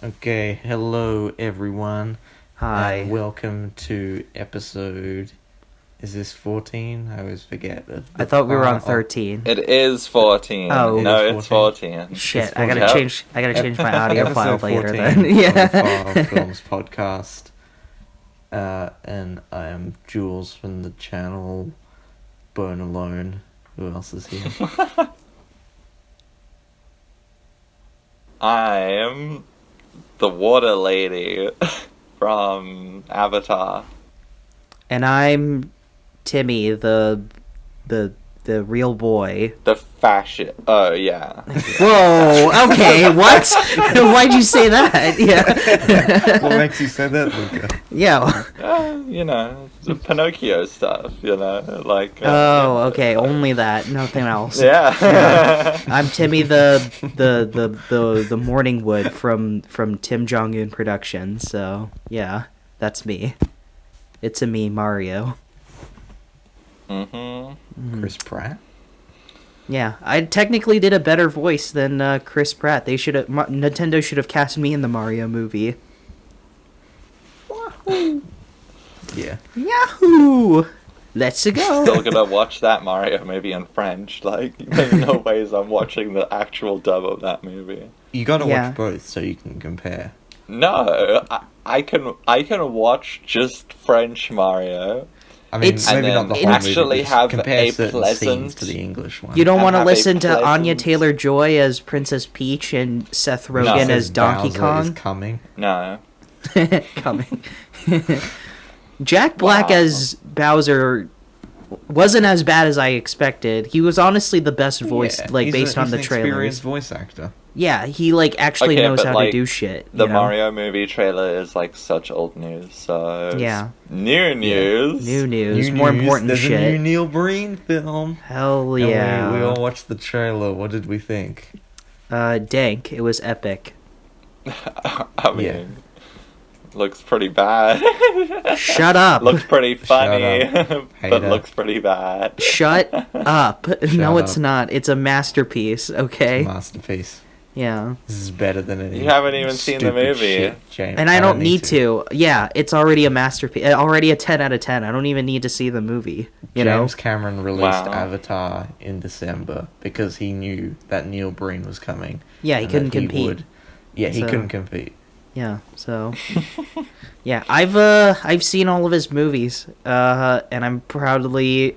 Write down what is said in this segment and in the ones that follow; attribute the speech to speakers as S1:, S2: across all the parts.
S1: Okay, hello everyone.
S2: Hi.
S1: And welcome to episode. Is this 14? I always forget.
S2: I thought we were on 13.
S3: It is 14.
S2: Oh.
S3: No,
S1: It is
S3: it's 14.
S2: Shit,
S1: It's
S2: I gotta
S1: 14.
S2: change. I gotta change my audio file
S1: Episode
S2: later
S1: 14
S2: then.
S1: of the
S2: Yeah.
S1: File Films podcast. And I am Jules from the channel Burn Alone. Who else is here?
S3: I am the water lady from Avatar.
S2: And I'm Timmy, the real boy.
S3: The fashion. Oh, yeah.
S2: Whoa. Okay. What? Why'd you say that? Yeah.
S1: What makes you say that, Luka?
S2: Yeah.
S3: The Pinocchio stuff, like...
S2: Oh, okay. Only that. Nothing else.
S3: Yeah.
S2: I'm Timmy, the Morningwood from Tim Jong-un Productions. So yeah, that's me. It's a me, Mario.
S3: Mm-hmm.
S1: Chris Pratt?
S2: Yeah, I technically did a better voice than Chris Pratt. Nintendo should have cast me in the Mario movie.
S1: Yeah.
S2: Yahoo! Let's go.
S3: Still gonna watch that Mario movie in French. Like, there's no ways I'm watching the actual dub of that movie.
S1: You gotta
S2: Yeah.
S1: watch both so you can compare.
S3: No, I can watch just French Mario.
S1: I mean,
S2: It's-
S1: maybe
S3: And
S1: not the
S3: then
S1: whole
S3: actually
S1: movie, but just
S3: have
S1: compare
S3: a
S1: certain
S3: pleasant-
S1: scenes to the English one.
S2: You don't
S3: And
S2: want to
S3: have a
S2: listen to Anya
S3: pleasant-
S2: Taylor-Joy as Princess Peach and Seth Rogen
S1: Says
S2: as Donkey
S1: Bowser is
S2: Kong?
S1: coming.
S3: No.
S2: Coming. Jack Black
S3: Wow.
S2: as Bowser wasn't as bad as I expected. He was honestly the best voice,
S1: Yeah,
S2: based on
S1: he's
S2: the
S1: an
S2: trailers.
S1: experienced voice actor.
S2: Yeah, he actually
S3: Okay,
S2: knows
S3: but,
S2: how to
S3: like,
S2: do shit.
S3: The
S2: you know?
S3: Mario movie trailer is like such old news, so it's
S2: Yeah.
S3: new news.
S2: New news,
S1: New
S2: more
S1: news,
S2: important
S1: there's
S2: shit.
S1: a new Neil Breen film.
S2: Hell
S1: And
S2: yeah.
S1: we all watched the trailer. What did we think?
S2: Dank. It was epic.
S3: I mean,
S1: Yeah.
S3: looks pretty bad.
S2: Shut up.
S3: Looks pretty funny,
S1: Shut
S3: but
S1: Hater.
S3: looks pretty bad.
S2: Shut up. No, it's
S1: up.
S2: not. It's a masterpiece, okay?
S1: Masterpiece.
S2: Yeah.
S1: This is better than any.
S3: You haven't even seen the
S1: stupid
S3: movie.
S1: shit, James.
S2: And I don't need to. Yeah, it's already a masterpiece. Already a 10 out of 10. I don't even need to see the movie. You
S1: James
S2: know?
S1: Cameron released
S3: Wow.
S1: Avatar in December because he knew that Neil Breen was coming.
S2: Yeah, he
S1: and
S2: couldn't
S1: that
S2: compete.
S1: would- Yeah, he
S2: So-
S1: couldn't compete.
S2: Yeah, so yeah, I've seen all of his movies, and I'm proudly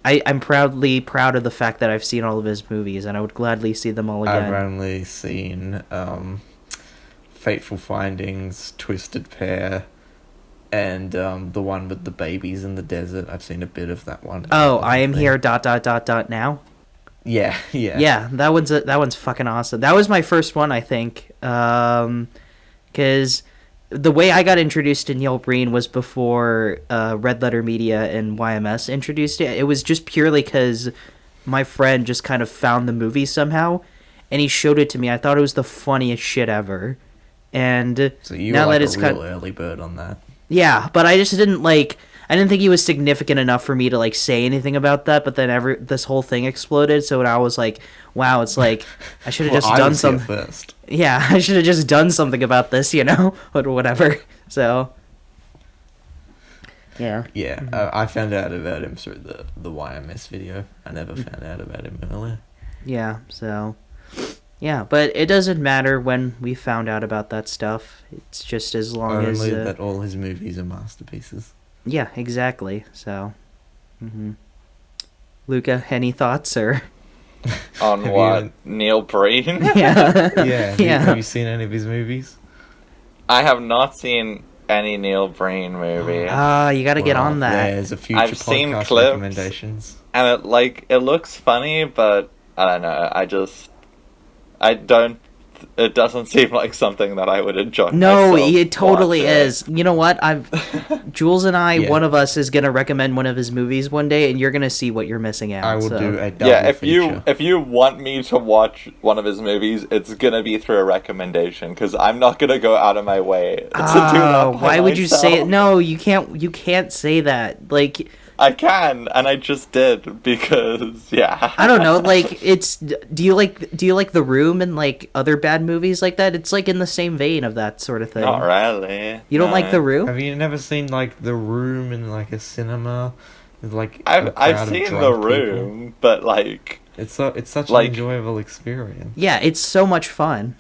S2: proud of the fact that I've seen all of his movies, and I would gladly see them all
S1: I've
S2: again.
S1: only seen Fateful Findings, Twisted Pair, and the one with the babies in the desert. I've seen a bit of that one.
S2: Oh, I am here. ... Now.
S1: Yeah, yeah.
S2: Yeah, that one's fucking awesome. That was my first one, I think, because the way I got introduced to Neil Breen was before Red Letter Media and YMS introduced it. It was just purely because my friend just kind of found the movie somehow, and he showed it to me. I thought it was the funniest shit ever. And
S1: So you
S2: now
S1: were like
S2: that it's
S1: a
S2: kind
S1: real early bird on that.
S2: yeah, but I just didn't I didn't think he was significant enough for me to say anything about that. But then this whole thing exploded, so I was like, "Wow, it's like I should have
S1: Well,
S2: just
S1: I
S2: done
S1: was here
S2: something."
S1: first.
S2: Yeah, I should have just done something about this, or whatever. So yeah,
S1: Yeah, I found out about him through the YMS video. I never found out about him earlier.
S2: yeah. So yeah, but it doesn't matter when we found out about that stuff. It's just as long as
S1: Only that all his movies are masterpieces.
S2: yeah, exactly. So, Luka, any thoughts or?
S3: On
S1: Have
S3: what?
S1: you-
S3: Neil Breen?
S2: Yeah.
S1: Yeah,
S2: Yeah.
S1: Have you seen any of his movies?
S3: I have not seen any Neil Breen movie.
S2: You got to get
S1: Well,
S2: on that.
S1: There's a future
S3: I've seen
S1: podcast
S3: clips.
S1: recommendations.
S3: And it looks funny, but I don't know. It doesn't seem like something that I would enjoy.
S2: No,
S3: myself
S2: it totally
S3: watching.
S2: is. You know what? Jules and I,
S1: Yeah.
S2: one of us is gonna recommend one of his movies one day, and you're gonna see what you're missing out.
S1: I will
S2: so.
S1: do a double
S3: Yeah,
S1: feature.
S3: if you want me to watch one of his movies, it's gonna be through a recommendation because I'm not gonna go out of my way to do that. by
S2: Why would you say it?
S3: myself.
S2: No, you can't. You can't say that.
S3: I can, and I just did because
S2: I don't know, like do you like The Room and like other bad movies like that? It's like in the same vein of that sort of thing.
S3: Not really.
S2: You don't like The Room?
S1: Have you never seen like The Room in like a cinema? With, like,
S3: I've seen The Room, people? But like
S1: it's such
S3: like,
S1: an enjoyable experience.
S2: Yeah, it's so much fun.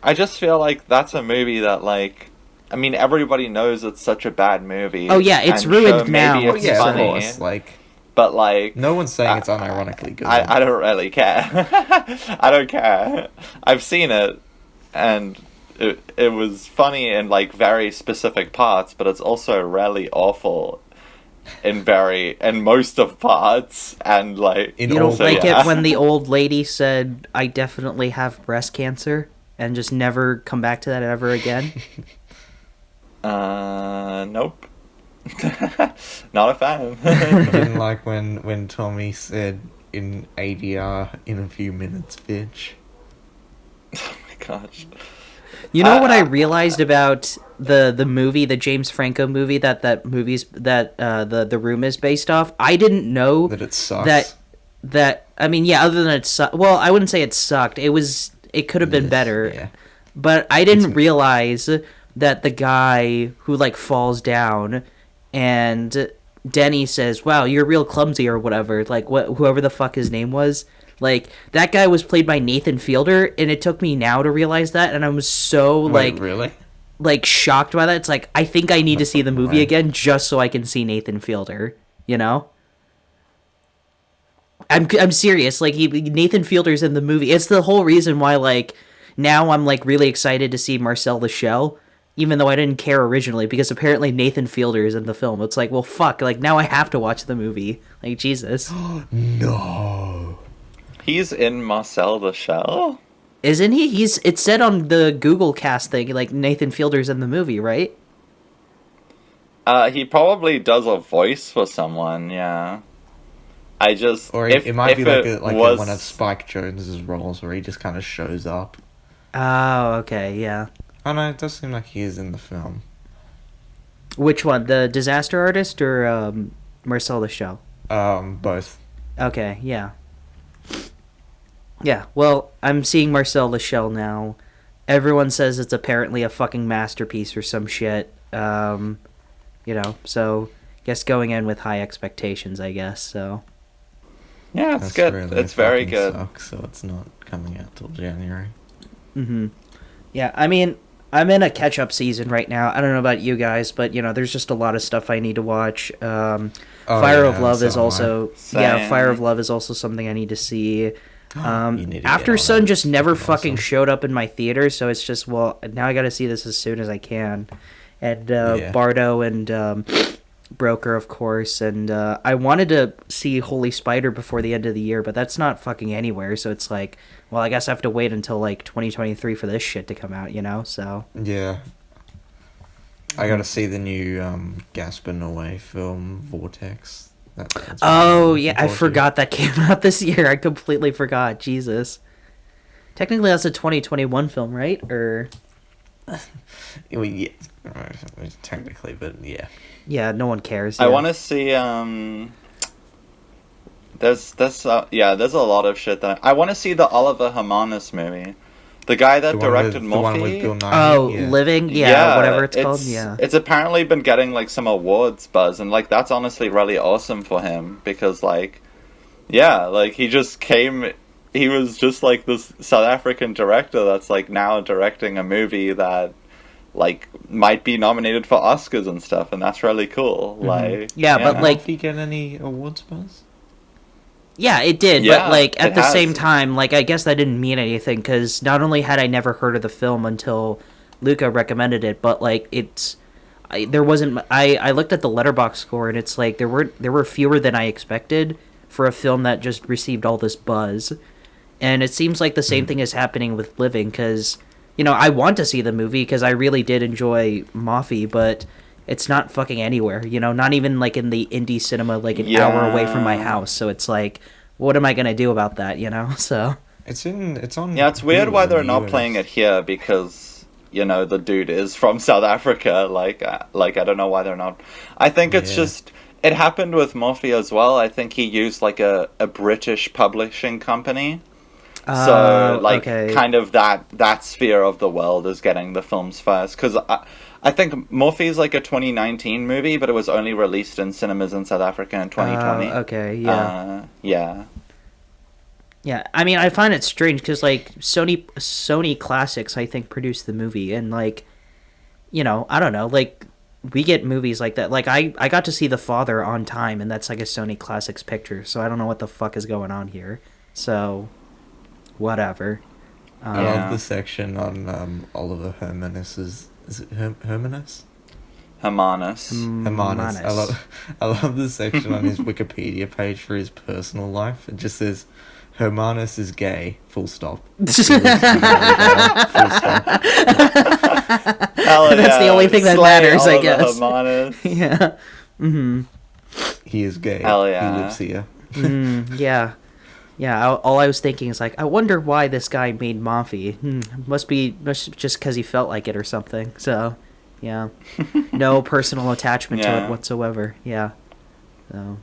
S3: I just feel like that's a movie that like. I mean, everybody knows it's such a bad movie.
S2: Oh yeah, it's ruined now.
S3: Maybe it's funny,
S1: of course. Like,
S3: but like,
S1: no one's saying it's unironically good.
S3: I don't really care. I don't care. I've seen it, and it was funny in like very specific parts, but it's also really awful in most of parts, and like
S2: you don't like it when the old lady said, "I definitely have breast cancer," and just never come back to that ever again.
S3: Nope. Not a fan.
S1: Didn't like when Tommy said in ADR in a few minutes, bitch.
S3: Oh my gosh.
S2: You know what I realized about the movie, the James Franco movie that the Room is based off? I didn't know
S1: that it sucks.
S2: That I mean, yeah, other than it sucked. Well, I wouldn't say it sucked. It could have been better.
S1: Yeah.
S2: But I didn't realize that the guy who like falls down and Denny says, "Wow, you're real clumsy," or whatever, like whoever the fuck his name was, like that guy was played by Nathan Fielder, and it took me now to realize that, and I was so
S1: really
S2: like shocked by that. It's like I think I need to see the movie again just so I can see Nathan Fielder, you know? I'm serious, like Nathan Fielder's in the movie. It's the whole reason why like now I'm like really excited to see Marcel the Shell. Even though I didn't care originally, because apparently Nathan Fielder is in the film. It's like, well, fuck, like, now I have to watch the movie. Like, Jesus.
S1: No.
S3: He's in Marcel the Shell?
S2: Isn't he? It said on the Google cast thing, like, Nathan Fielder's in the movie, right?
S3: He probably does a voice for someone, yeah.
S1: Or it might be like one of Spike Jonze's roles where he just kind of shows up.
S2: Oh, okay, yeah.
S1: Oh no, it does seem like he is in the film.
S2: Which one? The Disaster Artist or Marcel the Shell?
S1: Both.
S2: Okay, yeah. Yeah, well, I'm seeing Marcel the Shell now. Everyone says it's apparently a fucking masterpiece or some shit. You know, so guess going in with high expectations, I guess, so.
S3: Yeah, it's good. It's very good.
S1: Sucks, so it's not coming out till January.
S2: Mm-hmm. Yeah, I mean, I'm in a catch-up season right now. I don't know about you guys, but, you know, there's just a lot of stuff I need to watch. Fire of Love is also... Yeah, Fire of Love is also something I need to see. After Sun just never fucking showed up in my theater, so it's just, well, now I gotta see this as soon as I can. And Bardo and Broker, of course, and I wanted to see Holy Spider before the end of the year, but that's not fucking anywhere, so it's like... Well, I guess I have to wait until, like, 2023 for this shit to come out, you know, so...
S1: Yeah. I gotta see the new Gaspar Noé film, Vortex.
S2: Oh, yeah, I forgot that came out this year. I completely forgot. Jesus. Technically, that's a 2021 film, right? Or...
S1: Well, yeah. Technically, but yeah.
S2: Yeah, no one cares.
S3: Yeah. I want to see, There's a lot of shit that I want to see the Oliver Hermanis movie, the guy that directed Morphe.
S2: Living, whatever it's called. Yeah,
S3: it's apparently been getting like some awards buzz, and like that's honestly really awesome for him because like, yeah, like he just came. He was just like this South African director that's like now directing a movie that like might be nominated for Oscars and stuff, and that's really cool. Mm-hmm. Like,
S2: but like,
S1: did he get any awards buzz?
S2: Yeah, it did, but, like, at the same time, like, I guess that didn't mean anything, because not only had I never heard of the film until Luka recommended it, but, like, I looked at the Letterboxd score, and it's like, there were fewer than I expected for a film that just received all this buzz, and it seems like the same thing is happening with Living, because, you know, I want to see the movie, because I really did enjoy Morphe, but... It's not fucking anywhere, you know, not even, like, in the indie cinema, like, an hour away from my house, so it's like, what am I gonna do about that, you know, so...
S1: It's on...
S3: Yeah, it's weird why they're not playing it here, because, you know, the dude is from South Africa, like, I don't know why they're not... I think it's just, it happened with Morphy as well. I think he used like a British publishing company. So like
S2: okay.
S3: kind of that sphere of the world is getting the films first, because I think Morphy is like a 2019 movie, but it was only released in cinemas in South Africa in 2020.
S2: Okay, yeah.
S3: Yeah.
S2: Yeah, I mean, I find it strange because like Sony Classics, I think, produced the movie, and like, you know, I don't know, like we get movies like that. Like I got to see The Father on time, and that's like a Sony Classics picture, so I don't know what the fuck is going on here. So, whatever.
S1: I love the section on Oliver Hermanus's. Is it Hermanus?
S3: Hermanus.
S1: Hermanus. I love the section on his Wikipedia page for his personal life. It just says, Hermanus is gay, full stop. Full stop.
S2: That's the only thing that matters, I guess.
S3: Hermanus.
S2: Yeah. Mm-hmm.
S1: He is gay.
S3: Hell yeah.
S1: He lives here.
S2: Yeah. Yeah, all I was thinking is like, I wonder why this guy made Mafi. Must just because he felt like it or something. So, yeah, no personal attachment to it whatsoever. Yeah, so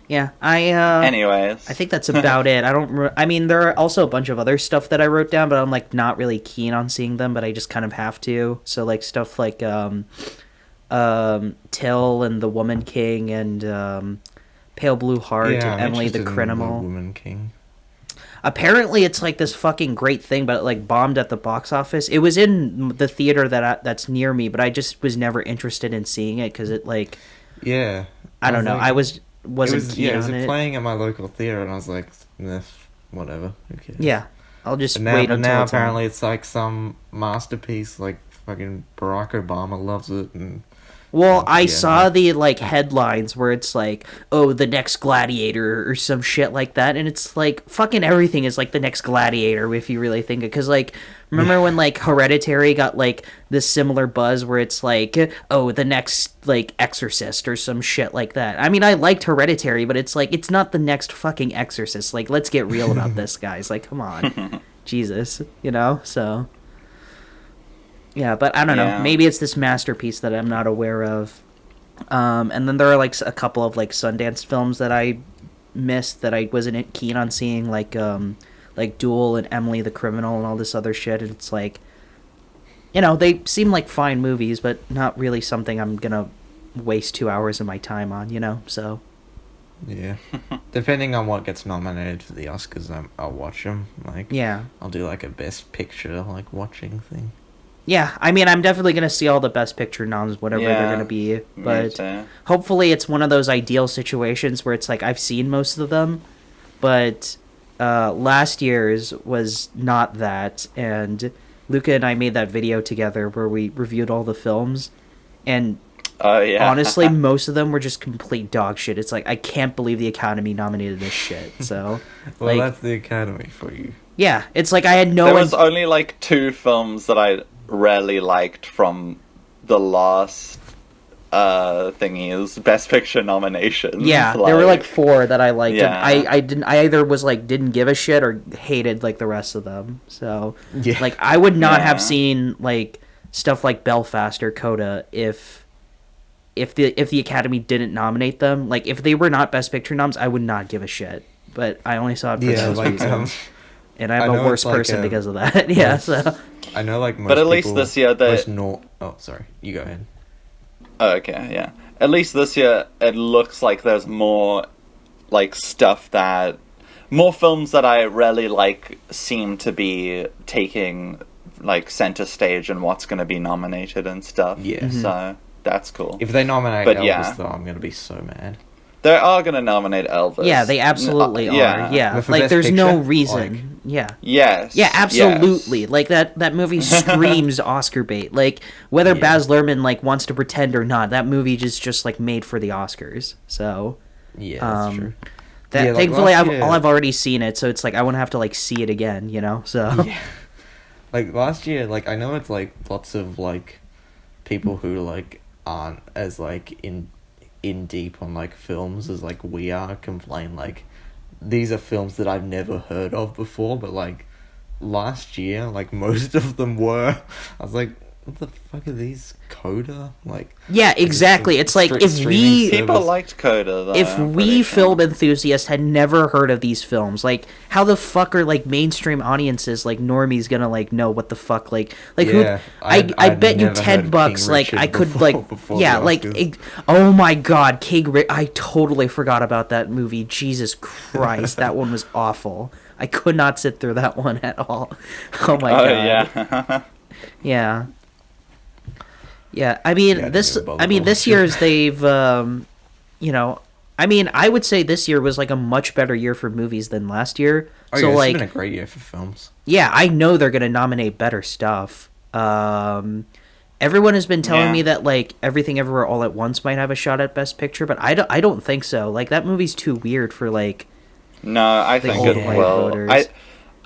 S2: yeah,
S3: Anyways,
S2: I think that's about it. I mean, there are also a bunch of other stuff that I wrote down, but I'm like not really keen on seeing them. But I just kind of have to. So like stuff like Till and the Woman King and Pale Blue Heart and Emily the Criminal.
S1: In the Woman King.
S2: Apparently, it's like this fucking great thing, but it like bombed at the box office. It was in the theater that's near me, but I just was never interested in seeing it because it like.
S1: Yeah.
S2: I don't know.
S1: Like,
S2: I wasn't keen on it.
S1: It was playing at my local theater, and I was like, whatever. Who cares?
S2: Yeah, I'll just
S1: now,
S2: wait until
S1: now
S2: it's
S1: apparently
S2: on.
S1: it's like some masterpiece. Like fucking Barack Obama loves it, and.
S2: Well, I saw the like headlines where it's like, oh, the next Gladiator or some shit like that, and it's like fucking everything is like the next Gladiator if you really think it. Because like, remember when like Hereditary got like this similar buzz where it's like, oh, the next like Exorcist or some shit like that. I mean, I liked Hereditary, but it's like it's not the next fucking Exorcist. Like, let's get real about this, guys. Like, come on, Jesus, you know? So. Yeah, but I don't know. Maybe it's this masterpiece that I'm not aware of. And then there are like a couple of like Sundance films that I missed that I wasn't keen on seeing, like Duel and Emily the Criminal and all this other shit. And it's like, you know, they seem like fine movies, but not really something I'm gonna waste 2 hours of my time on. You know, so.
S1: Yeah, depending on what gets nominated for the Oscars, I'll watch them. Like,
S2: yeah,
S1: I'll do like a Best Picture like watching thing.
S2: Yeah, I mean, I'm definitely going to see all the Best Picture noms, whatever they're going to be. But hopefully it's one of those ideal situations where it's like I've seen most of them, but last year's was not that. And Luka and I made that video together where we reviewed all the films. And honestly, most of them were just complete dog shit. It's like, I can't believe the Academy nominated this shit. So,
S1: well, that's the Academy for you.
S2: Yeah, it's like I had no...
S3: There was only like 2 films that I really liked from the last thingies, Best Picture nominations.
S2: Yeah, there were like 4 that I liked. Yeah. And I either was like didn't give a shit or hated like the rest of them. So like I would not have seen like stuff like Belfast or Coda if the Academy didn't nominate them. Like if they were not Best Picture noms, I would not give a shit. But I only saw it for those reasons. And I'm a worse person because of that. Yeah, so
S1: I know, like, most
S3: but at
S1: people,
S3: least this year they...
S1: Oh, sorry. You go ahead.
S3: Oh, okay, yeah. At least this year it looks like there's more, like, stuff that... More films that I really like seem to be taking, like, center stage and what's going to be nominated and stuff.
S1: Yeah. Mm-hmm.
S3: So, that's cool.
S1: If they nominate Elvis, though, I'm going to be so mad.
S3: They are going to nominate Elvis.
S2: Yeah, they absolutely are. Yeah, like there's no reason. Yeah.
S3: Yes.
S2: Yeah, absolutely. Yes. Like that movie screams Oscar bait. Like whether Baz Luhrmann like wants to pretend or not, that movie is just like made for the Oscars. So
S1: yeah, that's true.
S2: That thankfully I've already seen it, so it's like I won't have to like see it again. You know. So
S1: like last year, like I know it's like lots of like people who like aren't as like in deep on like films as like we are complain like these are films that I've never heard of before, but like last year like most of them were. I was like, what the fuck are these? Coda? Like,
S2: Yeah, exactly. It's like if we
S3: people liked Coda though.
S2: if we film enthusiasts had never heard of these films, like how the fuck are like mainstream audiences like normies gonna like know what the fuck like
S1: Yeah,
S2: who I bet you $10 like I could
S1: before
S2: yeah
S1: the
S2: like
S1: Oscars.
S2: oh my god, I totally forgot about that movie. Jesus Christ, that one was awful. I could not sit through that one at all. Oh my god.
S3: Yeah.
S2: Yeah. Yeah, I mean
S1: Yeah, I
S2: this.
S1: didn't even bother
S2: I mean
S1: to
S2: this
S1: watch it.
S2: year's they've, you know, I mean I would say this year was like a much better year for movies than last year.
S1: Oh
S2: So
S1: yeah,
S2: like,
S1: it's been a great year for films.
S2: yeah, I know they're gonna nominate better stuff. Everyone has been telling
S3: Yeah.
S2: me that like Everything Everywhere All at Once might have a shot at Best Picture, but I don't think so. Like that movie's too weird for like.
S3: No, I
S2: The
S3: think
S2: old
S3: it
S2: white
S3: will.
S2: voters.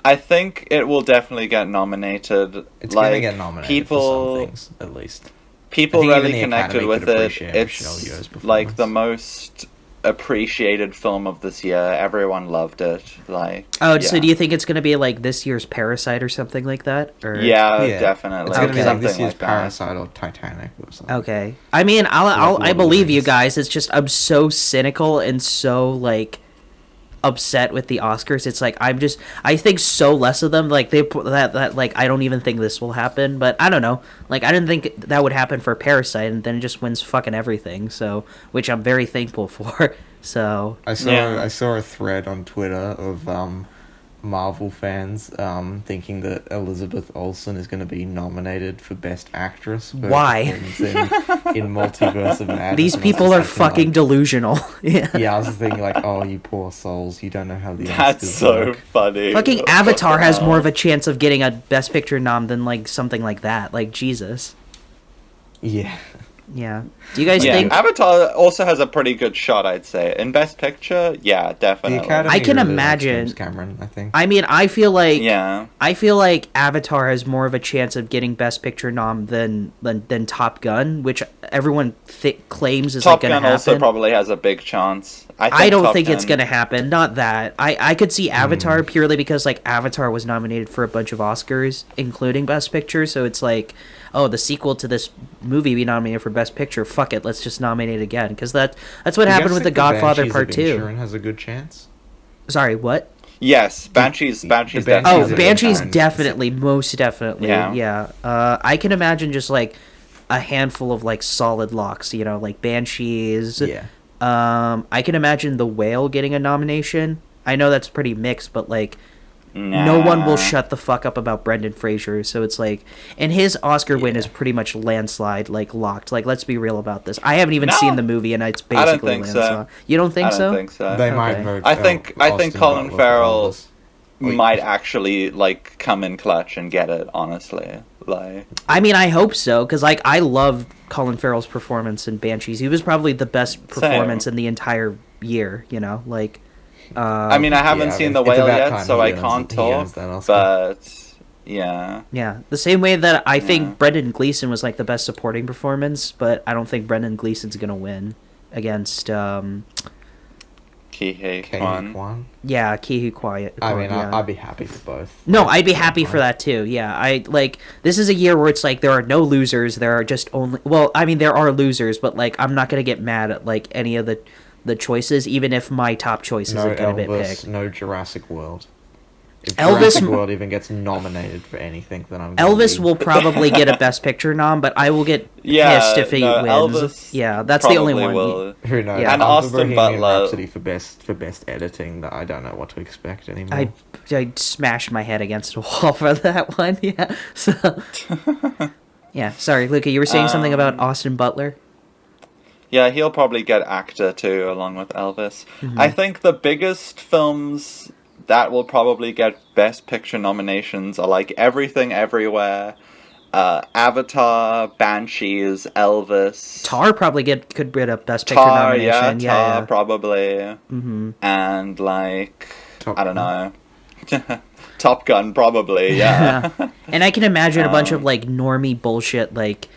S3: I think it will definitely get nominated.
S1: It's
S3: like,
S1: gonna get nominated for some things, at least.
S3: People
S1: I think
S3: really
S1: even the
S3: connected
S1: Academy
S3: with
S1: could
S3: it.
S1: appreciate Michelle
S3: It's
S1: Yeoh's
S3: like the
S1: performance.
S3: most appreciated film of this year. Everyone loved it. Like,
S2: Oh,
S3: yeah.
S2: so do you think it's gonna be like this year's Parasite or something like that? Or...
S3: Yeah,
S1: Yeah,
S3: definitely.
S1: It's gonna be like
S3: Something
S1: this year's
S3: like that.
S1: Parasite or Titanic or something.
S2: Okay. I mean, I
S1: Lord of the
S2: believe you
S1: Rings.
S2: guys. It's just I'm so cynical and so like upset with the Oscars. It's like I think so less of them. Like they put that like I don't even think this will happen. But I don't know. Like I didn't think that would happen for Parasite, and then it just wins fucking everything. So which I'm very thankful for. So
S1: I
S3: Yeah.
S1: saw a thread on Twitter of Marvel fans thinking that Elizabeth Olsen is going to be nominated for Best Actress. For her
S2: Why?
S1: performance in Multiverse of Madness.
S2: these
S1: And I was
S2: people
S1: just
S2: are
S1: thinking,
S2: fucking
S1: like,
S2: delusional. Yeah.
S1: yeah, I was just thinking like, oh, you poor souls, you don't know how the
S3: That's
S1: Oscars
S3: so
S1: work.
S3: funny.
S2: Fucking
S3: What the
S2: Avatar has
S3: hell?
S2: more of a chance of getting a Best Picture nom than like something like that. Like Jesus.
S1: Yeah.
S2: Yeah. Do you guys
S3: Yeah,
S2: think?
S3: Avatar also has a pretty good shot, I'd say. In Best Picture, yeah,
S1: The
S3: definitely.
S1: Academy
S2: I can
S1: really likes
S2: imagine-
S1: James Cameron, I think.
S2: I mean, I feel like
S3: Yeah.
S2: Avatar has more of a chance of getting Best Picture nom than Top Gun, which everyone claims is
S3: Top
S2: like
S3: Gun
S2: gonna
S3: also
S2: happen.
S3: probably has a big chance.
S2: I don't
S3: Top
S2: think it's
S3: Gun-
S2: gonna happen. Not that. I could see Avatar purely because like Avatar was nominated for a bunch of Oscars, including Best Picture. So it's like, oh, the sequel to this movie be nominated for Best Picture. Fuck it, let's just nominate it again. Because that's what
S1: Do you
S2: happened
S1: guys
S2: with The
S1: think
S2: Godfather
S1: Banshees
S2: Part
S1: of
S2: 2.
S1: Inisherin has a good chance?
S2: Sorry, what?
S3: Yes, Banshees
S1: the
S3: definitely.
S1: Banshees
S2: Oh,
S1: of Inisherin.
S2: Banshees
S1: Inisherin.
S2: definitely, most definitely.
S3: Yeah.
S2: Yeah. I can imagine just like a handful of like solid locks, you know, like Banshees.
S1: Yeah.
S2: I can imagine The Whale getting a nomination. I know that's pretty mixed, but like
S3: Nah.
S2: no one will shut the fuck up about Brendan Fraser. So it's like, and his Oscar win
S1: Yeah.
S2: is pretty much landslide, like locked. Like, let's be real about this. I haven't even
S3: No.
S2: seen the movie, and it's
S3: I don't
S2: basically
S3: think so.
S2: landslide. You don't think
S3: I don't
S2: so?
S3: think so.
S1: They
S2: Okay.
S1: might vote.
S3: I think
S1: Austin
S3: Colin
S1: Butler for
S3: Farrell
S1: Elvis. Wait.
S3: might actually like come in clutch and get it. Honestly, like
S2: I mean, I hope so, because like I love Colin Farrell's performance in Banshees. He was probably the best performance in the entire year. You know, like.
S3: I mean, I haven't
S1: yeah,
S3: seen The
S1: it's
S3: Whale
S1: about
S3: yet,
S1: time
S3: so
S1: he
S3: I
S1: earns-
S3: can't
S1: he
S3: talk.
S1: earns that Oscar.
S3: But yeah,
S2: Yeah, the same way that I
S3: Yeah.
S2: think Brendan Gleeson was like the best supporting performance, but I don't think Brendan Gleeson's gonna win against
S3: Kihei
S1: Ke
S3: Kwan.
S1: Kwan.
S2: yeah, Ke Huy Quan.
S1: I mean,
S2: yeah.
S1: I'd be happy for both.
S2: No, I'd be happy for that too. Yeah, I like this is a year where it's like there are no losers. There are just only I mean there are losers, but like I'm not gonna get mad at like any of the choices, even if my top choice
S1: No
S2: isn't gonna be
S1: Elvis,
S2: picked.
S1: no Jurassic World. If
S2: Elvis-
S1: Jurassic World even gets nominated for anything, then I'm gonna
S2: Elvis
S1: be-
S2: will probably get a Best Picture nom, but I will get
S3: Yeah,
S2: pissed if he
S3: no,
S2: wins.
S3: Elvis
S2: Yeah, that's the only
S3: probably
S2: one.
S3: will.
S1: Who knows?
S2: Yeah.
S3: And
S1: After
S3: Austin
S1: Bohemian
S3: Butler.
S1: Rhapsody for best editing, that I don't know what to expect anymore.
S2: I smashed my head against a wall for that one. Yeah. So. Yeah. Sorry, Luca. You were saying something about Austin Butler.
S3: Yeah, he'll probably get actor too, along with Elvis.
S2: Mm-hmm.
S3: I think the biggest films that will probably get Best Picture nominations are like Everything Everywhere, Avatar, Banshees, Elvis.
S2: Tar probably could get a Best Picture
S3: Tar,
S2: nomination.
S3: yeah, Tar
S2: Yeah.
S3: probably.
S2: Mm-hmm.
S3: And like,
S1: Top
S3: I don't
S1: Gun.
S3: know. Top Gun probably, yeah.
S2: And I can imagine a bunch of like normie bullshit like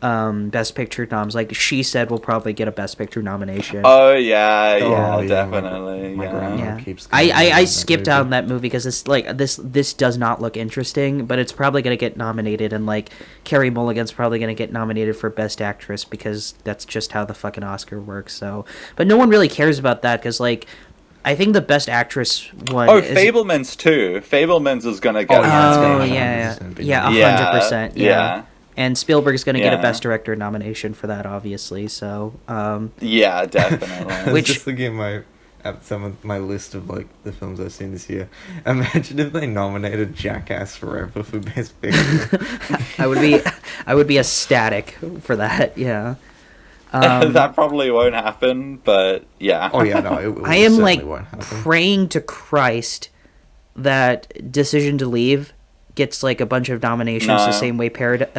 S2: Best Picture noms. Like, She Said will probably get a Best Picture nomination.
S3: Oh yeah, yeah,
S1: yeah,
S3: definitely.
S1: my
S3: Yeah.
S1: grandma
S2: Yeah.
S1: keeps going
S2: I
S1: on that
S2: skipped
S1: movie.
S2: out on that movie because it's like this does not look interesting, but it's probably gonna get nominated, and like Carey Mulligan's probably gonna get nominated for Best Actress because that's just how the fucking Oscar works. So, but no one really cares about that because like I think the Best Actress one.
S3: Oh,
S2: is,
S3: Fablemans too. Fablemans is gonna get.
S1: Oh, yeah, it's
S2: Oh
S1: gonna
S2: yeah,
S1: 100% be
S2: yeah,
S1: nominated.
S2: 100%. Yeah.
S3: Yeah.
S2: And Spielberg's gonna get a
S3: Yeah.
S2: Best Director nomination for that, obviously. So,
S3: Yeah,
S1: I
S3: definitely.
S1: was
S2: Which-
S1: just looking at some of my list of like the films I've seen this year. Imagine if they nominated Jackass Forever for Best Picture.
S2: I would be ecstatic for that. Yeah.
S3: That probably won't happen, but yeah.
S1: Oh yeah, no, it
S2: I am
S1: certainly
S2: like
S1: won't happen.
S2: praying to Christ that Decision to Leave gets like a bunch of nominations
S3: No.
S2: the same way Parasite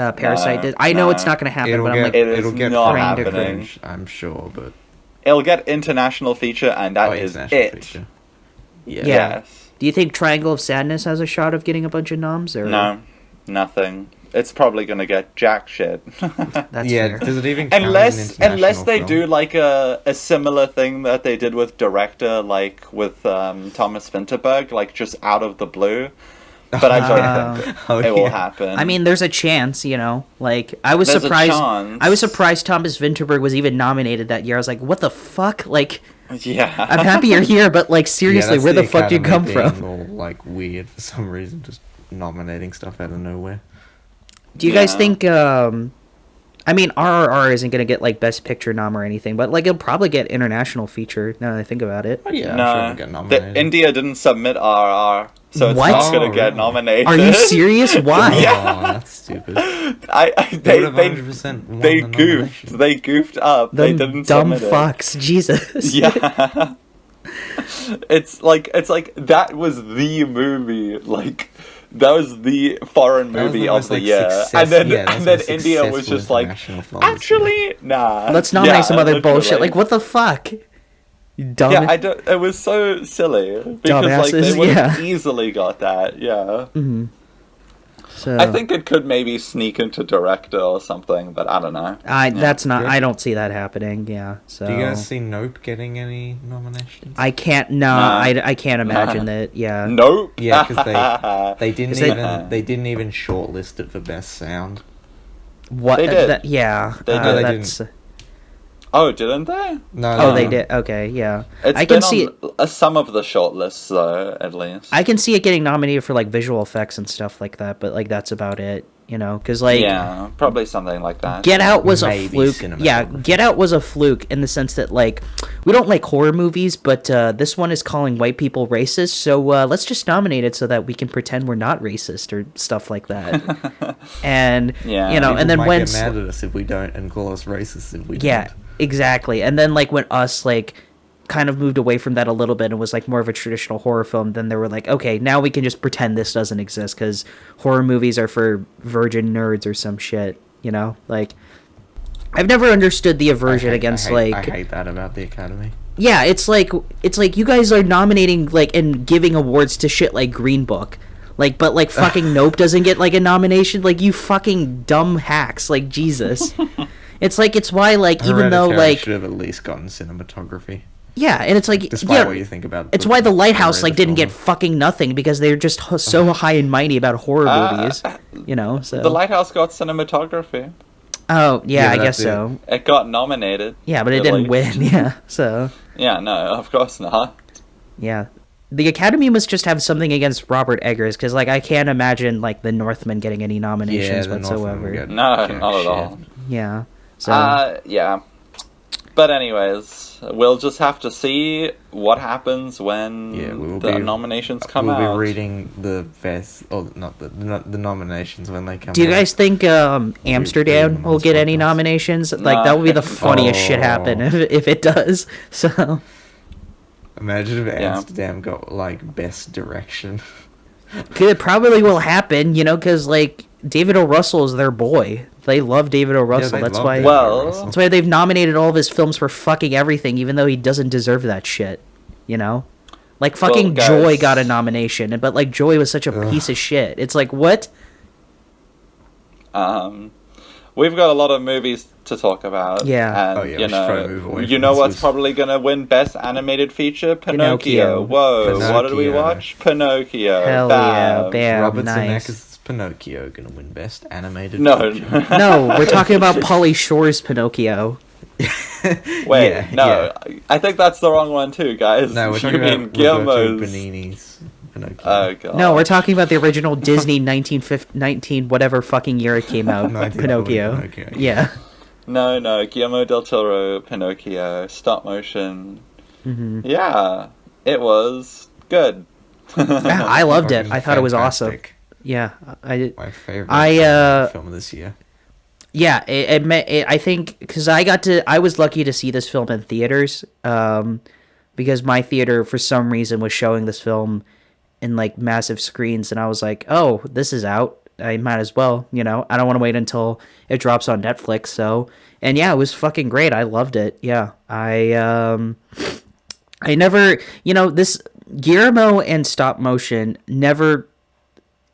S3: No,
S2: did. I know
S3: no.
S2: it's not going to happen,
S1: It'll
S2: but
S1: get,
S2: I'm like,
S3: It is
S1: it'll get
S3: not
S1: framed to
S3: happening.
S1: cringe, I'm sure, but
S3: It'll get international feature, and that is
S1: international
S3: it.
S1: feature.
S2: Yeah.
S3: Yes.
S2: do you think Triangle of Sadness has a shot of getting a bunch of noms? Or
S3: No, nothing. It's probably gonna get jack shit.
S2: that's
S1: yeah,
S2: fair.
S1: does it even count as an
S3: Unless
S1: international
S3: they
S1: film?
S3: do like a similar thing that they did with director, like with Thomas Vinterberg, like just out of the blue. But I don't think
S1: Oh,
S3: it will
S1: yeah.
S3: happen.
S2: I mean, there's a chance, you know. Like, I was
S3: There's a
S2: surprised.
S3: chance.
S2: I was surprised Thomas Vinterberg was even nominated that year. I was like, what the fuck? Like,
S3: yeah,
S2: I'm happy you're here, but like, seriously,
S1: that's
S2: where the fuck do you come
S1: Academy
S2: from?
S1: being all, like weird for some reason, just nominating stuff out of nowhere.
S2: Do you guys
S3: Yeah.
S2: think? I mean, RRR isn't gonna get like Best Picture nom or anything, but like it'll probably get international feature. Now that I think about it.
S1: Oh yeah, I'm sure
S3: no,
S1: it'll get nominated.
S3: India didn't submit RR, so it's
S2: What?
S3: not gonna
S1: Oh,
S3: get
S1: really?
S3: nominated.
S2: Are you serious? Why?
S3: Yeah.
S1: Oh, that's stupid.
S3: They
S1: would've 100% won
S3: they
S1: the
S3: goofed.
S1: nomination.
S3: They goofed up. They
S2: Them
S3: didn't
S2: dumb
S3: submit it.
S2: fucks. Jesus.
S3: Yeah. it's like that was the movie, like that was the foreign
S1: That was
S3: movie
S1: the
S3: of
S1: most,
S3: the
S1: like,
S3: year,
S1: success-
S3: and then
S1: yeah, that
S3: and
S1: was
S3: then
S1: the
S3: India was
S1: successful
S3: just like,
S1: international film this year.
S3: actually, nah.
S2: Let's nominate
S3: Yeah,
S2: some other bullshit.
S3: literally.
S2: Like, what the fuck? You dumb.
S3: Yeah, I don't. It was so silly because like they
S2: Dumbasses,
S3: would have
S2: yeah.
S3: easily got that. Yeah,
S2: So,
S3: I think it could maybe sneak into director or something, but I don't know.
S2: that's not.
S1: Yeah.
S2: I don't see that happening. Yeah. So.
S1: Do you guys see Nope getting any nominations?
S2: I can't. No,
S3: Nah.
S2: I can't imagine that. Yeah.
S3: Nope.
S1: Yeah, because they didn't
S2: Is they-
S1: even shortlist it for best sound.
S2: What?
S3: They did.
S2: Yeah.
S3: They did.
S1: They
S2: That's.
S3: Oh, didn't they?
S1: No,
S2: Oh,
S1: no,
S2: they
S1: no.
S2: did. Okay, yeah.
S3: It's
S2: I
S3: been
S2: can see.
S3: on some of the shortlists though, at least.
S2: I can see it getting nominated for like visual effects and stuff like that, but like that's about it. You know, because like.
S3: yeah, probably something like that.
S2: Get Out was a
S1: Maybe
S2: fluke. Yeah,
S1: cinematography.
S2: Get Out was a fluke in the sense that like we don't like horror movies, but this one is calling white people racist. So let's just nominate it so that we can pretend we're not racist or stuff like that. And
S3: Yeah.
S2: you know,
S1: People
S2: and then
S1: might
S2: when
S1: get mad at us if we don't and call us racist if we
S2: yeah,
S1: don't.
S2: exactly. And then like when Us like kind of moved away from that a little bit and was like more of a traditional horror film, then they were like, okay, now we can just pretend this doesn't exist because horror movies are for virgin nerds or some shit, you know? Like, I've never understood the aversion against
S1: I
S2: like
S1: hate that about the Academy.
S2: yeah, it's like you guys are nominating like and giving awards to shit like Green Book. Like, but like fucking Nope doesn't get like a nomination. Like, you fucking dumb hacks. Like, Jesus. It's like, it's why like even though
S1: Hereditary
S2: like
S1: should have at least gotten cinematography.
S2: yeah, and it's like
S1: Despite
S2: yeah,
S1: what you think about
S2: it's why The Lighthouse like didn't get
S1: film.
S2: fucking nothing because they're just so high and mighty about horror movies, you know. So
S3: The Lighthouse got cinematography.
S2: oh yeah,
S1: Yeah,
S2: I
S1: but
S2: guess
S1: that's it.
S2: so.
S3: It got nominated.
S2: Yeah, but it
S3: at
S2: didn't
S3: least.
S2: win. Yeah, so
S3: Yeah, no, of course not.
S2: yeah. The Academy must just have something against Robert Eggers because, like, I can't imagine like The Northman getting any nominations
S1: the Northman
S2: whatsoever.
S1: will get
S3: No,
S1: jack
S3: not at
S1: shit.
S3: all.
S2: Yeah. So
S3: Yeah. But anyways, we'll just have to see what happens when
S1: Yeah, we will
S3: the
S1: be-
S3: nominations come
S1: we'll
S3: out.
S1: be reading the best, or not the nominations when they come.
S2: do you
S1: out.
S2: guys think Amsterdam
S1: reading
S2: will
S1: those
S2: get any
S1: podcasts.
S2: nominations? Like, that would be the funniest shit happen
S1: Oh.
S2: if it does. So
S1: Imagine if
S3: Yeah.
S1: Amsterdam got like best direction.
S2: it probably will happen, you know, because like David O. Russell is their boy. They love David O. Russell.
S1: they
S2: That's
S1: love
S2: why.
S1: David O.
S3: Well-
S1: Russell.
S2: That's why they've nominated all of his films for fucking everything, even though he doesn't deserve that shit. You know, like fucking
S3: guys-
S2: Joy got a nomination, but like Joy was such a
S1: Ugh.
S2: piece of shit. It's like what?
S3: we've got a lot of movies to talk about.
S2: Yeah.
S3: And
S1: Oh, yeah, we should probably move away
S3: you
S1: from
S3: know
S1: this.
S3: what's probably gonna win Best Animated Feature? Pinocchio. Whoa! What did we
S1: Pinocchio.
S3: watch? Pinocchio.
S2: Hell
S3: Bam.
S2: yeah, bam,
S1: Robert
S2: nice.
S1: Zemeckis' Pinocchio gonna win Best Animated
S3: No.
S1: Feature.
S2: No, we're talking about Pauly Shore's Pinocchio.
S3: Wait,
S1: Yeah,
S3: no.
S1: yeah.
S3: I think that's the wrong one too, guys.
S1: No, we're
S3: You
S1: talking
S3: mean
S1: about Roberto
S3: Guillermo's.
S1: Benigni's Pinocchio.
S3: Oh god.
S2: No, we're talking about the original Disney 19 whatever fucking year it came out.
S1: 1940
S2: Pinocchio.
S1: Pinocchio.
S2: Yeah.
S3: No, Guillermo del Toro, Pinocchio, stop motion.
S2: Hmm.
S3: Yeah, it was good.
S2: Yeah, I loved it.
S1: Fucking
S2: I thought it was awesome.
S1: fantastic.
S2: Yeah, I
S1: My favorite film of this year.
S2: yeah, I think because I was lucky to see this film in theaters, because my theater for some reason was showing this film in like massive screens, and I was like, oh, this is out. I might as well, I don't want to wait until it drops on Netflix. So, and yeah, it was fucking great. I loved it. Yeah, I never, this Guillermo and stop motion never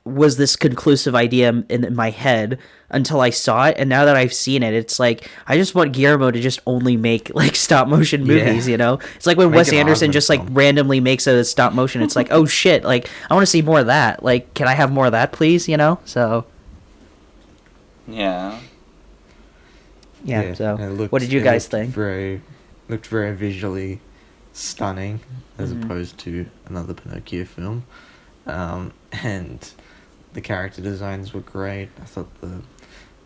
S2: was this conclusive idea in my head until I saw it, and now that I've seen it, it's like I just want Guillermo to just only make like stop motion movies.
S1: Yeah.
S2: It's like when
S1: Make
S2: Wes
S1: an
S2: Anderson
S1: Osmond
S2: just like
S1: film.
S2: randomly makes a stop motion. It's like, oh shit, like I want to see more of that. Like, can I have more of that, please? So
S3: Yeah.
S2: yeah. So
S1: it
S2: what did you
S1: it
S2: guys
S1: looked
S2: think?
S1: Looked very visually stunning as
S2: Mm-hmm.
S1: opposed to another Pinocchio film, and the character designs were great. I thought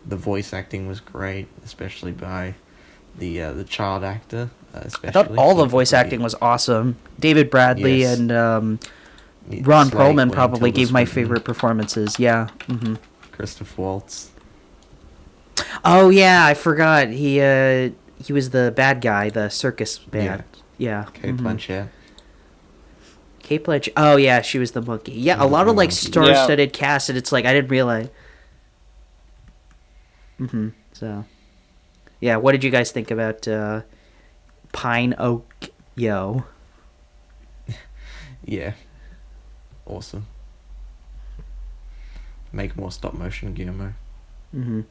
S1: the voice acting was great, especially by the child actor. Especially.
S2: I thought all the
S1: He
S2: voice
S1: really-
S2: acting was awesome. David Bradley
S1: Yes.
S2: and Ron
S1: Slade
S2: Perlman
S1: Quinn,
S2: probably
S1: Tilda
S2: gave my
S1: Swinton,
S2: favorite performances. Yeah. Hmm.
S1: Christoph Waltz.
S2: Oh yeah, I forgot. He was the bad guy, the circus band. Yeah.
S1: Kate Blanchett.
S2: Kate Blanchett. Oh yeah, she was the monkey. Yeah, a
S1: was
S2: lot
S1: the
S2: of like
S1: monkey.
S2: star-studded cast, and it's like I didn't realize. So, yeah, what did you guys think about Pine Oak Yo?
S1: Yeah. Awesome. Make more stop motion, Guillermo.
S2: Mm-hmm.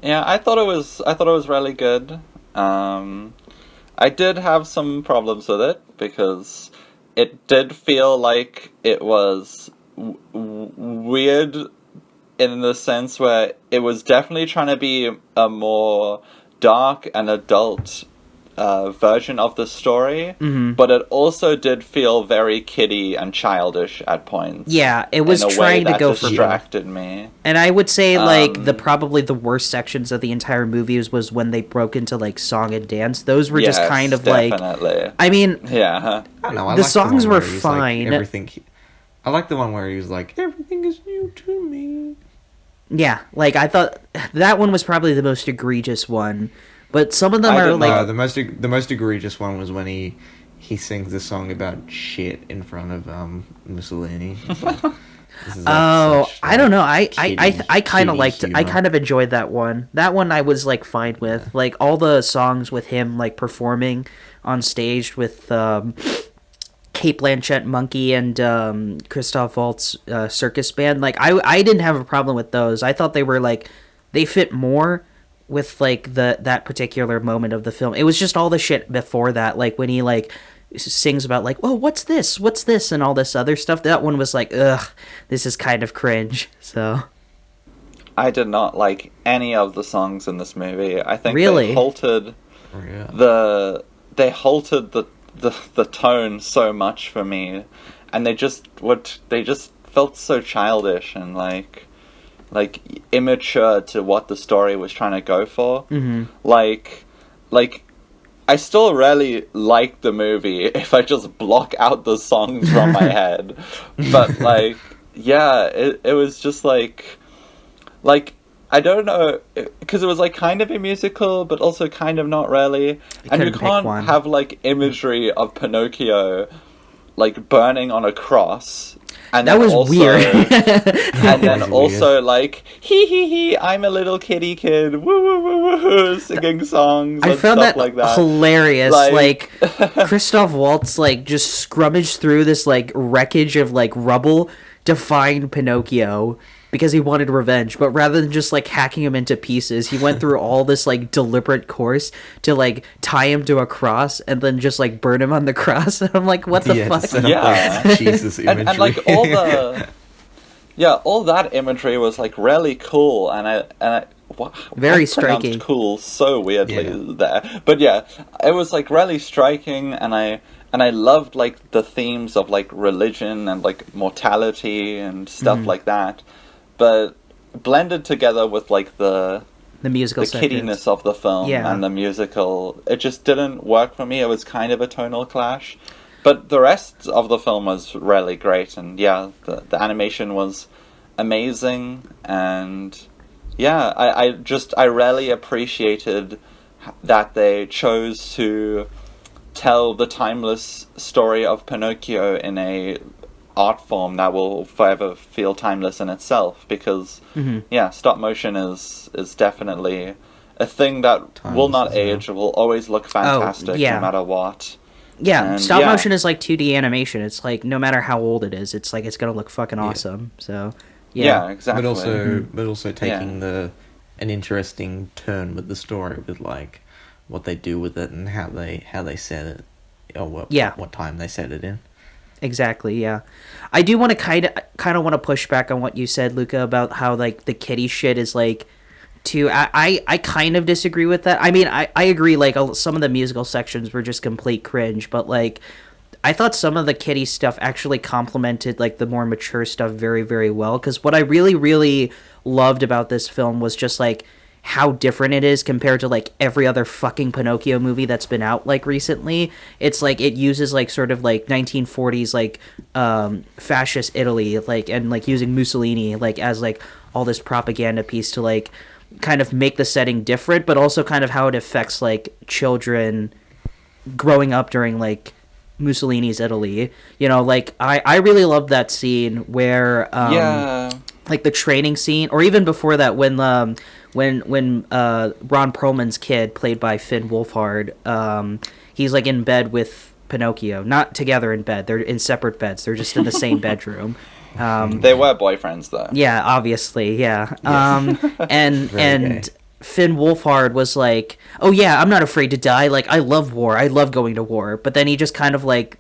S3: Yeah, I thought it was really good. I did have some problems with it because it did feel like it was weird in the sense where it was definitely trying to be a more dark and adult version of the story, but it also did feel very kiddie and childish at points.
S2: Yeah, it was
S3: in a way
S2: trying to
S3: that
S2: go for both.
S3: distracted me.
S2: And I would say like
S3: Um,
S2: probably the worst sections of the entire movie was when they broke into like song and dance. Those were just
S3: Yes,
S2: kind of
S3: definitely.
S2: like. I mean,
S3: Yeah.
S1: I don't know. I
S2: The
S1: like
S2: songs
S1: one
S2: were
S1: where he's
S2: fine.
S1: Like, everything. I like the one where he was like, "Everything is new to me."
S2: yeah, like I thought that one was probably the most egregious one. But some of them
S3: I
S2: are
S3: didn't
S2: like
S3: know.
S1: the most egregious one was when he sings a song about shit in front of Mussolini. It's like, this is, like,
S2: oh,
S1: such,
S2: I don't know. I
S1: kiddie
S2: kind of liked. I
S1: humor.
S2: kind of enjoyed that one. That one I was like fine with. Like all the songs with him like performing on stage with Kate Blanchett Monkey and Christoph Waltz circus band. Like I didn't have a problem with those. I thought they were like they fit more with like that particular moment of the film. It was just all the shit before that, like when he like sings about like, oh, what's this and all this other stuff. That one was like, ugh, this is kind of cringe. So
S3: I did not like any of the songs in this movie. I think
S2: Really?
S3: they halted
S1: Oh, yeah.
S3: the tone so much for me, and they just felt so childish and like immature to what the story was trying to go for.
S2: Mm-hmm.
S3: Like I still really like the movie if I just block out the songs from my head. But like, yeah, it was just like I don't know, because it was like kind of a musical, but also kind of not really. And you
S2: couldn't pick
S3: can't
S2: one.
S3: have like imagery of Pinocchio like burning on a cross. And
S2: that
S3: then
S2: was
S3: also,
S2: weird.
S3: And then
S1: was
S3: also like hee, I'm a little kitty kid, woo woo woo woo, singing songs
S2: I
S3: and
S2: found
S3: stuff
S2: that,
S3: like that.
S2: hilarious.
S3: Like-
S2: Like Christoph Waltz like just scrummaged through this like wreckage of like rubble to find Pinocchio because he wanted revenge. But rather than just like hacking him into pieces, he went through all this like deliberate course to like tie him to a cross and then just like burn him on the cross. And I'm like, what the fuck?
S1: Jesus imagery.
S3: and like all that imagery was like really cool, and I
S2: very
S3: I
S2: striking.
S3: Cool, so weirdly there, but yeah, it was like really striking, and I loved like the themes of like religion and like mortality and stuff like that, but blended together with like the
S2: musical
S3: kiddiness of the film and the musical, it just didn't work for me. It was kind of a tonal clash. But the rest of the film was really great, and yeah, the animation was amazing, and yeah, I really appreciated that they chose to tell the timeless story of Pinocchio in a art form that will forever feel timeless in itself, because yeah, stop motion is definitely a thing that will not age, will always look fantastic no matter what.
S2: Yeah, and stop motion is like 2D animation. It's like no matter how old it is, it's like it's gonna look fucking awesome. So
S3: yeah, exactly.
S1: But also taking an interesting turn with the story, with like what they do with it and how they set it, or what time they set it in.
S2: Exactly. Yeah, I do want to kind of want to push back on what you said, Luka, about how like the kiddie shit is like. I kind of disagree with that. I mean, I agree, like, some of the musical sections were just complete cringe, but, like, I thought some of the kiddie stuff actually complemented, like, the more mature stuff very, very well, because what I really, really loved about this film was just, like, how different it is compared to, like, every other fucking Pinocchio movie that's been out, like, recently. It's, like, it uses, like, sort of, like, 1940s, like, fascist Italy, like, and, like, using Mussolini, like, as, like, all this propaganda piece to, like, kind of make the setting different, but also kind of how it affects like children growing up during like Mussolini's Italy. You know, like I really loved that scene where like the training scene, or even before that when Ron Perlman's kid, played by Finn Wolfhard, he's like in bed with Pinocchio, not together in bed, they're in separate beds, they're just in the same bedroom.
S3: They were boyfriends, though.
S2: Yeah, obviously, yeah. And Finn Wolfhard was like, "Oh yeah, I'm not afraid to die. Like, I love war. I love going to war." But then he just kind of like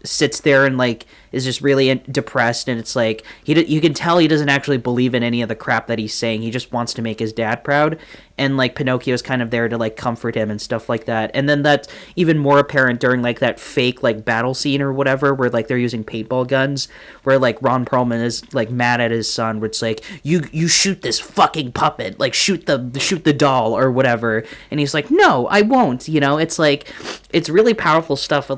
S2: sits there and like is just really depressed, and it's like you can tell he doesn't actually believe in any of the crap that he's saying. He just wants to make his dad proud, and like Pinocchio's kind of there to like comfort him and stuff like that. And then that's even more apparent during like that fake like battle scene or whatever, where like they're using paintball guns, where like Ron Perlman is like mad at his son, where it's like you shoot this fucking puppet, like shoot the doll or whatever, and he's like, no, I won't. You know, it's like it's really powerful stuff.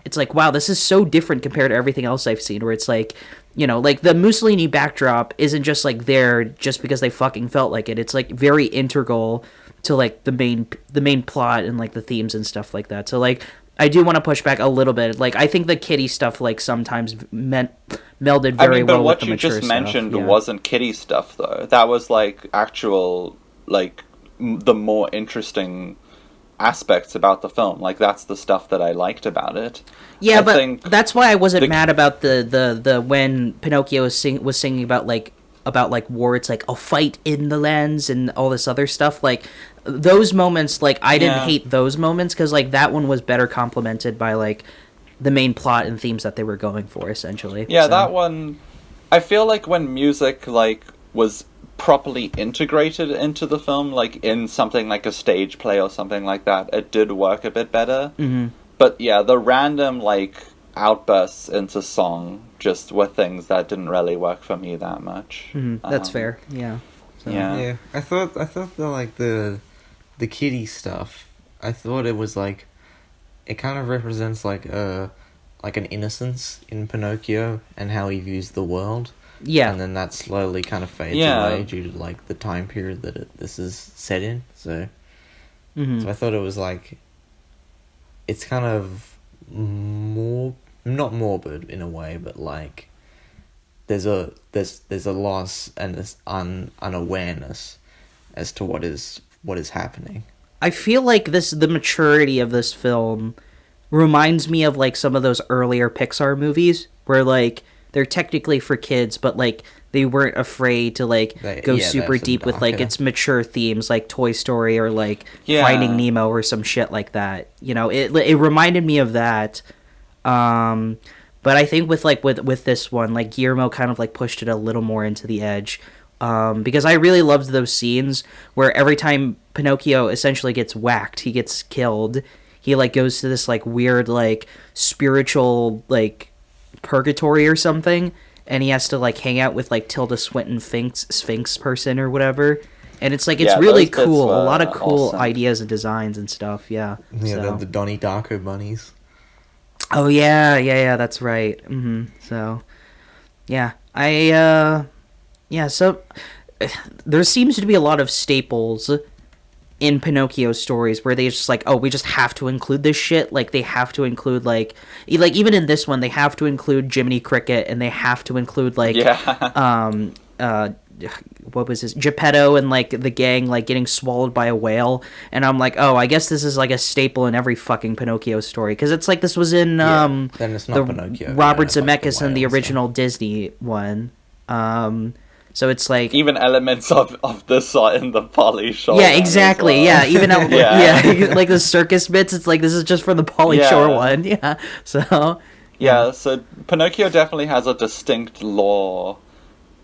S2: It's like, wow, this is so different compared to everything else I've seen, where it's like, you know, like the Mussolini backdrop isn't just like there just because they fucking felt like it. It's like very integral to like the main plot and like the themes and stuff like that. So like I do want to push back a little bit. Like I think the kiddie stuff like sometimes melded very well with the mature stuff. But what you just
S3: mentioned wasn't kiddie stuff though. That was like actual like the more interesting aspects about the film. Like that's the stuff that I liked about it.
S2: Yeah, but that's why I wasn't mad about the when Pinocchio was singing about war. It's like a fight in the lands and all this other stuff. Like those moments, like I didn't hate those moments because like that one was better complemented by like the main plot and themes that they were going for essentially.
S3: Yeah, so. That one. I feel like when music like was properly integrated into the film, like in something like a stage play or something like that, it did work a bit better. Mm-hmm. But yeah, the random like outbursts into song just were things that didn't really work for me that much.
S2: Mm-hmm. That's fair. Yeah.
S1: So. Yeah. I thought the kiddie stuff, I thought it was like it kind of represents like an innocence in Pinocchio and how he views the world.
S2: Yeah.
S1: And then that slowly kind of fades away due to like the time period that this is set in. So, so I thought it was like, it's kind of more not morbid in a way, but like there's a loss and this unawareness as to what is happening.
S2: I feel like the maturity of this film reminds me of like some of those earlier Pixar movies where like they're technically for kids, but like they weren't afraid to like go super deep with like its mature themes, like Toy Story or like Finding Nemo or some shit like that. You know, it reminded me of that. But I think with this one, like Guillermo kind of like pushed it a little more into the edge. Because I really loved those scenes where every time Pinocchio essentially gets whacked, he gets killed, he like goes to this like weird like spiritual like purgatory or something, and he has to like hang out with like Tilda Swinton Sphinx person or whatever, and it's like it's really cool. A lot of cool ideas and designs and stuff. Yeah.
S1: The Donnie Darko bunnies.
S2: Oh yeah, that's right. So yeah, so there seems to be a lot of staples in Pinocchio stories where they just like, oh, we just have to include this shit. Like they have to include like even in this one they have to include Jiminy Cricket, and they have to include like what was this, Geppetto and like the gang like getting swallowed by a whale. And I'm like, oh, I guess this is like a staple in every fucking Pinocchio story, because it's like this was in
S1: then it's not Pinocchio,
S2: Robert Zemeckis and the original Disney one. So it's like
S3: even elements of this are in the Polly Shore.
S2: Yeah, exactly. Well. Yeah, even like the circus bits. It's like this is just for the Polly Shore one. Yeah. So.
S3: Yeah. So Pinocchio definitely has a distinct lore,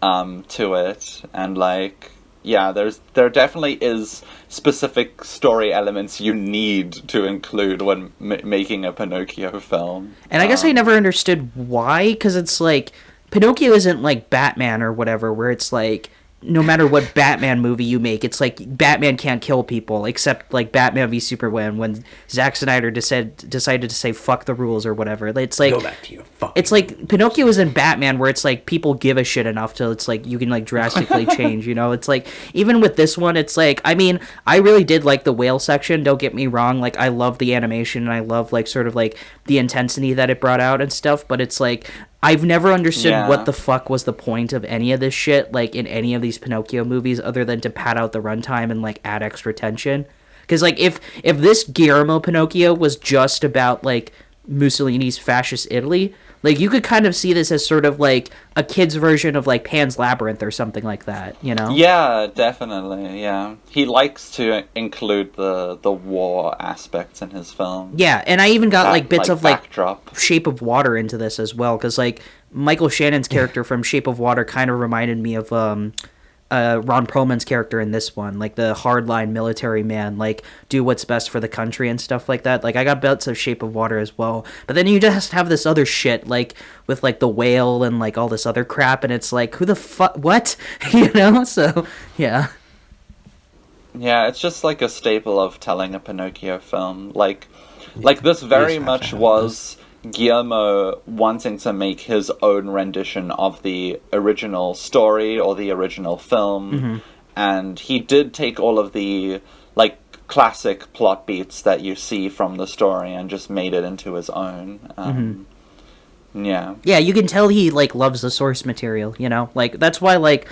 S3: to it, and like there definitely is specific story elements you need to include when making a Pinocchio film.
S2: And I guess I never understood why, because it's like Pinocchio isn't like Batman or whatever, where it's like no matter what Batman movie you make, it's like Batman can't kill people, except like Batman v Superman when Zack Snyder decided to say fuck the rules or whatever. It's like,
S1: go back to your fucking
S2: it's like Pinocchio is in Batman, where it's like people give a shit enough till it's like you can like drastically change, you know? It's like even with this one, it's like, I mean, I really did like the whale section, don't get me wrong, like I love the animation and I love like sort of like the intensity that it brought out and stuff, but it's like I've never understood what the fuck was the point of any of this shit, like, in any of these Pinocchio movies, other than to pad out the runtime and, like, add extra tension. Because, like, if this Guillermo Pinocchio was just about, like, Mussolini's fascist Italy, like, you could kind of see this as sort of, like, a kid's version of, like, Pan's Labyrinth or something like that, you know?
S3: Yeah, definitely, yeah. He likes to include the war aspects in his film.
S2: Yeah, and I even got, like, bits of,
S3: backdrop.
S2: Like, Shape of Water into this as well, because, like, Michael Shannon's character from Shape of Water kind of reminded me of, Ron Perlman's character in this one, like the hardline military man, like do what's best for the country and stuff like that. Like I got bits of Shape of Water as well, but then you just have this other shit like with like the whale and like all this other crap, and it's like who the fuck what you know? So yeah,
S3: it's just like a staple of telling a Pinocchio film. Like this very much was Guillermo wanting to make his own rendition of the original story or the original film, and he did take all of the like classic plot beats that you see from the story and just made it into his own. Yeah, you
S2: can tell he like loves the source material, you know, like that's why, like,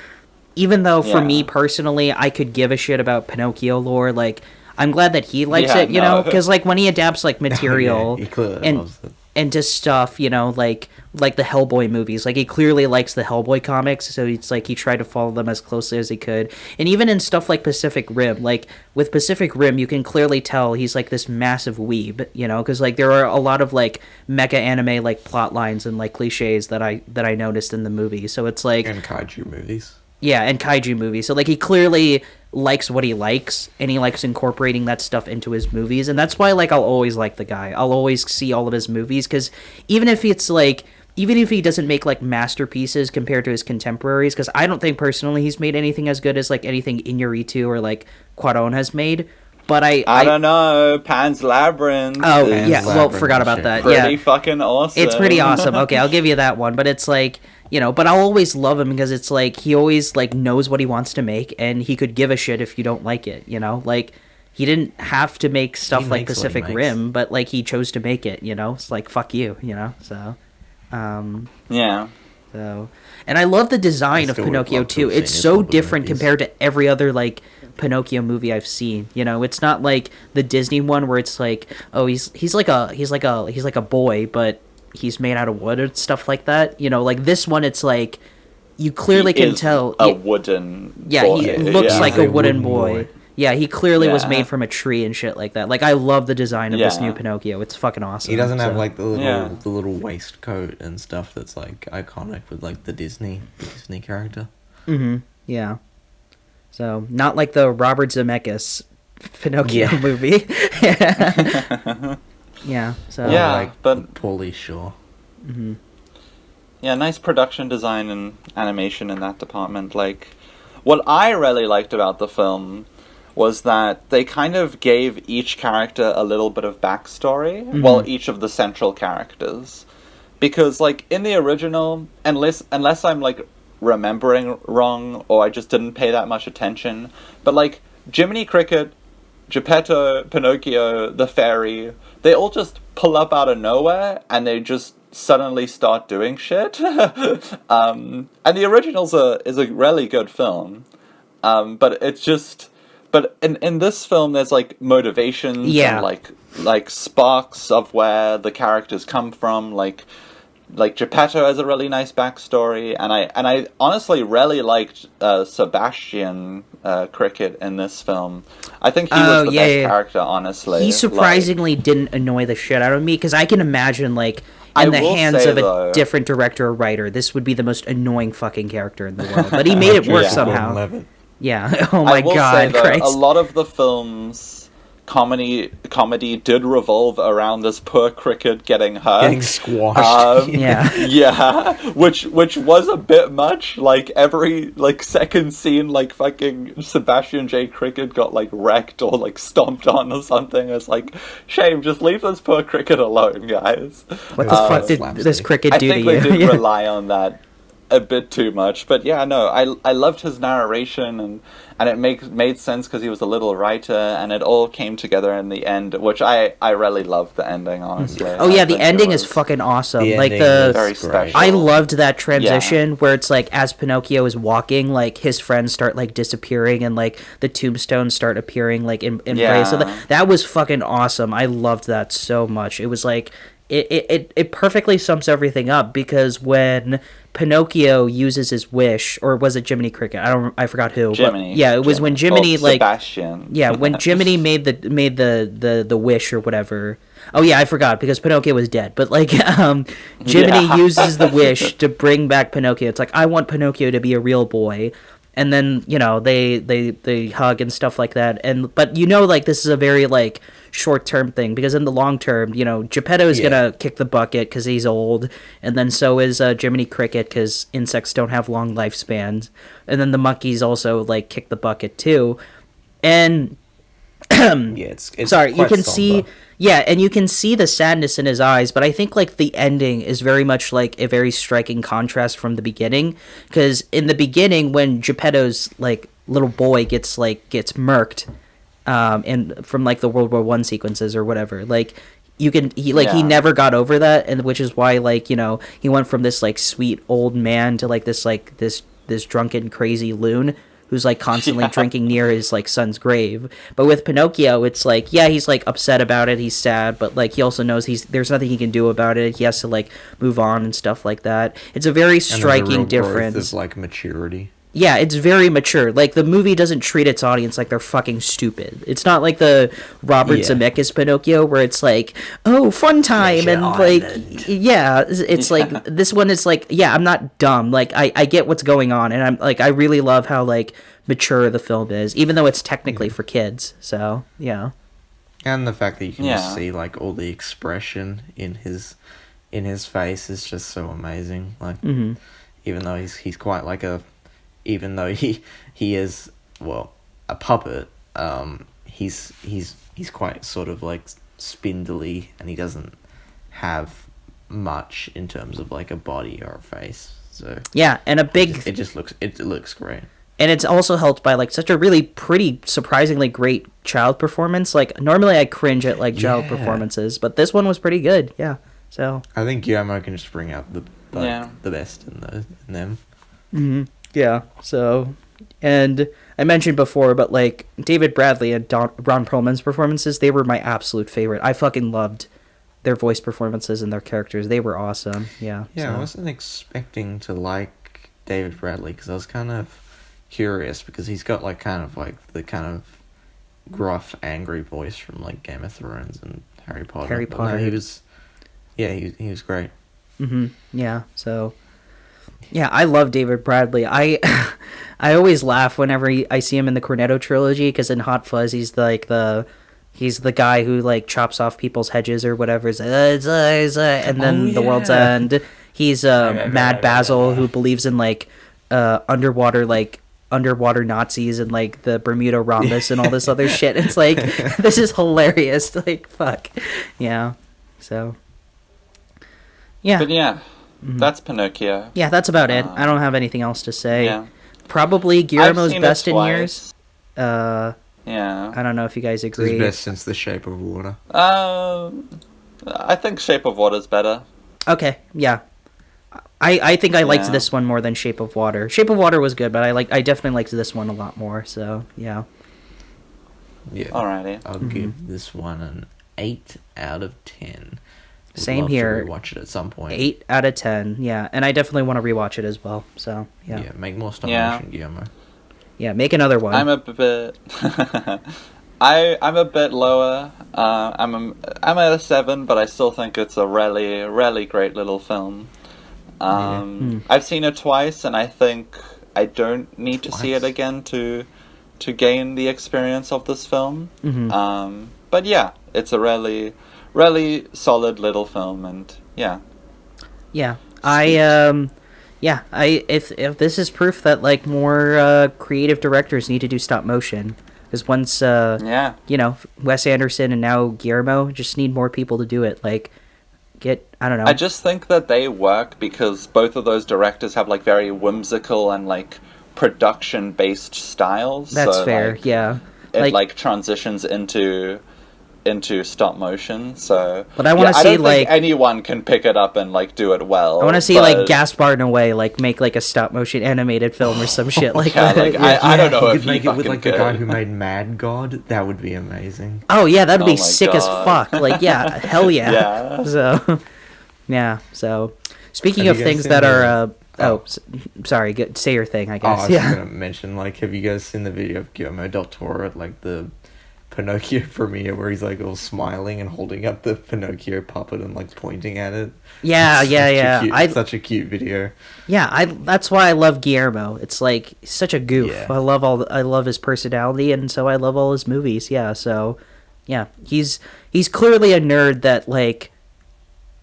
S2: even though for me personally I could give a shit about Pinocchio lore, like I'm glad that he likes it, you know, because like when he adapts like material
S1: he clearly loves it.
S2: Into stuff, you know, like the Hellboy movies. Like, he clearly likes the Hellboy comics, so it's like he tried to follow them as closely as he could. And even in stuff like Pacific Rim, like, with Pacific Rim, you can clearly tell he's, like, this massive weeb, you know? Because, like, there are a lot of, like, mecha anime, like, plot lines and, like, cliches that I noticed in the movie. So it's like...
S1: And kaiju movies.
S2: Yeah, and kaiju movies. So, like, he clearly likes what he likes, and he likes incorporating that stuff into his movies, and that's why, like, I'll always like the guy. I'll always see all of his movies, because even if it's, like, even if he doesn't make, like, masterpieces compared to his contemporaries, because I don't think, personally, he's made anything as good as, like, anything Iñárritu or, like, Cuarón has made, but I
S3: don't know, Pan's Labyrinth.
S2: Oh, yeah, well, forgot about that.
S3: Pretty fucking awesome.
S2: It's pretty awesome. Okay, I'll give you that one, but it's, like... You know, but I'll always love him because it's like he always like knows what he wants to make, and he could give a shit if you don't like it, you know? Like, he didn't have to make stuff like Pacific Rim, but like he chose to make it, you know? It's like, fuck you, you know? So
S3: yeah.
S2: So, and I love the design of Pinocchio too. It's so different compared to every other like Pinocchio movie I've seen. You know, it's not like the Disney one where it's like, oh, he's like a boy, but he's made out of wood and stuff like that. You know, like this one, it's like you clearly can tell
S3: a wooden.
S2: Yeah,
S3: boy.
S2: he looks
S3: Yeah.
S2: like a wooden boy. Yeah, he clearly was
S3: Yeah.
S2: made from a tree and shit like that. Like, I love the design of this
S3: Yeah.
S2: new Pinocchio. It's fucking awesome.
S1: He doesn't have
S2: so-
S1: like the
S3: Yeah.
S1: little waistcoat and stuff that's like iconic with like the Disney character.
S2: Mm-hmm. Yeah. So, not like the Robert Zemeckis Pinocchio
S1: Yeah.
S2: movie. Yeah. So.
S3: Yeah,
S1: like
S3: but-
S1: Pauly Shore.
S2: Mm-hmm.
S3: Yeah, nice production design and animation in that department. Like, what I really liked about the film was that they kind of gave each character a little bit of backstory, well, each of the central characters. Because, like, in the original, unless I'm, like, remembering wrong, or I just didn't pay that much attention, but, like, Jiminy Cricket, Geppetto, Pinocchio, the fairy, they all just pull up out of nowhere, and they just suddenly start doing shit. And the original's is a really good film. But it's just... But in this film, there's, like, motivations
S2: Yeah.
S3: and, like sparks of where the characters come from, like Geppetto has a really nice backstory, and I honestly really liked Sebastian Cricket in this film. I think he was the best character, honestly.
S2: He surprisingly didn't annoy the shit out of me, because I can imagine, like,
S3: I
S2: in the
S3: will
S2: hands
S3: say,
S2: of a
S3: though-
S2: different director or writer, this would be the most annoying fucking character in the world. But he made it work
S3: Yeah.
S2: somehow.
S1: Gordon-Levitt.
S2: Yeah. Oh my
S3: I will
S2: god,
S3: say, though,
S2: Christ.
S3: a lot of the film's comedy did revolve around this poor cricket getting hurt.
S1: Getting squashed.
S2: Yeah.
S3: Yeah, which was a bit much. Like, every, like, second scene, like, fucking Sebastian J. Cricket got, like, wrecked or, like, stomped on or something. It's like, shame, just leave this poor cricket alone, guys.
S2: What the fuck did
S1: slapstick.
S2: this cricket
S3: I
S2: do to
S3: think
S2: you?
S3: they did
S2: Yeah.
S3: rely on that a bit too much. But yeah, no, I loved his narration, and it made sense because he was a little writer, and it all came together in the end, which I really loved the ending, honestly.
S2: Oh yeah,
S3: I
S2: the
S3: think it
S2: ending is
S3: was
S2: fucking awesome.
S1: The
S2: Like
S1: ending
S2: the
S1: is
S3: very
S1: great.
S3: special.
S2: I loved that transition where it's like as Pinocchio is walking, like his friends start like disappearing and like the tombstones start appearing like in place. So
S3: Yeah.
S2: that was fucking awesome. I loved that so much. It was like it perfectly sums everything up, because when Pinocchio uses his wish, or was it Jiminy Cricket? I forgot who.
S3: Jiminy.
S2: But, yeah, it was when Jiminy like
S3: Sebastian.
S2: yeah, when Jiminy made the wish or whatever. Oh yeah, I forgot because Pinocchio was dead. But like Jiminy
S3: Yeah.
S2: uses the wish to bring back Pinocchio. It's like, I want Pinocchio to be a real boy. And then, you know, they hug and stuff like that. But you know, like, this is a very like short-term thing, because in the long term, you know, Geppetto is gonna kick the bucket because he's old, and then so is Jiminy Cricket, because insects don't have long lifespans, and then the monkeys also like kick the bucket too. And
S1: Yeah, it's
S2: sorry, you
S1: quite
S2: can
S1: somber.
S2: see, yeah, and you can see the sadness in his eyes, but I think like the ending is very much like a very striking contrast from the beginning, because in the beginning, when Geppetto's like little boy gets murked, and from like the World War I sequences or whatever, like he
S3: Yeah.
S2: never got over that, and which is why, like, you know, he went from this like sweet old man to like this drunken crazy loon who's like constantly
S3: Yeah.
S2: drinking near his like son's grave. But with Pinocchio, it's like, yeah, he's like upset about it, he's sad, but like he also knows there's nothing he can do about it. He has to like move on and stuff like that. It's a very
S1: And there's a
S2: striking
S1: real growth
S2: difference.
S1: of like maturity.
S2: Yeah, it's very mature. Like, the movie doesn't treat its audience like they're fucking stupid. It's not like the Robert
S1: Yeah.
S2: Zemeckis Pinocchio, where it's like, oh, fun time,
S1: Pleasure
S2: and like,
S1: Island.
S2: yeah, it's like, this one is like, yeah, I'm not dumb. Like, I get what's going on, and I'm like, I really love how like mature the film is, even though it's technically for kids. So, yeah.
S1: And the fact that you can
S3: Yeah.
S1: just see like all the expression in his face is just so amazing. Like, even though he's quite like even though he is, well, a puppet, he's quite sort of like spindly, and he doesn't have much in terms of like a body or a face. So
S2: Yeah, and a big
S1: it looks great.
S2: And it's also helped by like such a really pretty, surprisingly great child performance. Like, normally I cringe at like child
S1: Yeah.
S2: performances, but this one was pretty good. Yeah. So.
S1: I think Guillermo can just bring out the
S3: Yeah.
S1: best in them.
S2: Yeah. So, and I mentioned before, but like David Bradley and Ron Perlman's performances, they were my absolute favorite. I fucking loved their voice performances and their characters. They were awesome. Yeah.
S1: Yeah, I
S2: so.
S1: wasn't expecting to like David Bradley because I was kind of curious because he's got like kind of like the kind of gruff, angry voice from like Game of Thrones and Harry Potter.
S2: Harry
S1: But no,
S2: Potter.
S1: he was great.
S2: Yeah. So. Yeah, I love David Bradley. I always laugh whenever I see him in the Cornetto trilogy because in Hot Fuzz he's he's the guy who like chops off people's hedges or whatever. And then The World's End. He's Mad Basil who believes in like underwater Nazis and like the Bermuda Rhombus and all this other shit. It's like this is hilarious. Like fuck, yeah. So yeah,
S3: But yeah, that's Pinocchio.
S2: yeah. That's about it. I don't have anything else to say.
S3: Yeah.
S2: Probably Guillermo's
S3: seen it
S2: best in
S3: twice.
S2: years.
S3: Yeah.
S2: I don't know if you guys
S1: It's his
S2: agree.
S1: best since The Shape of Water.
S3: I think Shape of Water's better.
S2: Okay, yeah. I think I liked
S3: Yeah.
S2: this one more than Shape of Water. Shape of Water was good, but I definitely liked this one a lot more. So yeah.
S1: Yeah.
S3: Alrighty.
S1: I'll give this one an 8 out of 10. Would
S2: Same
S1: love
S2: here.
S1: To rewatch it at some point.
S2: 8 out of 10. Yeah, and I definitely want to rewatch it as well. So yeah,
S1: Yeah, make more stop
S3: Yeah.
S1: motion, Guillermo.
S2: yeah. Make another one.
S3: I'm a bit. I'm a bit lower. I'm at a 7, but I still think it's a really great little film. I've seen it twice, and I think I don't need to see it
S1: Twice?
S3: again to gain the experience of this film. But yeah, it's a really solid little film, and yeah.
S2: Yeah, if this is proof that like more creative directors need to do stop motion, because once
S3: Yeah.
S2: Wes Anderson and now Guillermo just need more people to do it. Like, I don't know.
S3: I just think that they work because both of those directors have like very whimsical and like production based styles.
S2: That's
S3: so,
S2: fair.
S3: like,
S2: Yeah,
S3: it like transitions into stop motion. So,
S2: But I wanna
S3: I
S2: see,
S3: don't
S2: like-
S3: think anyone can pick it up and like do it well.
S2: I want to see
S3: but-
S2: like Gaspar Noé like make like a stop motion animated film or some shit like
S3: Yeah,
S2: that.
S3: like, I don't know
S1: You
S3: if
S1: could
S3: he
S1: make it with
S3: fucking
S1: like the guy
S3: could.
S1: who made Mad God. That would be amazing.
S2: Oh yeah, that'd be
S3: Oh my
S2: sick as
S3: God.
S2: fuck. Like yeah, hell yeah.
S3: Yeah.
S2: So yeah. So speaking
S1: Have
S2: of
S1: you guys
S2: things
S1: seen
S2: that
S1: the-
S2: are sorry, say your thing. I
S1: Oh, I
S2: guess.
S1: was
S2: yeah.
S1: gonna mention, like, have you guys seen the video of Guillermo del Toro at like the Pinocchio premiere where he's like all smiling and holding up the Pinocchio puppet and like pointing at it?
S2: Yeah,
S1: It's
S2: yeah,
S1: such a
S2: yeah.
S1: cute- such a cute video.
S2: Yeah, that's why I love Guillermo. It's like he's such a goof.
S1: Yeah.
S2: I love his personality, and so I love all his movies. Yeah, so yeah, he's clearly a nerd that like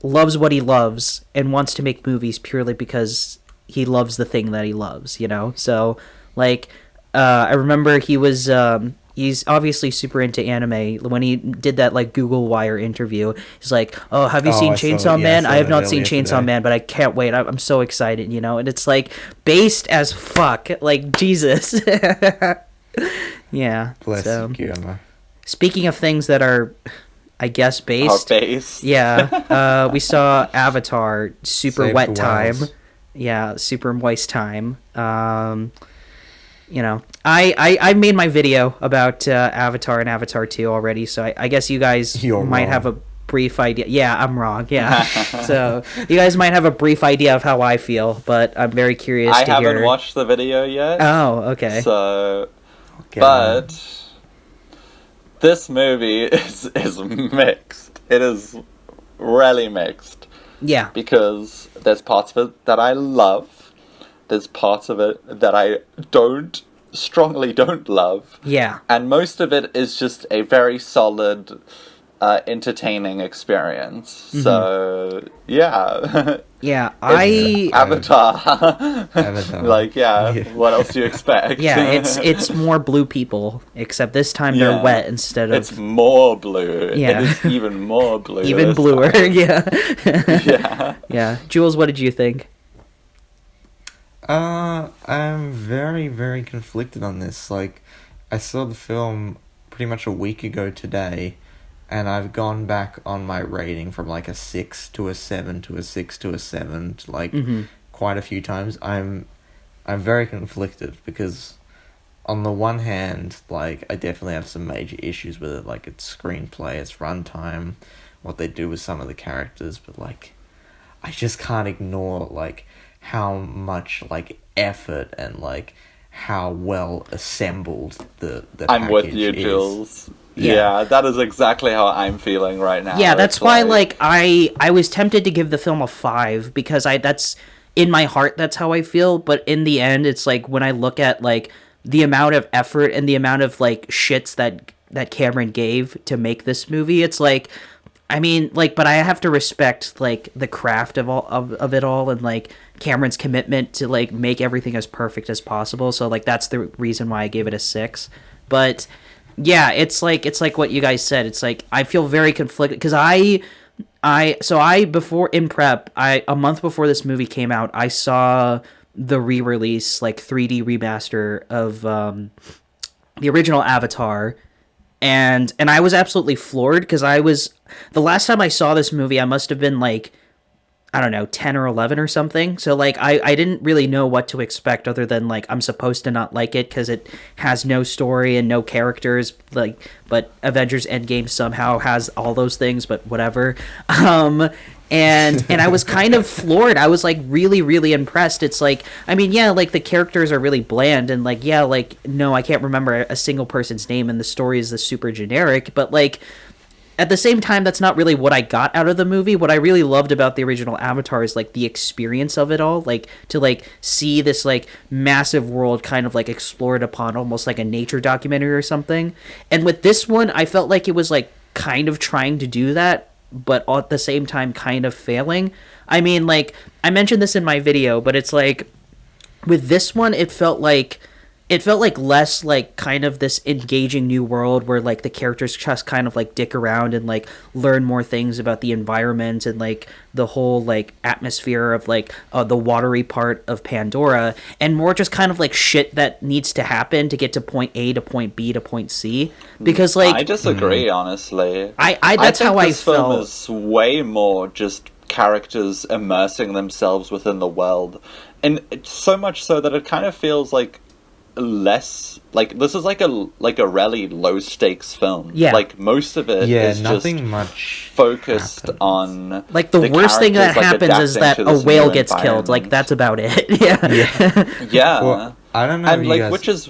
S2: loves what he loves and wants to make movies purely because he loves the thing that he loves. So like I remember he's obviously super into anime. When he did that like Google Wire interview, he's like, "Oh, have you
S1: Oh,
S2: seen
S1: I saw
S2: Chainsaw
S1: it. Yeah, I
S2: Man?
S1: saw
S2: I have
S1: that
S2: not seen
S1: earlier
S2: Chainsaw
S1: today.
S2: Man, but I can't wait. I'm so excited." And it's like based as fuck. Like Jesus. Yeah.
S1: Bless
S2: so
S1: you, Guillermo.
S2: speaking of things that are, I guess, based.
S3: Our base.
S2: Yeah. We saw Avatar. Super
S1: Save
S2: wet
S1: the
S2: time.
S1: whales.
S2: Yeah, super moist time. I made my video about Avatar and Avatar 2 already, so I guess you guys
S1: You're
S2: might
S1: wrong.
S2: have a brief idea. Yeah, I'm wrong. Yeah. So you guys might have a brief idea of how I feel, but I'm very curious
S3: I
S2: to
S3: haven't
S2: hear.
S3: watched the video yet.
S2: Oh, okay.
S3: So,
S1: Get on it.
S3: but this movie is mixed. It is really mixed
S2: Yeah.
S3: because there's parts of it that I love. There's parts of it that I strongly don't love.
S2: Yeah.
S3: And most of it is just a very solid, entertaining experience.
S2: Mm-hmm.
S3: So, yeah.
S2: Yeah.
S3: Avatar.
S1: Avatar.
S3: Like, yeah,
S1: Yeah.
S3: what else do you expect?
S2: Yeah, it's more blue people, except this time they're
S3: Yeah.
S2: wet instead of
S3: It's more blue.
S2: Yeah.
S3: It is even more blue.
S2: even
S3: this
S2: bluer.
S3: time.
S2: Yeah.
S3: Yeah.
S2: Yeah. Jules, what did you think?
S1: I'm very, very conflicted on this. Like, I saw the film pretty much a week ago today, and I've gone back on my rating from like a 6 to a 7 to a 6 to a 7 to like quite a few times. I'm very conflicted because on the one hand, like, I definitely have some major issues with it, like its screenplay, its runtime, what they do with some of the characters, but like I just can't ignore like how much like effort and like how well assembled the
S3: I'm with you,
S1: package is.
S3: Jules. Yeah, that is exactly how I'm feeling right now.
S2: Yeah, that's
S3: It's
S2: why like I was tempted to give the film a 5 because that's in my heart that's how I feel, but in the end it's like when I look at like the amount of effort and the amount of like shits that Cameron gave to make this movie, it's like I mean, like, but I have to respect like the craft of all of it all, and like Cameron's commitment to like make everything as perfect as possible. So like that's the reason why I gave it a 6. But yeah, it's like what you guys said. It's like I feel very conflicted because I before in prep, a month before this movie came out, I saw the re-release like 3D remaster of the original Avatar. And I was absolutely floored because the last time I saw this movie, I must have been like, I don't know, 10 or 11 or something. So like I didn't really know what to expect other than like I'm supposed to not like it because it has no story and no characters. Like, but Avengers Endgame somehow has all those things, but whatever. And I was kind of floored. I was like really, really impressed. It's like, I mean, yeah, like the characters are really bland and like, yeah, like, no, I can't remember a single person's name and the story is super generic, but like at the same time, that's not really what I got out of the movie. What I really loved about the original Avatar is like the experience of it all, like to like see this like massive world kind of like explored upon almost like a nature documentary or something. And with this one, I felt like it was like kind of trying to do that, but at the same time kind of failing. I mean, like, I mentioned this in my video, but it's like, with this one, it felt like less like kind of this engaging new world where like the characters just kind of like dick around and like learn more things about the environment and like the whole like atmosphere of like the watery part of Pandora, and more just kind of like shit that needs to happen to get to point A to point B to point C. Because like
S3: I disagree, honestly.
S2: I that's
S3: think
S2: how I
S3: this film
S2: felt.
S3: is way more just characters immersing themselves within the world, and it's so much so that it kind of feels like less like this is like a really low stakes film.
S2: Yeah,
S3: like most of it is
S1: nothing
S3: just
S1: much
S3: focused
S1: happens.
S3: on
S2: Like the worst thing that
S3: characters, like,
S2: happens is that
S3: adapting to
S2: a
S3: this
S2: whale
S3: new
S2: gets killed. Like
S3: environment.
S2: that's about it. Yeah.
S3: Yeah.
S1: Well, I don't know
S3: And
S1: if you
S3: like
S1: guys...
S3: which is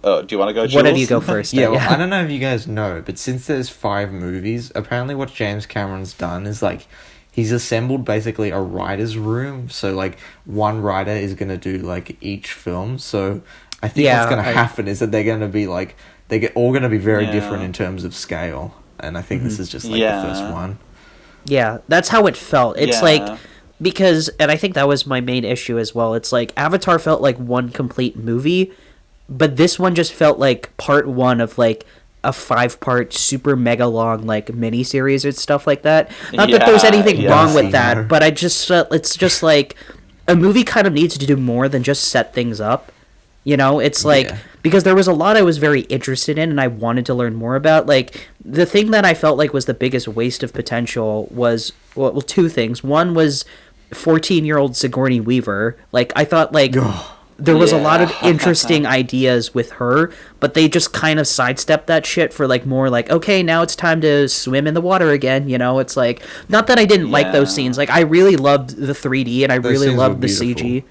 S3: do you want to go, Jules?
S2: Whatever you go first.
S1: Yeah, well, I don't know if you guys know, but since there's 5 movies, apparently what James Cameron's done is like he's assembled basically a writer's room. So like one writer is gonna do like each film. So I think what's gonna happen is that they're gonna be like all gonna be very different in terms of scale. And I think this is just like the first one.
S2: Yeah, that's how it felt. It's like because, and I think that was my main issue as well. It's like Avatar felt like one complete movie, but this one just felt like part 1 of like a 5-part super mega long like miniseries and stuff like that. Not that there's anything wrong with that, but I just it's just like a movie kind of needs to do more than just set things up. You know, it's like because there was a lot I was very interested in and I wanted to learn more about. Like the thing that I felt like was the biggest waste of potential was well 2 things. One was 14-year-old Sigourney Weaver. Like I thought like there was a lot of interesting ideas with her, but they just kind of sidestepped that shit for like more like, okay, now it's time to swim in the water again. You know, it's like, not that I didn't like those scenes. Like I really loved the 3D and I really loved the CG.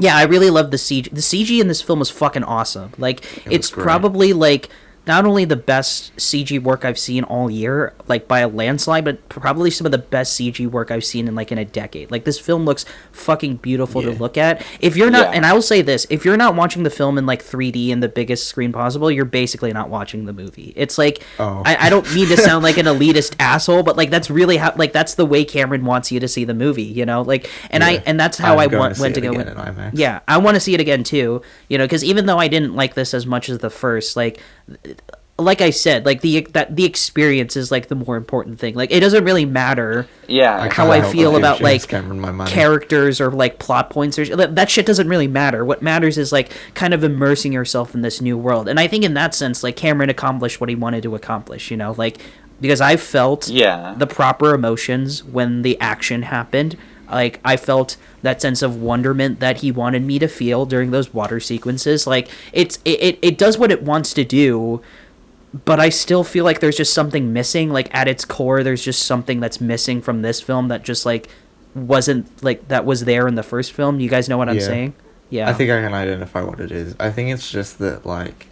S2: Yeah, I really loved the CG. The CG in this film was fucking awesome. Like it's probably like not only the best CG work I've seen all year, like by a landslide, but probably some of the best CG work I've seen in like in a decade. Like this film looks fucking beautiful to look at. If you're not, and I will say this, if you're not watching the film in like 3D in the biggest screen possible, you're basically not watching the movie. It's like, I don't mean to sound like an elitist asshole, but like that's really how, like that's the way Cameron wants you to see the movie, you know? Like, and and that's how I went to go in IMAX. Yeah, I want to see it again too, you know, because even though I didn't like this as much as the first, like I said, like the experience is like the more important thing. Like it doesn't really matter how I feel about like characters or like plot points or that shit doesn't really matter. What matters is like kind of immersing yourself in this new world. And I think in that sense, like Cameron accomplished what he wanted to accomplish, you know, like because I felt the proper emotions when the action happened. Like I felt that sense of wonderment that he wanted me to feel during those water sequences. Like it does what it wants to do. but I still feel like there's just something missing. Like at its core, there's just something that's missing from this film that just like wasn't like that was there in the first film. You guys know what I'm saying? Yeah.
S1: I think I can identify what it is. I think it's just that, like,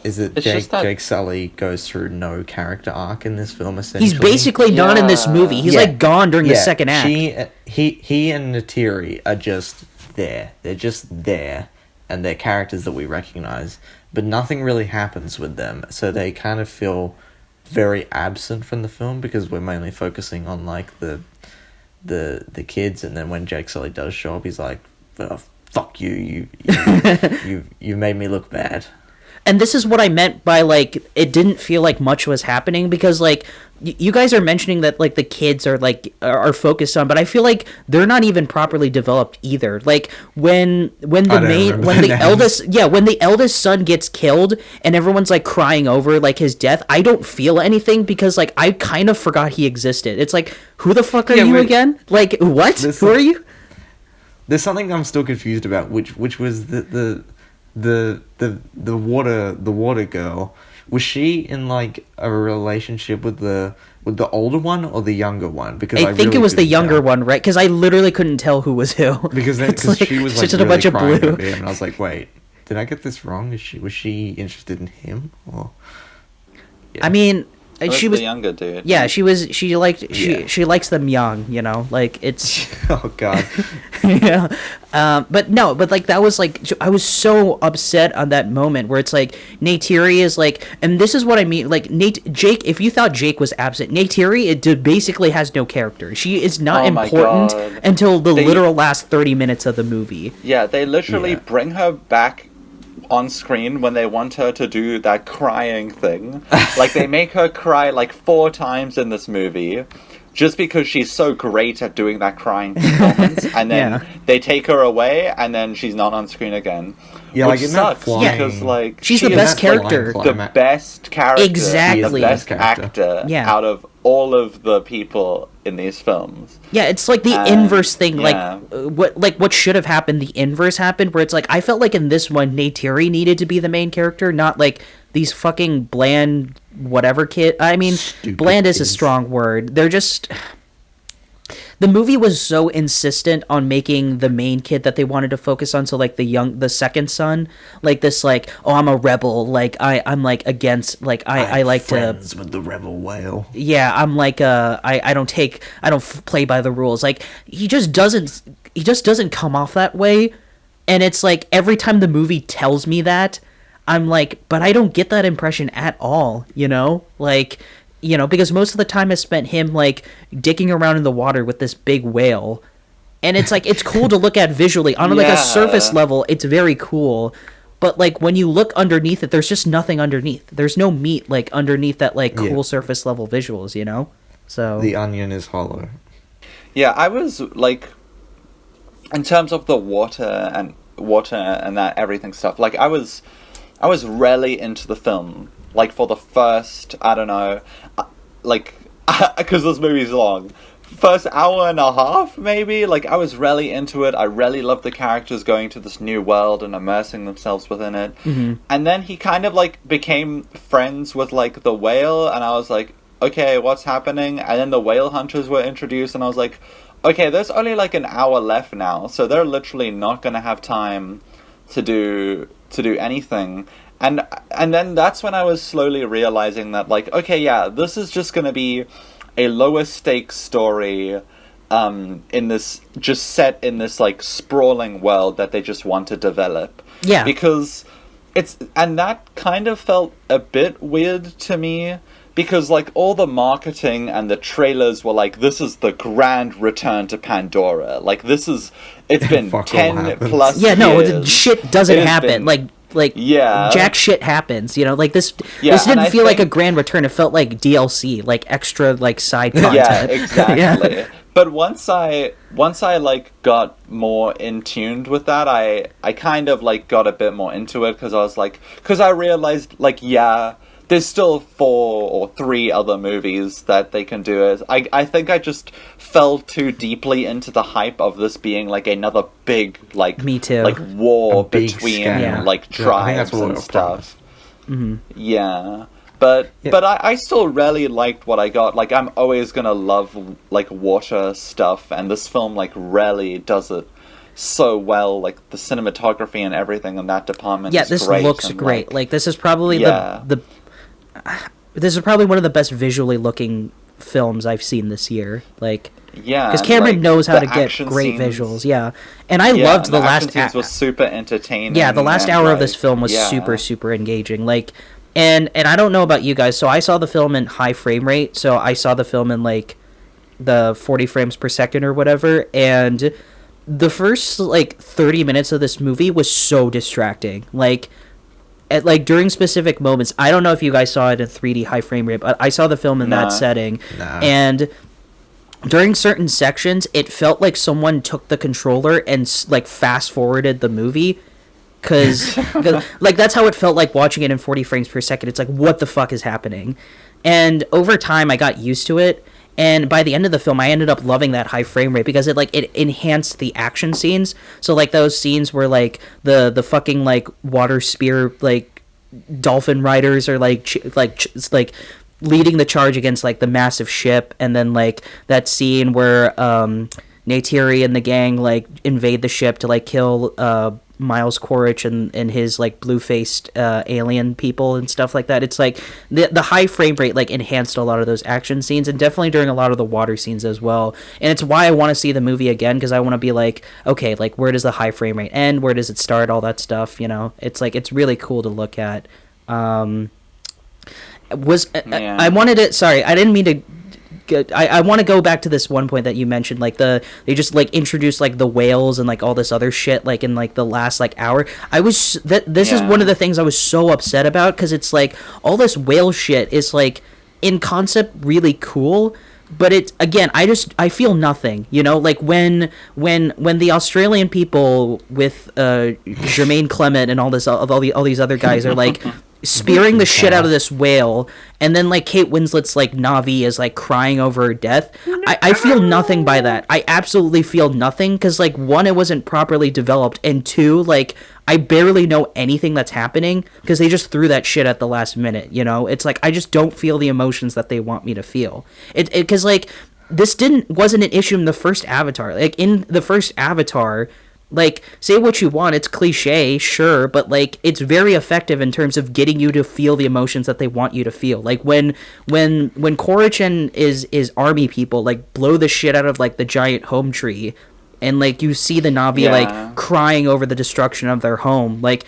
S1: is it
S3: It's just that-
S1: Jake Sully goes through no character arc in this film, essentially?
S2: He's basically not in this movie. He's like gone during the second act.
S1: He and Neytiri are just there. They're just there, and they're characters that we recognize, but nothing really happens with them, so they kind of feel very absent from the film because we're mainly focusing on, like, the kids, and then when Jake Sully does show up, he's like, oh, fuck you made me look bad.
S2: And this is what I meant by, like, it didn't feel like much was happening because, like, you guys are mentioning that, like, the kids are, like, are focused on, but I feel like they're not even properly developed either. Like, when the eldest son gets killed and everyone's, like, crying over, like, his death, I don't feel anything because, like, I kind of forgot he existed. It's like, who the fuck are you again? Like, what? Who are you?
S1: There's something I'm still confused about, which was the water girl. Was she in like a relationship with the older one or the younger one? Because
S2: I think it was the younger one, right? Because I literally couldn't tell who was who.
S1: Because like, she was like really a bunch of blue, and I was like, wait, did I get this wrong? Was she interested in him or?
S2: Yeah. I mean,
S3: she was the younger dude.
S2: Yeah, she likes them young, you know, like it's.
S1: Oh God.
S2: Yeah, but like that was like I was so upset on that moment where it's like Neytiri is like, and this is what I mean, like Jake. If you thought Jake was absent, Neytiri basically has no character. She is not important until the literal last 30 minutes of the movie.
S3: Yeah, they literally bring her back on screen when they want her to do that crying thing. Like, they make her cry like 4 times in this movie just because she's so great at doing that crying performance, and then they take her away and then she's not on screen again.
S1: Yeah,
S3: which
S1: like
S3: sucks because like
S2: she's the best character.
S3: The best character.
S2: Exactly.
S3: The best actor out of all of the people in these films.
S2: Yeah, it's like the inverse thing. Like what should have happened, the inverse happened, where it's like I felt like in this one Neytiri needed to be the main character, not like these fucking bland whatever kid. I mean, stupid bland kids. Is a strong word. They're just. The movie was so insistent on making the main kid that they wanted to focus on. So like the second son, like this, like, oh, I'm a rebel. Like I'm like against, like I like
S1: friends with the rebel whale.
S2: Yeah, I'm like I don't play by the rules. Like he just doesn't come off that way, and it's like every time the movie tells me that, I'm like, but I don't get that impression at all. You know, like. You know, because most of the time I spent him, like, dicking around in the water with this big whale. And it's, like, it's cool to look at visually. On, like, a surface level, it's very cool. But, like, when you look underneath it, there's just nothing underneath. There's no meat, like, underneath that, like, cool surface level visuals, you know? So...
S1: The onion is hollow.
S3: Yeah, I was, like... In terms of the water and that everything stuff, like, I was really into the film. Like, for the first, I don't know, like, because this movie's long, first hour and a half, maybe? Like, I was really into it. I really loved the characters going to this new world and immersing themselves within it.
S2: Mm-hmm.
S3: And then he kind of, like, became friends with, like, the whale, and I was like, okay, what's happening? And then the whale hunters were introduced, and I was like, okay, there's only, like, an hour left now, so they're literally not going to have time to do anything. And then that's when I was slowly realizing that, like, okay, yeah, this is just going to be a lower stakes story in this, just set in this, like, sprawling world that they just want to develop.
S2: Yeah.
S3: Because and that kind of felt a bit weird to me, because, like, all the marketing and the trailers were like, this is the grand return to Pandora. Like, it's been 10 plus years.
S2: Yeah, no, shit doesn't happen. Like jack shit happens, you know, like this didn't feel like a grand return. It felt like DLC, like extra, like side content.
S3: Yeah, exactly. But once I like got more in tuned with that, I kind of like got a bit more into it, because I realized, like, yeah, there's still 4 or 3 other movies that they can do it. I think I just fell too deeply into the hype of this being like another big, like,
S2: me too,
S3: like war between like tribes and stuff.
S2: Mm-hmm.
S3: Yeah. But
S1: Yeah.
S3: but I still really liked what I got. Like, I'm always gonna love like water stuff, and this film like really does it so well. Like the cinematography and everything in that department.
S2: Yeah,
S3: is
S2: this
S3: great,
S2: looks
S3: and,
S2: great. Like this is probably
S3: Yeah.
S2: this is probably one of the best visually looking films I've seen this year. Like,
S3: Yeah,
S2: because
S3: and,
S2: Cameron
S3: like,
S2: knows how
S3: the
S2: to get
S3: action
S2: great
S3: scenes-
S2: visuals. Yeah, and I
S3: Yeah,
S2: loved
S3: and
S2: the
S3: action
S2: last
S3: scenes was super entertaining.
S2: Yeah, the last
S3: and,
S2: hour of
S3: like,
S2: this film was
S3: yeah.
S2: super engaging. Like, and I don't know about you guys. So I saw the film in high frame rate. So I saw the film in like the 40 frames per second or whatever. And the first like 30 minutes of this movie was so distracting. Like, during specific moments. I don't know if you guys saw it in 3D high frame rate, but I saw the film in
S3: Nah.
S2: that setting.
S1: Nah.
S2: And during certain sections, it felt like someone took the controller and like fast forwarded the movie. Cause like that's how it felt like watching it in 40 frames per second. It's like, what the fuck is happening? And over time I got used to it, and by the end of the film I ended up loving that high frame rate because it enhanced the action scenes. So like those scenes where like the fucking like water spear like dolphin riders are like leading the charge against like the massive ship, and then like that scene where Neytiri and the gang like invade the ship to like kill Miles Quaritch and his like blue-faced alien people and stuff like that. It's like the high frame rate like enhanced a lot of those action scenes, and definitely during a lot of the water scenes as well. And it's why I want to see the movie again, because I want to be like, okay, like where does the high frame rate end? Where does it start? All that stuff, you know. It's like it's really cool to look at. I wanted to. Sorry, I didn't mean to. I want to go back to this one point that you mentioned, like they just like introduced like the whales and like all this other shit like in like the last like hour. This is one of the things I was so upset about, because it's like all this whale shit is like in concept really cool, but it's again I feel nothing, you know, like when the Australian people with Jermaine Clement and all these other guys are like spearing the shit out of this whale, and then like Kate Winslet's like Na'vi is like crying over her death. I feel nothing by that. I absolutely feel nothing, because like one, it wasn't properly developed, and two, like I barely know anything that's happening because they just threw that shit at the last minute, you know. It's like I just don't feel the emotions that they want me to feel. It because like this wasn't an issue in the first Avatar. Like in the first Avatar, like, say what you want, it's cliche, sure, but like it's very effective in terms of getting you to feel the emotions that they want you to feel. Like when Quaritch and his army people like blow the shit out of like the giant home tree, and like you see the Na'vi like crying over the destruction of their home, like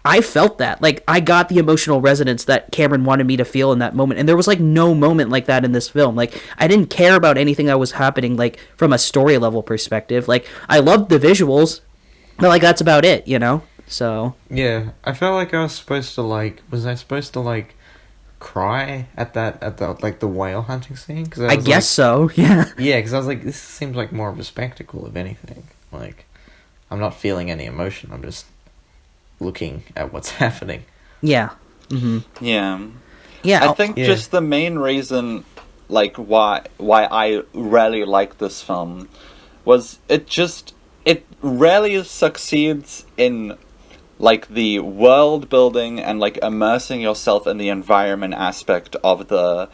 S2: I felt that. Like I got the emotional resonance that Cameron wanted me to feel in that moment, and there was like no moment like that in this film. Like I didn't care about anything that was happening like from a story level perspective. Like I loved the visuals, but like that's about it, you know. So
S1: yeah, I felt like I was supposed to like. Was I supposed to like cry at the like the whale hunting scene? Because
S2: I guess so. Yeah.
S1: Yeah, because I was like, this seems like more of a spectacle, if anything. Like, I'm not feeling any emotion. I'm just looking at what's happening.
S2: Yeah. Mm-hmm.
S3: Yeah.
S2: Yeah.
S3: I think just the main reason, like, why I really like this film was it really succeeds in like the world building and like immersing yourself in the environment aspect of the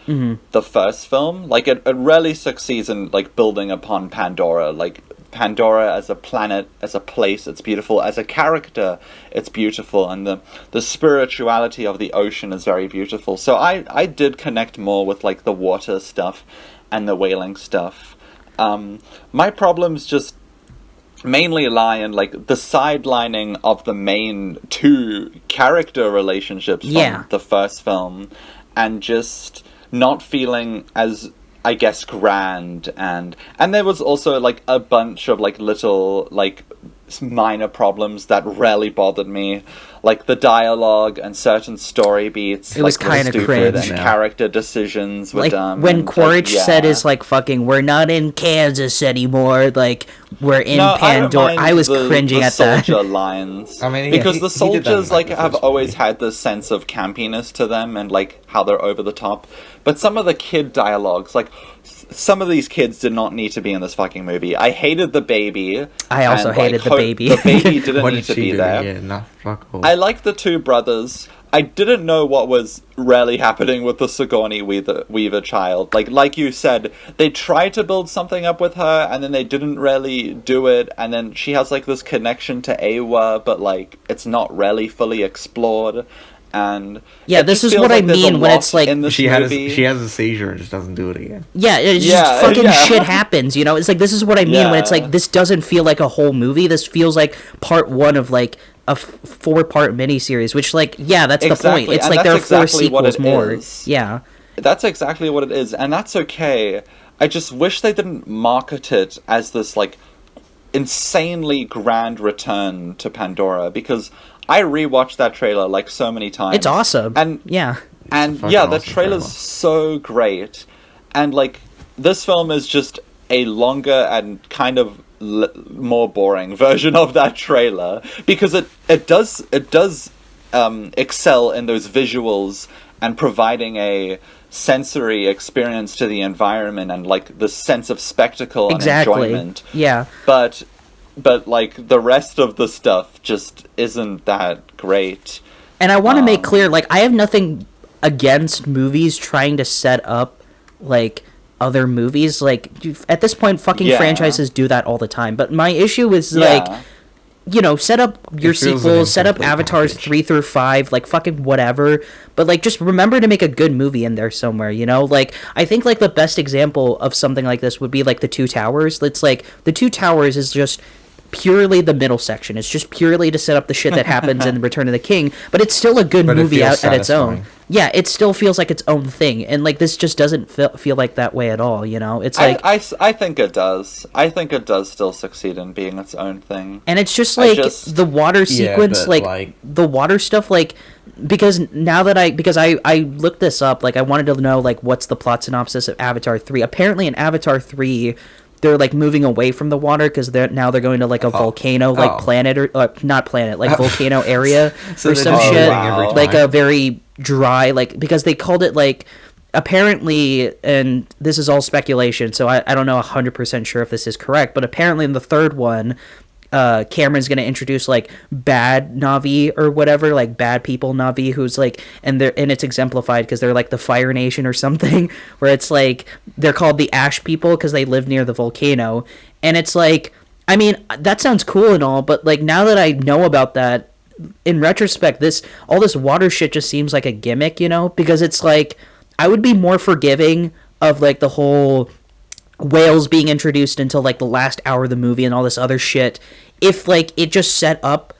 S3: first film. Like it really succeeds in like building upon Pandora. Like Pandora as a planet, as a place, it's beautiful. As a character, it's beautiful, and the spirituality of the ocean is very beautiful. So I did connect more with like the water stuff and the whaling stuff. My problems just mainly lie in like the sidelining of the main two character relationships from the first film, and just not feeling as, I guess, grand, and there was also like a bunch of like little like minor problems that really bothered me, like the dialogue and certain story beats.
S2: It was
S3: like,
S2: kind of
S3: stupid
S2: cringe.
S3: and character decisions were
S2: like
S3: dumb.
S2: when
S3: and,
S2: Quaritch
S3: like,
S2: said is like fucking, we're not in Kansas anymore, like we're in
S3: No,
S2: Pandora. I was cringing at that.
S3: soldier lines.
S1: I mean,
S3: because
S1: he
S3: the
S1: did that in,
S3: soldiers
S1: like,
S3: like
S1: the
S3: have
S1: first
S3: always
S1: movie.
S3: had this sense of campiness to them, and like how they're over the top. But some of the kid dialogues, like some of these kids did not need to be in this fucking movie. I hated the baby.
S2: I also
S3: and,
S2: hated the baby.
S3: The baby didn't
S1: What
S3: need
S1: did
S3: to
S1: she
S3: be
S1: do?
S3: there.
S1: Yeah, nah, fuck all.
S3: I like the two brothers. I didn't know what was really happening with the Sigourney Weaver child. Like you said, they tried to build something up with her, and then they didn't really do it, and then she has, like, this connection to Awa, but, like, it's not really fully explored, and...
S2: Yeah, this is what I mean when it's, like...
S1: She has a seizure and just doesn't do it again.
S2: Yeah, it's just fucking shit happens, you know? It's like, this is what I mean when it's like, this doesn't feel like a whole movie, this feels like part one of, like, a 4-part miniseries, which, like, yeah, that's the point. It's like there are 4 sequels more. Yeah.
S3: That's exactly what it is, and that's okay. I just wish they didn't market it as this, like, insanely grand return to Pandora, because I rewatched that trailer, like, so many times.
S2: It's awesome.
S3: And
S2: yeah.
S3: And yeah, the trailer's so great. And, like, this film is just a longer and kind of more boring version of that trailer, because it does excel in those visuals and providing a sensory experience to the environment and, like, the sense of spectacle and enjoyment.
S2: Yeah.
S3: But like, the rest of the stuff just isn't that great.
S2: And I want to make clear, like, I have nothing against movies trying to set up, like, other movies. Like, at this point, fucking franchises do that all the time. But my issue is, like, you know, set up your sequels, set up Avatars 3 through 5, like, fucking whatever. But, like, just remember to make a good movie in there somewhere, you know? Like, I think, like, the best example of something like this would be, like, The Two Towers. It's, like, The Two Towers is just purely the middle section. It's just purely to set up the shit that happens in Return of the King, but it's still a good movie out at its own. Yeah, it still feels like its own thing, and, like, this just doesn't feel like that way at all, you know? It's like...
S3: I think it does. I think it does still succeed in being its own thing.
S2: And it's just, like, the water sequence, like, the water stuff, like... Because now that I looked this up, like, I wanted to know, like, what's the plot synopsis of Avatar 3. Apparently in Avatar 3... they're, like, moving away from the water because they're going to, like, a volcano, like, planet, or not planet, like, volcano area or some shit. Wow. Like, a very dry, like, because they called it, like, apparently, and this is all speculation, so I don't know 100% sure if this is correct, but apparently in the third one, Cameron's gonna introduce, like, bad Na'vi or whatever, like, bad people Na'vi, who's, like, and it's exemplified because they're, like, the Fire Nation or something, where it's, like, they're called the Ash People because they live near the volcano, and it's, like, I mean, that sounds cool and all, but, like, now that I know about that, in retrospect, all this water shit just seems like a gimmick, you know, because it's, like, I would be more forgiving of, like, the whole whales being introduced until, like, the last hour of the movie and all this other shit if, like, it just set up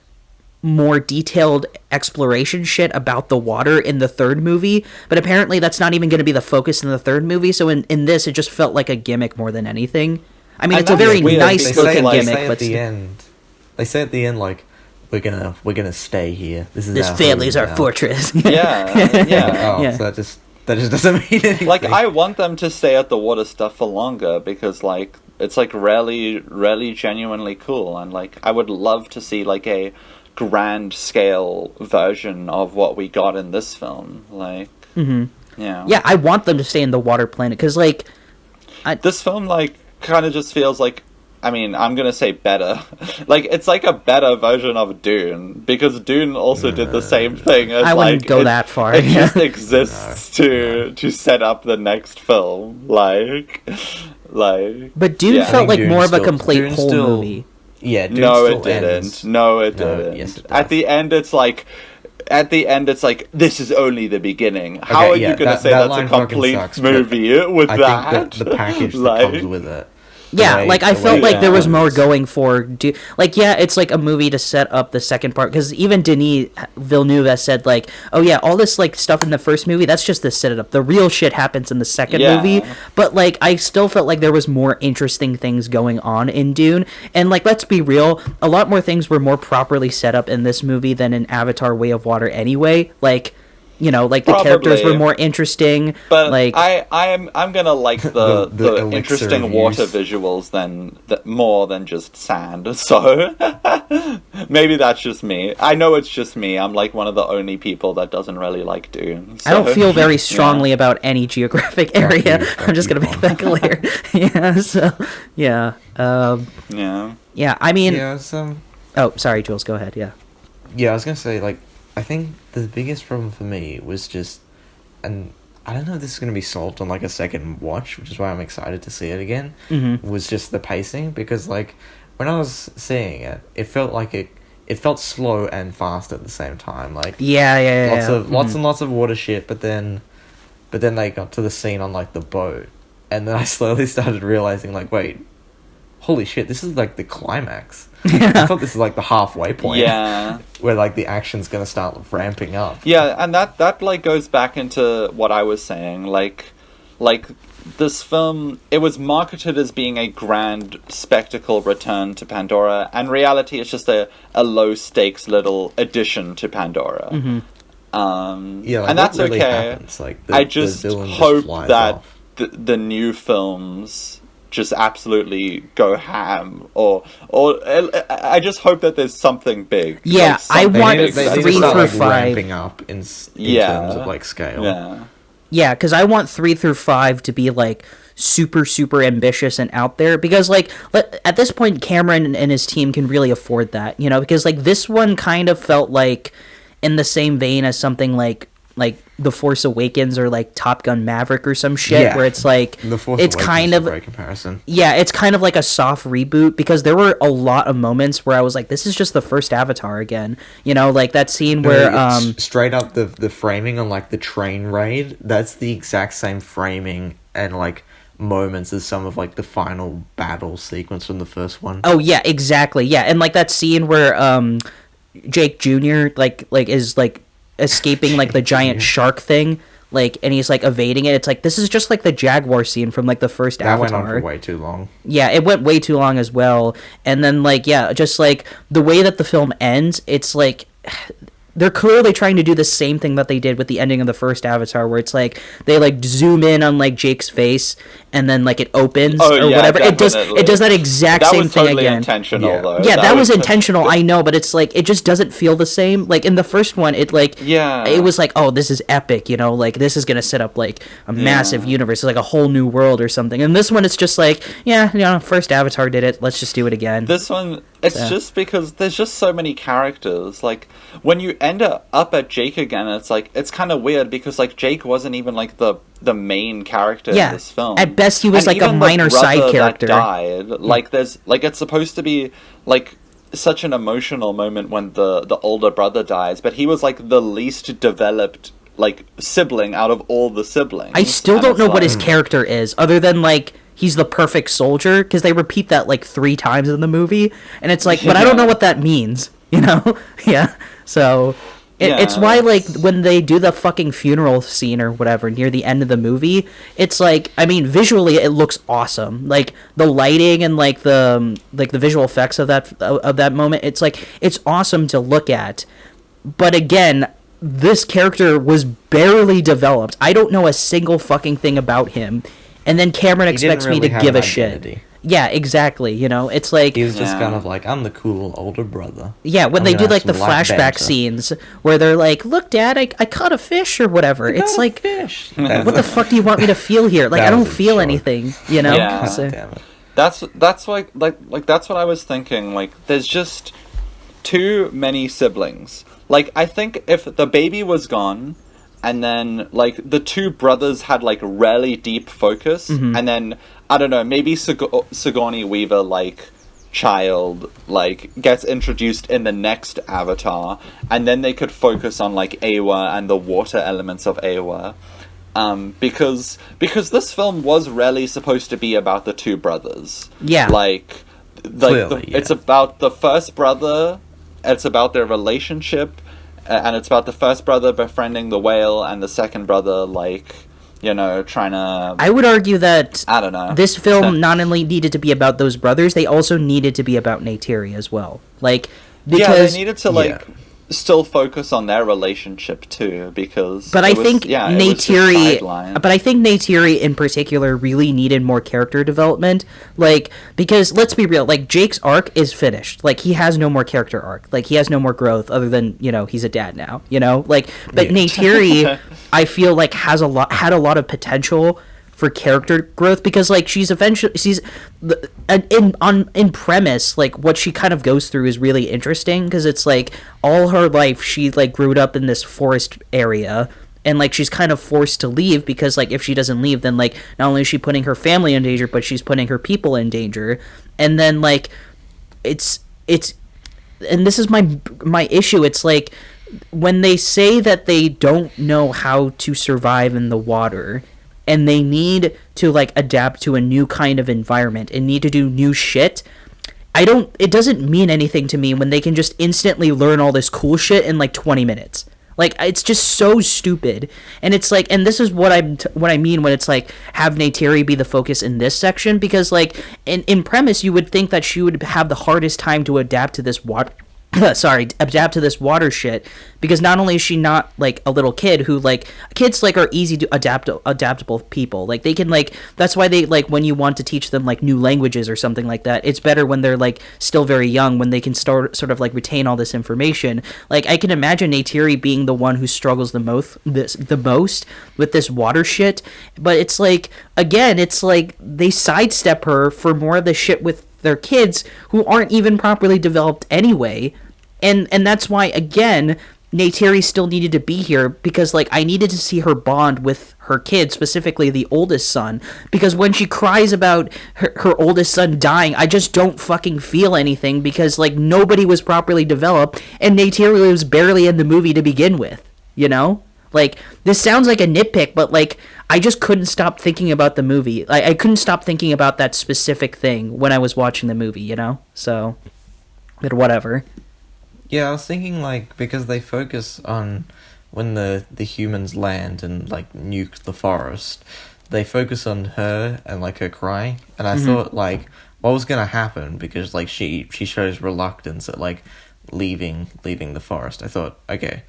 S2: more detailed exploration shit about the water in the third movie, but apparently that's not even going to be the focus in the third movie, so in this it just felt like a gimmick more than anything. I mean, it's a very nice looking gimmick, but
S1: they say at the end, like, we're gonna stay here.
S2: This family's our fortress.
S1: Yeah. So that just doesn't mean anything.
S3: Like, I want them to stay at the water stuff for longer, because, like, it's, like, really, really genuinely cool, and, like, I would love to see, like, a grand scale version of what we got in this film. Like, yeah,
S2: I want them to stay in the water planet, because, like,
S3: this film, like, kind of just feels like, I mean, I'm gonna say better. Like, it's like a better version of Dune, because Dune also did the same thing. As,
S2: I wouldn't go that far.
S3: It just exists to set up the next film. Like.
S2: But Dune felt like more of a complete whole movie.
S1: Yeah. Dune
S3: No, it didn't. No, it didn't.
S1: Yes, it
S3: At the end, it's like. This is only the beginning. How are you going to say that's a complete movie with that?
S1: I think the package that comes with it.
S2: Yeah, like, I felt like there was more going for... Like, yeah, it's, like, a movie to set up the second part, because even Denis Villeneuve has said, like, oh, yeah, all this, like, stuff in the first movie, that's just to set it up. The real shit happens in the second movie, but, like, I still felt like there was more interesting things going on in Dune, and, like, let's be real, a lot more things were more properly set up in this movie than in Avatar Way of Water anyway, like... You know, like, the characters were more interesting.
S3: But,
S2: like,
S3: I'm gonna like the interesting water visuals more than just sand. So maybe that's just me. I know it's just me. I'm, like, one of the only people that doesn't really like Dune. So,
S2: I don't feel very strongly about any geographic area. I'm just gonna make that clear.
S3: Yeah.
S2: I mean.
S1: Yeah.
S2: Oh, sorry, Jules. Go ahead. Yeah.
S1: Yeah, I was gonna say, like, I think the biggest problem for me was just, and I don't know if this is going to be solved on like a second watch, which is why I'm excited to see it again, was just the pacing, because like when I was seeing it, it felt like it felt slow and fast at the same time. Like lots and lots of water shit, but then they got to the scene on like the boat, and then I slowly started realizing like, wait, holy shit, this is like the climax. I thought this is like the halfway point.
S3: Yeah.
S1: Where like the action's gonna start ramping up.
S3: Yeah, and that like goes back into what I was saying. Like this film, it was marketed as being a grand spectacle return to Pandora, and in reality it's just a low stakes little addition to Pandora.
S1: Yeah, like,
S3: and that's
S1: really
S3: okay.
S1: Happens? Like
S3: I just hope that the new films just absolutely go ham, or I just hope that there's something big.
S2: Yeah,
S3: like, something
S2: I want
S3: big.
S2: 3
S1: start,
S2: through
S1: like,
S2: 5
S1: ramping up in terms of like scale.
S2: Yeah, because I want 3 through 5 to be like super ambitious and out there, because like at this point Cameron and his team can really afford that, you know, because like this one kind of felt like in the same vein as something like The Force Awakens or like Top Gun Maverick or some shit, where it's like
S1: The Force
S2: it's
S1: Awakens
S2: kind
S1: is
S2: of
S1: a great comparison.
S2: Yeah, it's kind of like a soft reboot, because there were a lot of moments where I was like, this is just the first Avatar again, you know, like that scene where
S1: straight up the framing on like the train raid, that's the exact same framing and like moments as some of like the final battle sequence from the first one.
S2: Oh yeah, exactly. Yeah, and like that scene where Jake Jr. like is like escaping like the giant shark thing, like, and he's like evading it. It's like, this is just like the jaguar scene from like the first Avatar.
S1: That went on for way too long.
S2: Yeah, it went way too long as well. And then like, yeah, just like the way that the film ends, it's like they're clearly trying to do the same thing that they did with the ending of the first Avatar, where it's like they like zoom in on like Jake's face and then like it opens or whatever. Definitely. It does that exact same thing
S3: totally
S2: again.
S3: Intentional, though.
S2: Yeah, that was intentional. I know, but it's like it just doesn't feel the same. Like in the first one, it like it was like, oh, this is epic, you know, like this is gonna set up like a massive universe, like a whole new world or something. And this one, it's just like, yeah, you know, first Avatar did it. Let's just do it again.
S3: This one, it's just because there's just so many characters. Like when you end up at Jake again, it's like it's kind of weird because like Jake wasn't even like the main character in this film.
S2: At best, he was like a minor side character.
S3: That died. Like there's like it's supposed to be like such an emotional moment when the older brother dies, but he was like the least developed like sibling out of all the siblings.
S2: I still don't know what his character is, other than like he's the perfect soldier, because they repeat that like 3 times in the movie, and it's like, but I don't know what that means, you know? So it's why like when they do the fucking funeral scene or whatever near the end of the movie, it's like, I mean, visually it looks awesome, like the lighting and like the visual effects of that moment, it's like it's awesome to look at. But again, this character was barely developed. I don't know a single fucking thing about him, and then Cameron expects me to give a shit. Yeah, exactly. You know, it's like
S1: he was just kind of like, I'm the cool older brother.
S2: Yeah, when they do like the flashback scenes where they're like, "Look, Dad, I caught a fish or whatever." It's like, what the fuck do you want me to feel here? Like, I don't feel anything. You know?
S3: Yeah.
S2: So,
S3: damn it. That's why like that's what I was thinking. Like, there's just too many siblings. Like, I think if the baby was gone, and then like the 2 brothers had like really deep focus, and then I don't know, maybe Sigourney Weaver like child like gets introduced in the next Avatar, and then they could focus on like Awa and the water elements of Awa, because this film was really supposed to be about the 2 brothers.
S2: Yeah,
S3: it's about the first brother. It's about their relationship. And it's about the first brother befriending the whale, and the second brother, like, you know, trying to...
S2: I would argue that...
S3: I don't know.
S2: This film not only needed to be about those brothers, they also needed to be about Neytiri as well. Like, because...
S3: Yeah, they needed to, like, still focus on their relationship, too, because...
S2: But I think Neytiri... But I think Neytiri, in particular, really needed more character development. Like, because, let's be real, like, Jake's arc is finished. Like, he has no more character arc. Like, he has no more growth, other than, you know, he's a dad now, you know? Like, but Neytiri, I feel like, had a lot of potential for character growth, because like she's in premise, like what she kind of goes through is really interesting, because it's like all her life she like grew up in this forest area, and like she's kind of forced to leave, because like if she doesn't leave, then like not only is she putting her family in danger, but she's putting her people in danger. And then like it's and this is my issue, it's like when they say that they don't know how to survive in the water, and they need to like adapt to a new kind of environment and need to do new shit, it doesn't mean anything to me when they can just instantly learn all this cool shit in like 20 minutes. Like, it's just so stupid. And it's like, and this is what I mean when it's like, have Neytiri be the focus in this section, because like in premise you would think that she would have the hardest time to adapt to this adapt to this water shit, because not only is she not like a little kid who like, kids like are easy to adaptable people, like they can like, that's why they like when you want to teach them like new languages or something like that, it's better when they're like still very young, when they can start sort of like retain all this information. Like I can imagine Neytiri being the one who struggles the most with this water shit, but it's like, again, it's like they sidestep her for more of the shit with their kids who aren't even properly developed anyway. And that's why, again, Neytiri still needed to be here, because like I needed to see her bond with her kid, specifically the oldest son, because when she cries about her oldest son dying, I just don't fucking feel anything, because like nobody was properly developed, and Neytiri was barely in the movie to begin with, you know? Like, this sounds like a nitpick, but like I just couldn't stop thinking about the movie. I couldn't stop thinking about that specific thing when I was watching the movie, you know? So, but whatever.
S1: Yeah, I was thinking, like, because they focus on when the humans land and, like, nuke the forest, they focus on her and, like, her crying, and I thought, like, what was gonna happen, because, like, she shows reluctance at, like, leaving the forest. I thought, okay,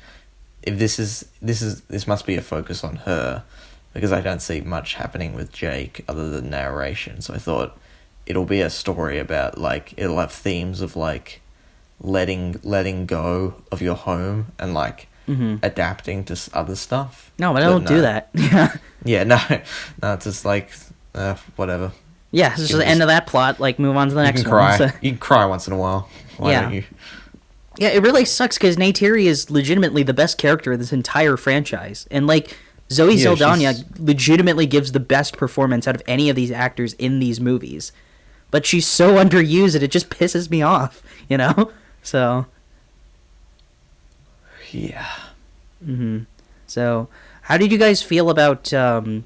S1: if this must be a focus on her, because I don't see much happening with Jake other than narration, so I thought it'll be a story about, like, it'll have themes of, like, letting go of your home and like adapting to other stuff.
S2: No, but I don't do that.
S1: Yeah, no, it's just like whatever.
S2: Yeah, it's just the end of that plot. Like, move on to the next one.
S1: Cry.
S2: So.
S1: You can cry once in a while. Why don't you?
S2: Yeah, it really sucks, because Neytiri is legitimately the best character in this entire franchise, and like Zoe Saldana legitimately gives the best performance out of any of these actors in these movies, but she's so underused that it just pisses me off, you know. So,
S1: yeah.
S2: So, how did you guys feel about General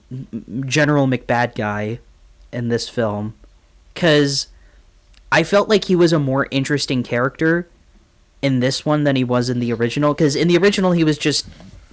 S2: McBad Guy in this film? Because I felt like he was a more interesting character in this one than he was in the original. Because in the original, he was just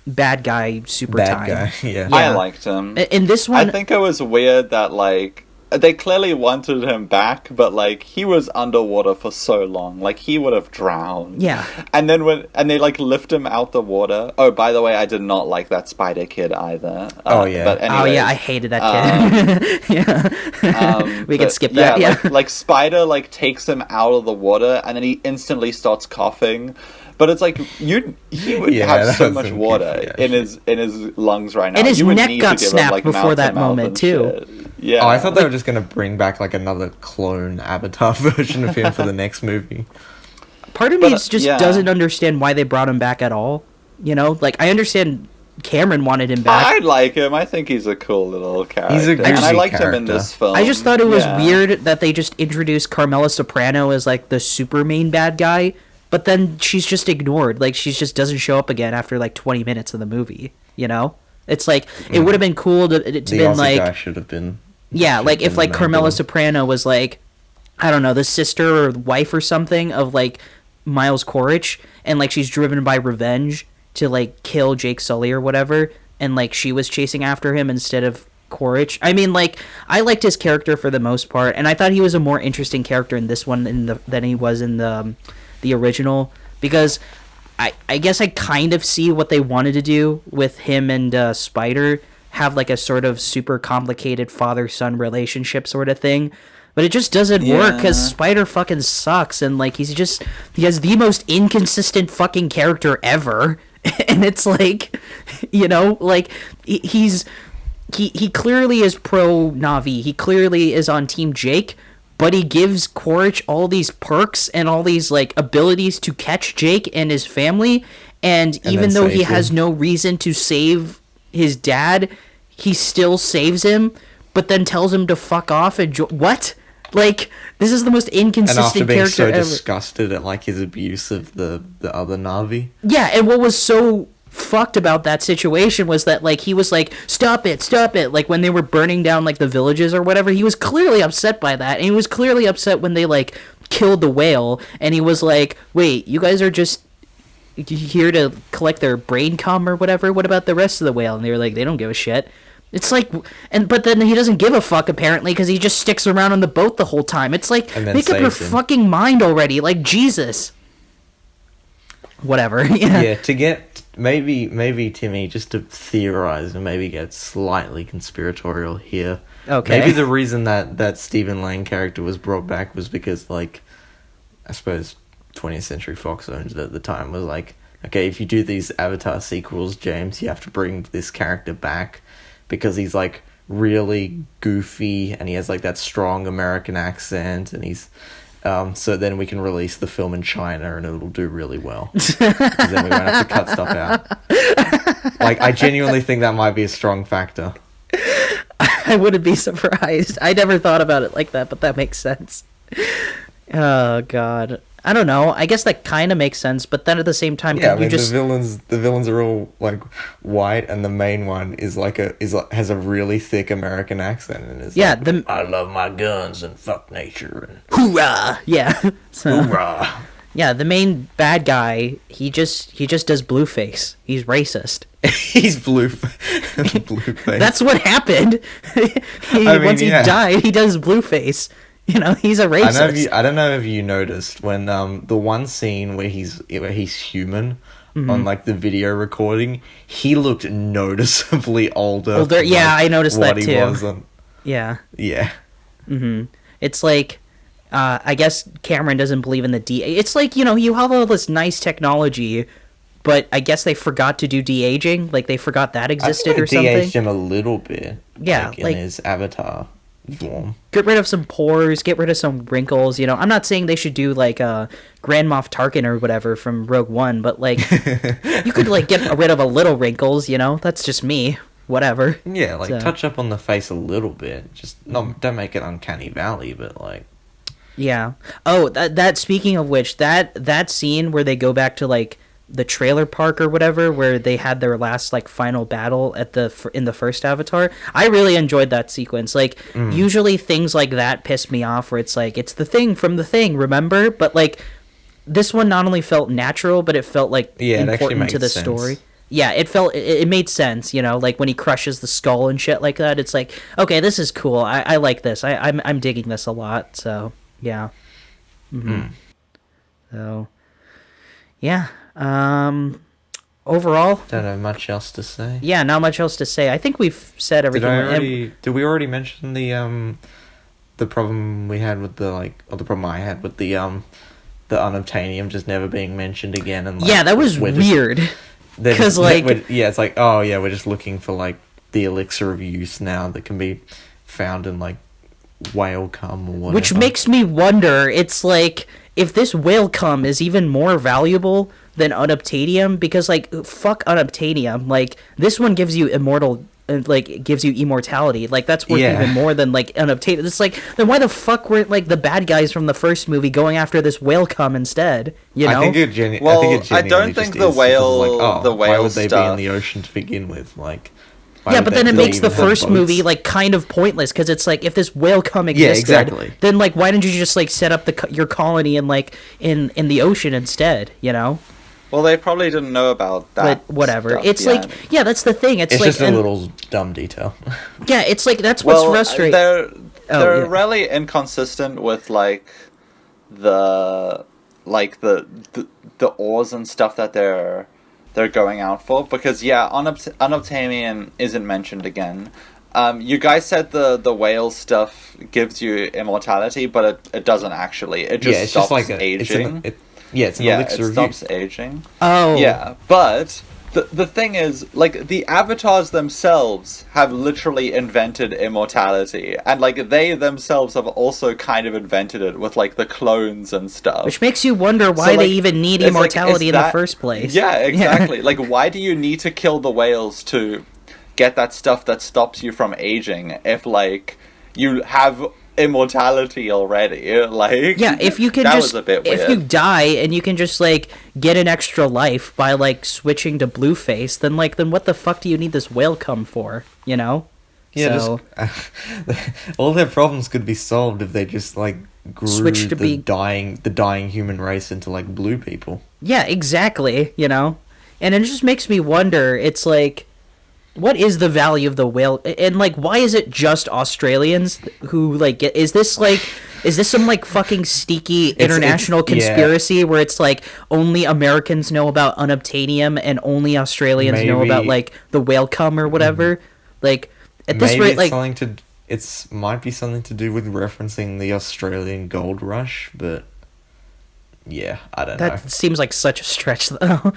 S2: bad guy, super time.
S1: Bad guy, yeah.
S3: I liked him.
S2: In this one,
S3: I think it was weird that, like, they clearly wanted him back, but like he was underwater for so long, like he would have drowned.
S2: Yeah.
S3: And then they like lift him out the water. Oh, by the way, I did not like that spider kid either.
S1: Oh yeah.
S3: But anyways,
S2: I hated that kid. We can skip that. Yeah.
S3: Like Spider like takes him out of the water, and then he instantly starts coughing. But it's like he would have so much water in his lungs right now.
S2: And his
S3: you would
S2: neck
S3: need
S2: got
S3: to give
S2: snapped
S3: him, like,
S2: before that
S3: mouth-to-mouth
S2: moment
S3: and
S2: too.
S3: shit. Yeah.
S1: Oh, I thought they were just gonna bring back like another clone Avatar version of him for the next movie.
S2: Part of me doesn't understand why they brought him back at all. You know, like I understand Cameron wanted him back.
S3: I like him. I think he's a cool little character.
S1: He's a
S3: and I liked
S1: character.
S3: him in this film.
S2: I just thought it was weird that they just introduced Carmela Soprano as like the super main bad guy, but then she's just ignored. Like she just doesn't show up again after like 20 minutes of the movie. You know, it's like it would have been cool to been
S1: Aussie
S2: like
S1: guy should have been.
S2: Yeah, like if like Carmela Soprano was like, I don't know, the sister or wife or something of like Miles Quaritch, and like she's driven by revenge to like kill Jake Sully or whatever, and like she was chasing after him instead of Quaritch. I mean, like I liked his character for the most part, and I thought he was a more interesting character in this one than he was in the original, because I guess I kind of see what they wanted to do with him and Spider. Have like a sort of super complicated father-son relationship sort of thing, but it just doesn't work because Spider fucking sucks, and like he has the most inconsistent fucking character ever. And it's like, you know, like he he clearly is pro Navi. He clearly is on Team Jake, but he gives Quaritch all these perks and all these like abilities to catch Jake and his family. And even though he has no reason to save his dad, he still saves him, but then tells him to fuck off and what? Like, this is the most inconsistent character ever. And after being so
S1: disgusted at like his abuse of the other Navi.
S2: Yeah, and what was so fucked about that situation was that like he was like, stop it, like when they were burning down like the villages or whatever. He was clearly upset by that, and he was clearly upset when they like killed the whale, and he was like, wait, you guys are just here to collect their brain cum or whatever? What about the rest of the whale? And they were like, they don't give a shit. It's like, but then he doesn't give a fuck apparently because he just sticks around on the boat the whole time. It's like, make up your fucking mind already, like Jesus. Whatever.
S1: Yeah, to get maybe Timmy, just to theorize and maybe get slightly conspiratorial here.
S2: Okay.
S1: Maybe the reason that Stephen Lang character was brought back was because, like, I suppose 20th Century Fox owned it at the time, was like, okay, if you do these Avatar sequels, James, you have to bring this character back because he's like really goofy and he has like that strong American accent, and he's so then we can release the film in China and it'll do really well. 'Cause then we won't have to cut stuff out. Like, I genuinely think that might be a strong factor.
S2: I wouldn't be surprised. I never thought about it like that, but that makes sense. Oh God, I don't know. I guess that kind of makes sense, but then at the same time,
S1: yeah, I mean, the villains are all like white, and the main one is like has a really thick American accent, and is like, I love my guns and fuck nature and
S2: hoorah, yeah,
S1: hoorah.
S2: Yeah, the main bad guy, he just does blueface. He's racist.
S1: He's blueface.
S2: That's what happened. Once he died, he does blueface. You know, he's a racist.
S1: I don't know if you noticed when the one scene where he's human on like the video recording, he looked noticeably older.
S2: Yeah, I noticed that too.
S1: He was on.
S2: Yeah.
S1: Yeah.
S2: Mhm. It's like, I guess Cameron doesn't believe in the It's like, you know, you have all this nice technology, but I guess they forgot to do de-aging. Like, they forgot that existed or something.
S1: De-aged him a little bit.
S2: Yeah,
S1: in his Avatar form.
S2: Get rid of some pores, get rid of some wrinkles, you know. I'm not saying they should do, like, Grand Moff Tarkin or whatever from Rogue One, but, like, you could, like, get rid of a little wrinkles, you know? That's just me. Whatever.
S1: Yeah, like, touch up on the face a little bit. Just, don't make it Uncanny Valley, but, like...
S2: Yeah. Oh, that speaking of which, that scene where they go back to, like, the trailer park or whatever, where they had their last like final battle in the first Avatar, I really enjoyed that sequence. Like, usually things like that piss me off, where it's like, it's the thing from the thing, remember? But like, this one not only felt natural, but it felt like important to the story. Yeah, it made sense, you know, like when he crushes the skull and shit like that. It's like, okay, this is cool. I like this. I'm digging this a lot. So yeah. So yeah. Overall,
S1: don't have much else to say.
S2: Yeah, not much else to say. I think we've said everything.
S1: Did we already mention the problem we had with the problem I had with the unobtainium just never being mentioned again? And
S2: yeah, that was weird. Because
S1: it's like, oh yeah, we're just looking for like the elixir of use now that can be found in like whale cum or whatever.
S2: Which makes me wonder. It's like, if this whale cum is even more valuable than unobtainium, because like, fuck unobtainium, like this one gives you gives you immortality, like that's worth even more than like unobtainium. It's like, then why the fuck weren't like the bad guys from the first movie going after this whale cum instead? You know,
S1: I think it genuinely
S3: don't think the whale,
S1: why would they be in the ocean to begin with? Like,
S2: yeah, but then it makes the first movie like kind of pointless, because it's like, if this whale cum existed, then like, why didn't you just like set up your colony in like in the ocean instead? You know.
S3: Well, they probably didn't know about that.
S2: But whatever. It's yet. Like, yeah, that's the thing. It's like,
S1: just a little dumb detail.
S2: Yeah, it's like, that's what's frustrating.
S3: They're really inconsistent with like the ores and stuff that they're going out for, because unobtainium isn't mentioned again. You guys said the whale stuff gives you immortality, but it doesn't actually. It just stops aging.
S1: It's an elixir of
S3: stops
S1: use.
S3: aging.
S2: Oh.
S3: Yeah, but the thing is, like, the avatars themselves have literally invented immortality, and like they themselves have also kind of invented it with like the clones and stuff.
S2: Which makes you wonder why
S3: So,
S2: they
S3: like,
S2: even need
S3: it's like,
S2: immortality
S3: is
S2: in the
S3: that-
S2: first place.
S3: Yeah, exactly. Like, why do you need to kill the whales to get that stuff that stops you from aging if like you have immortality already? Like,
S2: Yeah, if you can
S3: that
S2: just
S3: was a bit
S2: if
S3: weird.
S2: you die and you can just like get an extra life by like switching to Blueface, then what the fuck do you need this whale cum for? You know?
S1: Yeah,
S2: So,
S1: all their problems could be solved if they just like grew
S2: Switch to
S1: the
S2: be-
S1: dying human race into like blue people.
S2: yeah, exactly. You know, and it just makes me wonder. It's like, what is the value of the whale? And like, why is it just Australians who like get? Is this some like fucking sneaky international
S1: yeah.
S2: conspiracy where it's like only Americans know about unobtainium and only Australians know
S1: Maybe-
S2: about like the whale cum or whatever? Like at this
S1: Maybe
S2: rate,
S1: it's
S2: like
S1: something to. It's might be something to do with referencing the Australian gold rush, but yeah, I don't know.
S2: that seems like such a stretch though.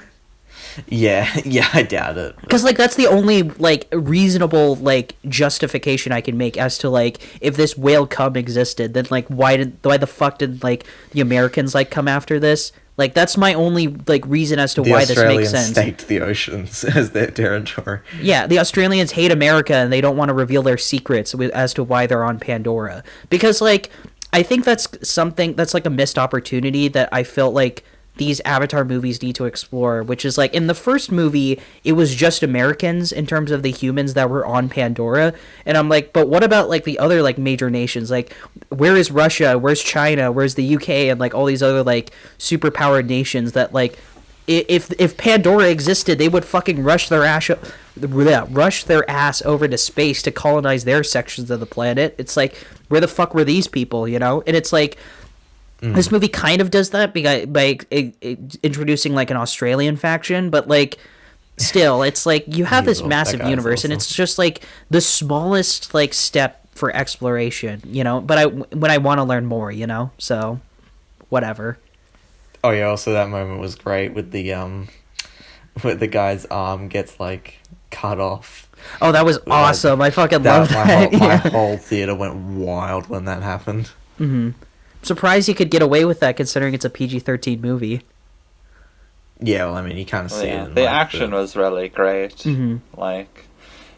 S1: Yeah, I doubt it.
S2: Because like that's the only like reasonable like justification I can make as to like if this whale cum existed, then like why the fuck did like the Americans like come after this? Like that's my only like reason as to
S1: The
S2: why this
S1: Australians
S2: makes sense.
S1: staked the oceans as their territory.
S2: Yeah, the Australians hate America and they don't want to reveal their secrets as to why they're on Pandora. Because like I think that's something that's like a missed opportunity that I felt like these Avatar movies need to explore, which is like in the first movie it was just Americans in terms of the humans that were on Pandora, and I'm like, but what about like the other like major nations? Like where is Russia, where's China, where's the UK, and like all these other like superpowered nations that like if Pandora existed, they would fucking rush their ass over to space to colonize their sections of the planet. It's like, where the fuck were these people, you know? And it's like this movie kind of does that by introducing like an Australian faction, but like still, it's like you have this
S1: That
S2: massive
S1: guy's
S2: universe, and
S1: awesome.
S2: it's just like the smallest like step for exploration, you know. But when I want to learn more, you know, so whatever.
S1: Oh yeah, also that moment was great with the guy's arm gets like cut off.
S2: Oh, that was awesome! I fucking love
S1: My
S2: that.
S1: whole, my
S2: Yeah.
S1: whole theater went wild when that happened.
S2: Surprised you could get away with that, considering it's a PG-13 movie.
S1: Yeah, well, I mean, you kind of see it. In,
S3: The
S1: like,
S3: action was really great. Like,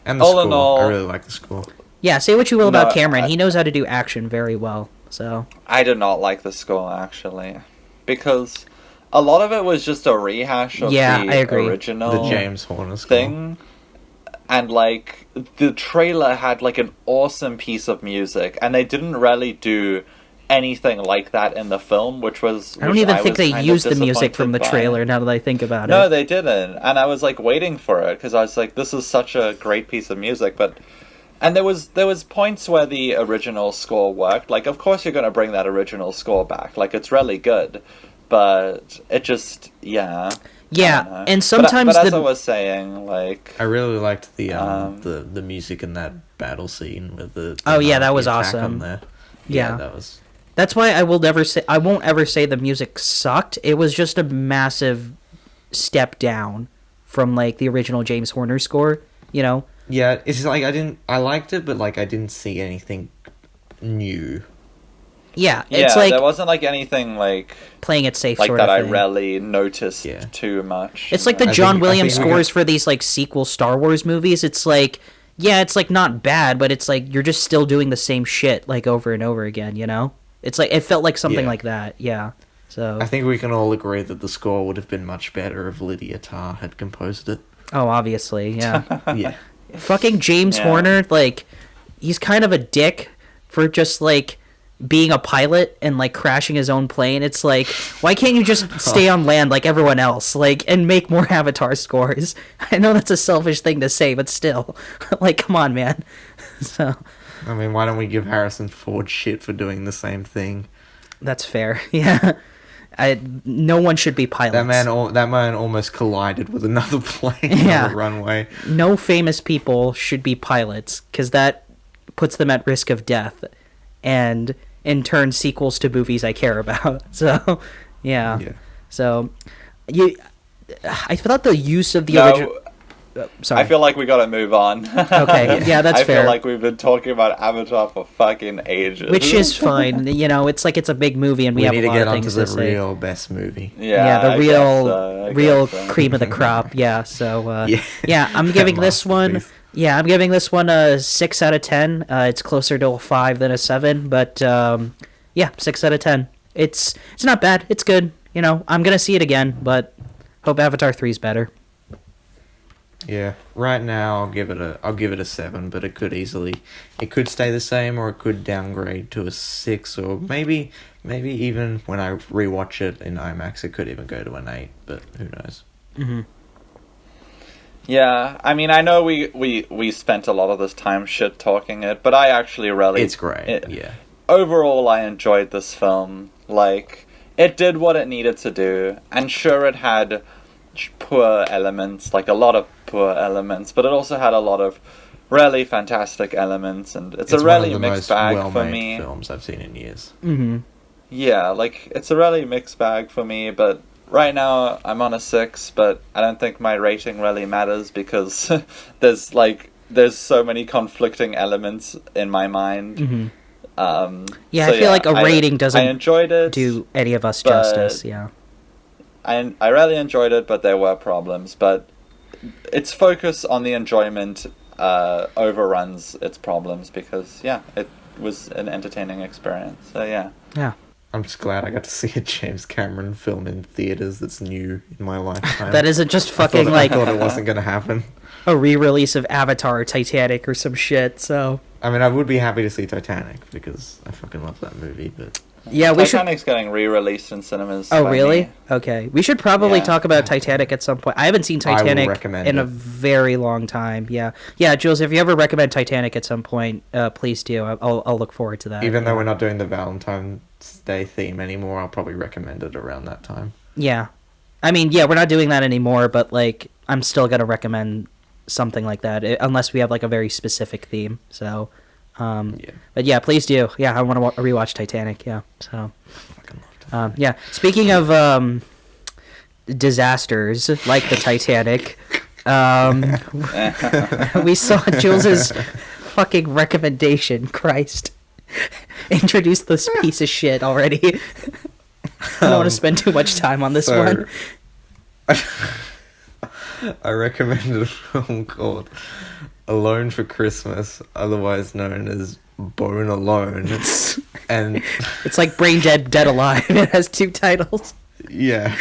S1: and the
S3: all
S1: score.
S3: in all-
S1: I really like the score.
S2: Yeah, say what you will about
S3: No,
S2: Cameron,
S3: I-
S2: he knows how to do action very well. So
S3: I did not like the score actually, because a lot of it was just a rehash of
S2: Yeah,
S3: the
S2: I agree.
S3: original
S1: The James Horner score.
S3: thing. And like the trailer had like an awesome piece of music, and they didn't really do anything like that in the film, which was.
S2: I don't
S3: which
S2: even
S3: was
S2: think they
S3: kind of
S2: used the music from the
S3: disappointed by.
S2: trailer. Now that I think about
S3: No,
S2: it,
S3: they didn't, and I was like waiting for it because I was like, "This is such a great piece of music." And there was points where the original score worked. Like, of course, you're going to bring that original score back. Like, it's really good, but it just I
S2: yeah,
S3: don't know.
S2: and sometimes
S3: but as I was saying, like,
S1: I really liked the
S3: Um,
S1: music in that battle scene with the
S2: Oh, yeah, that
S1: the
S2: was
S1: attack
S2: awesome.
S1: on there.
S2: Yeah.
S1: That was.
S2: that's why I won't ever say the music sucked. It was just a massive step down from like the original James Horner score. You know,
S1: Yeah, it's like I liked it, but like I didn't see anything new.
S2: yeah,
S3: yeah,
S2: it's like
S3: there wasn't like anything like
S2: playing it safe,
S3: like
S2: sort
S3: that
S2: of
S3: I
S2: thing.
S3: really noticed
S1: Yeah.
S3: too much.
S2: It's like the
S1: I
S2: John
S1: think- I
S2: Williams
S1: think we
S2: scores
S1: got-
S2: for these like sequel Star Wars movies. It's like, yeah, it's like not bad, but it's like you're just still doing the same shit like over and over again, you know? It's like it felt like something
S1: Yeah.
S2: like that, yeah. So
S1: I think we can all agree that the score would have been much better if Lydia Tarr had composed it.
S2: oh, obviously, yeah.
S1: Yeah.
S2: Fucking James
S3: Yeah.
S2: Horner, like he's kind of a dick for just like being a pilot and like crashing his own plane. It's like, why can't you just stay on land like everyone else, like, and make more Avatar scores? I know that's a selfish thing to say, but still, like, come on, man. So
S1: I mean, why don't we give Harrison Ford shit for doing the same thing?
S2: that's fair. Yeah, no one should be pilots.
S1: That man almost collided with another plane
S2: Yeah.
S1: on the runway.
S2: No famous people should be pilots because that puts them at risk of death, and in turn sequels to movies I care about. So, yeah.
S1: Yeah.
S2: So, I thought the use of the
S3: No,
S2: original. Sorry.
S3: I feel like we gotta move on.
S2: Okay, yeah, that's
S3: I
S2: fair.
S3: feel like we've been talking about Avatar for fucking ages.
S2: Which is fine. You know, it's like it's a big movie, and we have
S1: need
S2: a
S1: to
S2: lot
S1: get
S2: of
S1: onto
S2: things
S1: the
S2: to say.
S1: real best movie.
S3: Yeah,
S2: The
S3: I
S2: real,
S3: guess so, I
S2: real
S3: guess so.
S2: cream of the crop. Yeah. So,
S1: Yeah.
S2: I'm giving this one.
S1: Masterpiece.
S2: Yeah, I'm giving this one a 6 out of 10. It's closer to a 5 than a 7, but yeah, 6 out of 10. It's not bad. It's good. You know, I'm gonna see it again, but hope Avatar 3 is better.
S1: Yeah, right now I'll give it a 7, but it could stay the same, or it could downgrade to a 6, or maybe even when I rewatch it in IMAX, it could even go to an 8. But who knows?
S2: Mm-hmm.
S3: Yeah, I mean, I know we spent a lot of this time shit talking it, but I actually really
S1: It's great. Yeah,
S3: overall I enjoyed this film. Like, it did what it needed to do, and sure, it had poor elements, like a lot of poor elements, but it also had a lot of really fantastic elements, and it's a really mixed bag for me.
S1: Films I've seen in years.
S2: Mm-hmm.
S3: Yeah, like, it's a really mixed bag for me, but right now I'm on a 6, but I don't think my rating really matters because there's so many conflicting elements in my mind.
S2: Mm-hmm.
S3: Yeah,
S2: I feel like a rating doesn't
S3: I enjoyed it,
S2: do any of us
S3: but
S2: justice. Yeah.
S3: I really enjoyed it, but there were problems. But its focus on the enjoyment overruns its problems because, yeah, it was an entertaining experience. So, yeah.
S2: Yeah.
S1: I'm just glad I got to see a James Cameron film in theaters that's new in my lifetime.
S2: That isn't just fucking
S1: I
S2: like
S1: thought it wasn't going to happen.
S2: a re-release of Avatar or Titanic or some shit, so...
S1: I mean, I would be happy to see Titanic because I fucking love that movie, but...
S2: Yeah, we should...
S3: Titanic's getting re-released in cinemas.
S2: Oh,
S3: by
S2: really?
S3: me.
S2: Okay. We should probably
S3: Yeah.
S2: talk about Titanic at some point. I haven't seen Titanic
S1: recommend
S2: in a
S1: it.
S2: very long time. Yeah. Yeah, Jules, if you ever recommend Titanic at some point, please do. I'll look forward to that.
S1: Even though we're not doing the Valentine's Day theme anymore, I'll probably recommend it around that time.
S2: Yeah. I mean, yeah, we're not doing that anymore, but, like, I'm still going to recommend something like that, unless we have, like, a very specific theme. So,
S1: Yeah.
S2: But yeah, please do. Yeah, I want to rewatch Titanic, yeah. So,
S1: Fucking love it.
S2: yeah. Speaking of disasters, like the Titanic, we saw Jules's fucking recommendation. Christ. Introduce this piece of shit already. I don't want to spend too much time on this one.
S1: I recommended a film called Alone for Christmas, otherwise known as Bone Alone. And
S2: It's like Brain Dead, Dead Alive. It has 2 titles.
S1: yeah.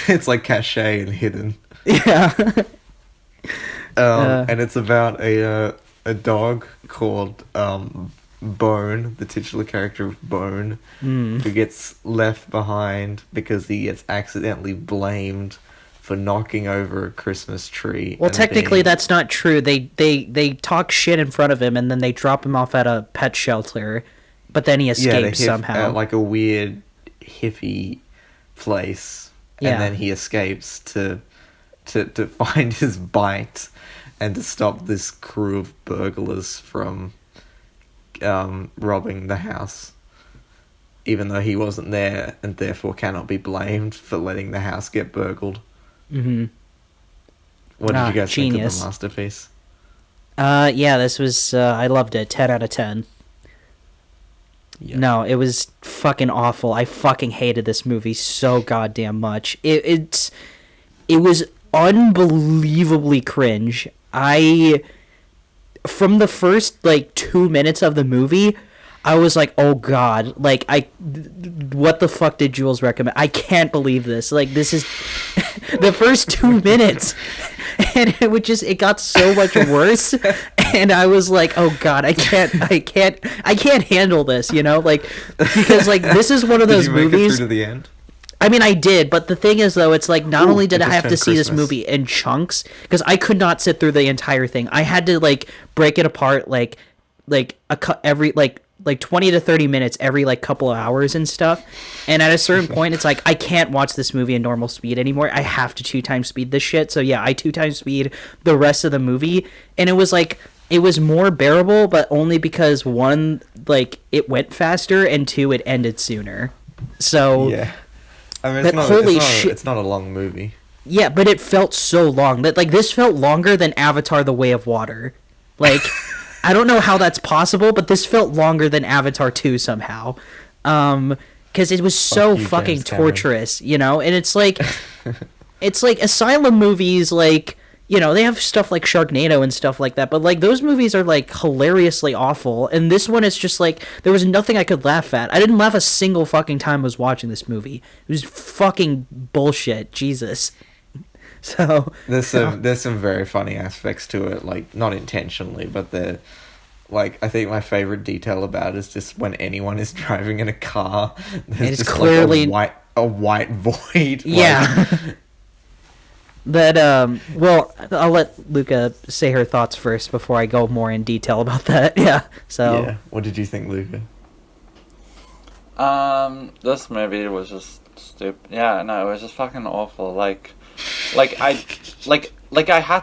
S1: It's like Cachet and Hidden.
S2: Yeah.
S1: And it's about a dog called Bone, the titular character of Bone, who gets left behind because he gets accidentally blamed for knocking over a Christmas tree.
S2: Well,
S1: and
S2: technically,
S1: being-
S2: that's not true. They talk shit in front of him, and then they drop him off at a pet shelter, but then he escapes somehow.
S1: At like a weird hippie place,
S2: Yeah.
S1: and then he escapes to find his bite and to stop this crew of burglars from robbing the house, even though he wasn't there and therefore cannot be blamed for letting the house get burgled.
S2: Mm-hmm.
S1: What did you guys think of
S2: Genius.
S1: the masterpiece?
S2: Yeah, this was, I loved it. 10 out of 10.
S1: Yeah.
S2: No, it was fucking awful. I fucking hated this movie so goddamn much. It was unbelievably cringe. From the first, like, 2 minutes of the movie, I was like, oh god, like, what the fuck did Jules recommend? I can't believe this. Like, this is the first 2 minutes, and it got so much worse, and I was like, oh god, I can't handle this, you know, like, because, like, this is one of those
S1: Did you make it
S2: movies.
S1: through to the end?
S2: I mean, I did, but the thing is, though, it's like, not only did
S1: it
S2: I
S1: just
S2: have to
S1: turned
S2: see this
S1: Christmas.
S2: movie in chunks, because I could not sit through the entire thing. I had to, like, break it apart, every 20 to 30 minutes every, like, couple of hours and stuff. And at a certain point, it's like, I can't watch this movie in normal speed anymore. I have to 2x speed this shit. So, yeah, I 2x speed the rest of the movie. And it was, like, it was more bearable, but only because, 1, like, it went faster, and 2, it ended sooner. So...
S1: Yeah. I mean,
S2: that holy shit.
S1: It's not a long movie.
S2: Yeah, but it felt so long that like this felt longer than Avatar: The Way of Water. Like I don't know how that's possible, but this felt longer than Avatar 2 somehow. Cuz it was so fucking torturous, you know? And it's like Asylum movies, like, you know, they have stuff like Sharknado and stuff like that, but like those movies are like hilariously awful, and this one is just like there was nothing I could laugh at. I didn't laugh a single fucking time I was watching this movie. It was fucking bullshit, Jesus. So
S1: there's some very funny aspects to it, like not intentionally, but the like I think my favorite detail about it is just when anyone is driving in a car, there's just clearly like a white void.
S2: Yeah. Like... That well, I'll let Luka say her thoughts first before I go more in detail about that. Yeah. So
S1: yeah, what did you think, Luka?
S3: This movie was just stupid. Yeah, no, it was just fucking awful. I had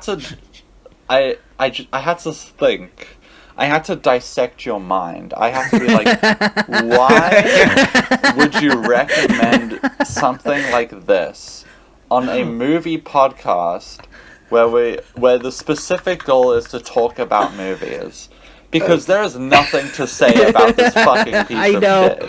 S3: to think. I had to dissect your mind. I had to be like, why would you recommend something like this on a movie podcast where the specific goal is to talk about movies? Because there is nothing to say about this fucking piece of shit.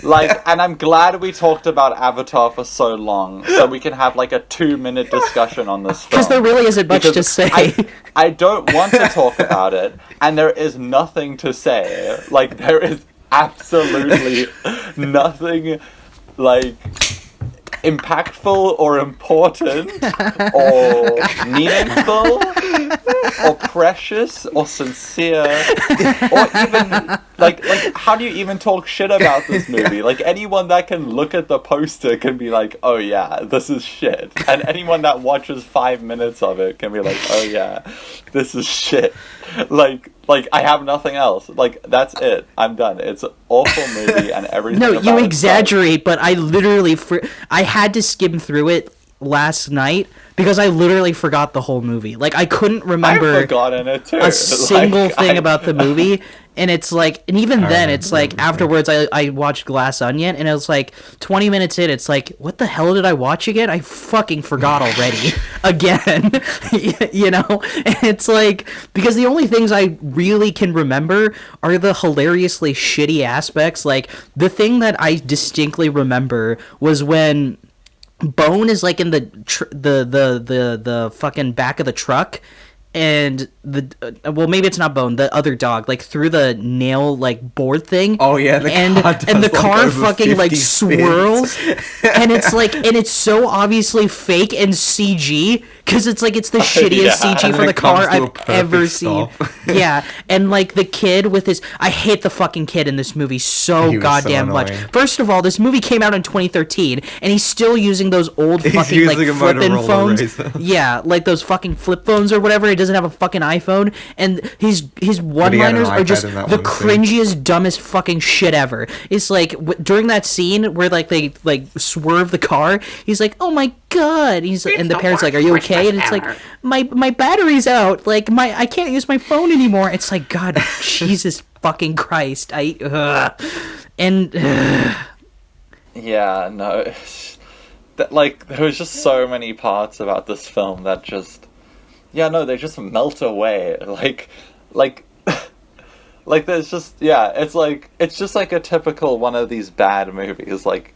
S3: Like, and I'm glad we talked about Avatar for so long, so we can have like a 2-minute discussion on this film.
S2: Because there really isn't much to say.
S3: I don't want to talk about it, and there is nothing to say. Like, there is absolutely nothing, like, impactful or important or meaningful or precious or sincere or even like how do you even talk shit about this movie? Like, anyone that can look at the poster can be like, oh yeah, this is shit, and anyone that watches 5 minutes of it can be like, oh yeah, this is shit. Like I have nothing else. Like, that's it. I'm done. It's an awful movie and everything.
S2: No, you exaggerate, but I literally I had to skim through it last night because I literally forgot the whole movie. Like, I couldn't remember a single thing about the movie. And it's like, and even then, it's like, afterwards, I watched Glass Onion, and it was like, 20 minutes in, it's like, what the hell did I watch again? I fucking forgot already. Again. You know? And it's like, because the only things I really can remember are the hilariously shitty aspects. Like, the thing that I distinctly remember was when Bone is like in the fucking back of the truck, and well, maybe it's not Bone, the other dog, like through the nail like board thing.
S1: Oh yeah,
S2: the car fucking like swirls, and it's like, and it's so obviously fake and CG because it's like it's the shittiest CG for the car I've ever seen. Yeah, and like the kid with his, I hate the fucking kid in this movie so goddamn much. First of all, this movie came out in 2013, and he's still using those old fucking like flippin' phones. Yeah, like those fucking flip phones or whatever. He doesn't have a fucking iPhone, and his one-liners are just the cringiest, dumbest fucking shit ever. It's like during that scene where like they like swerve the car, he's like, "Oh my god!" And the parents like, "Are you okay?" And it's like, my battery's out. Like I can't use my phone anymore. It's like, God, Jesus fucking Christ. Yeah,
S3: no. Like, there was just so many parts about this film that just, yeah, no, they just melt away. Like there's just, yeah, it's just like a typical one of these bad movies. Like,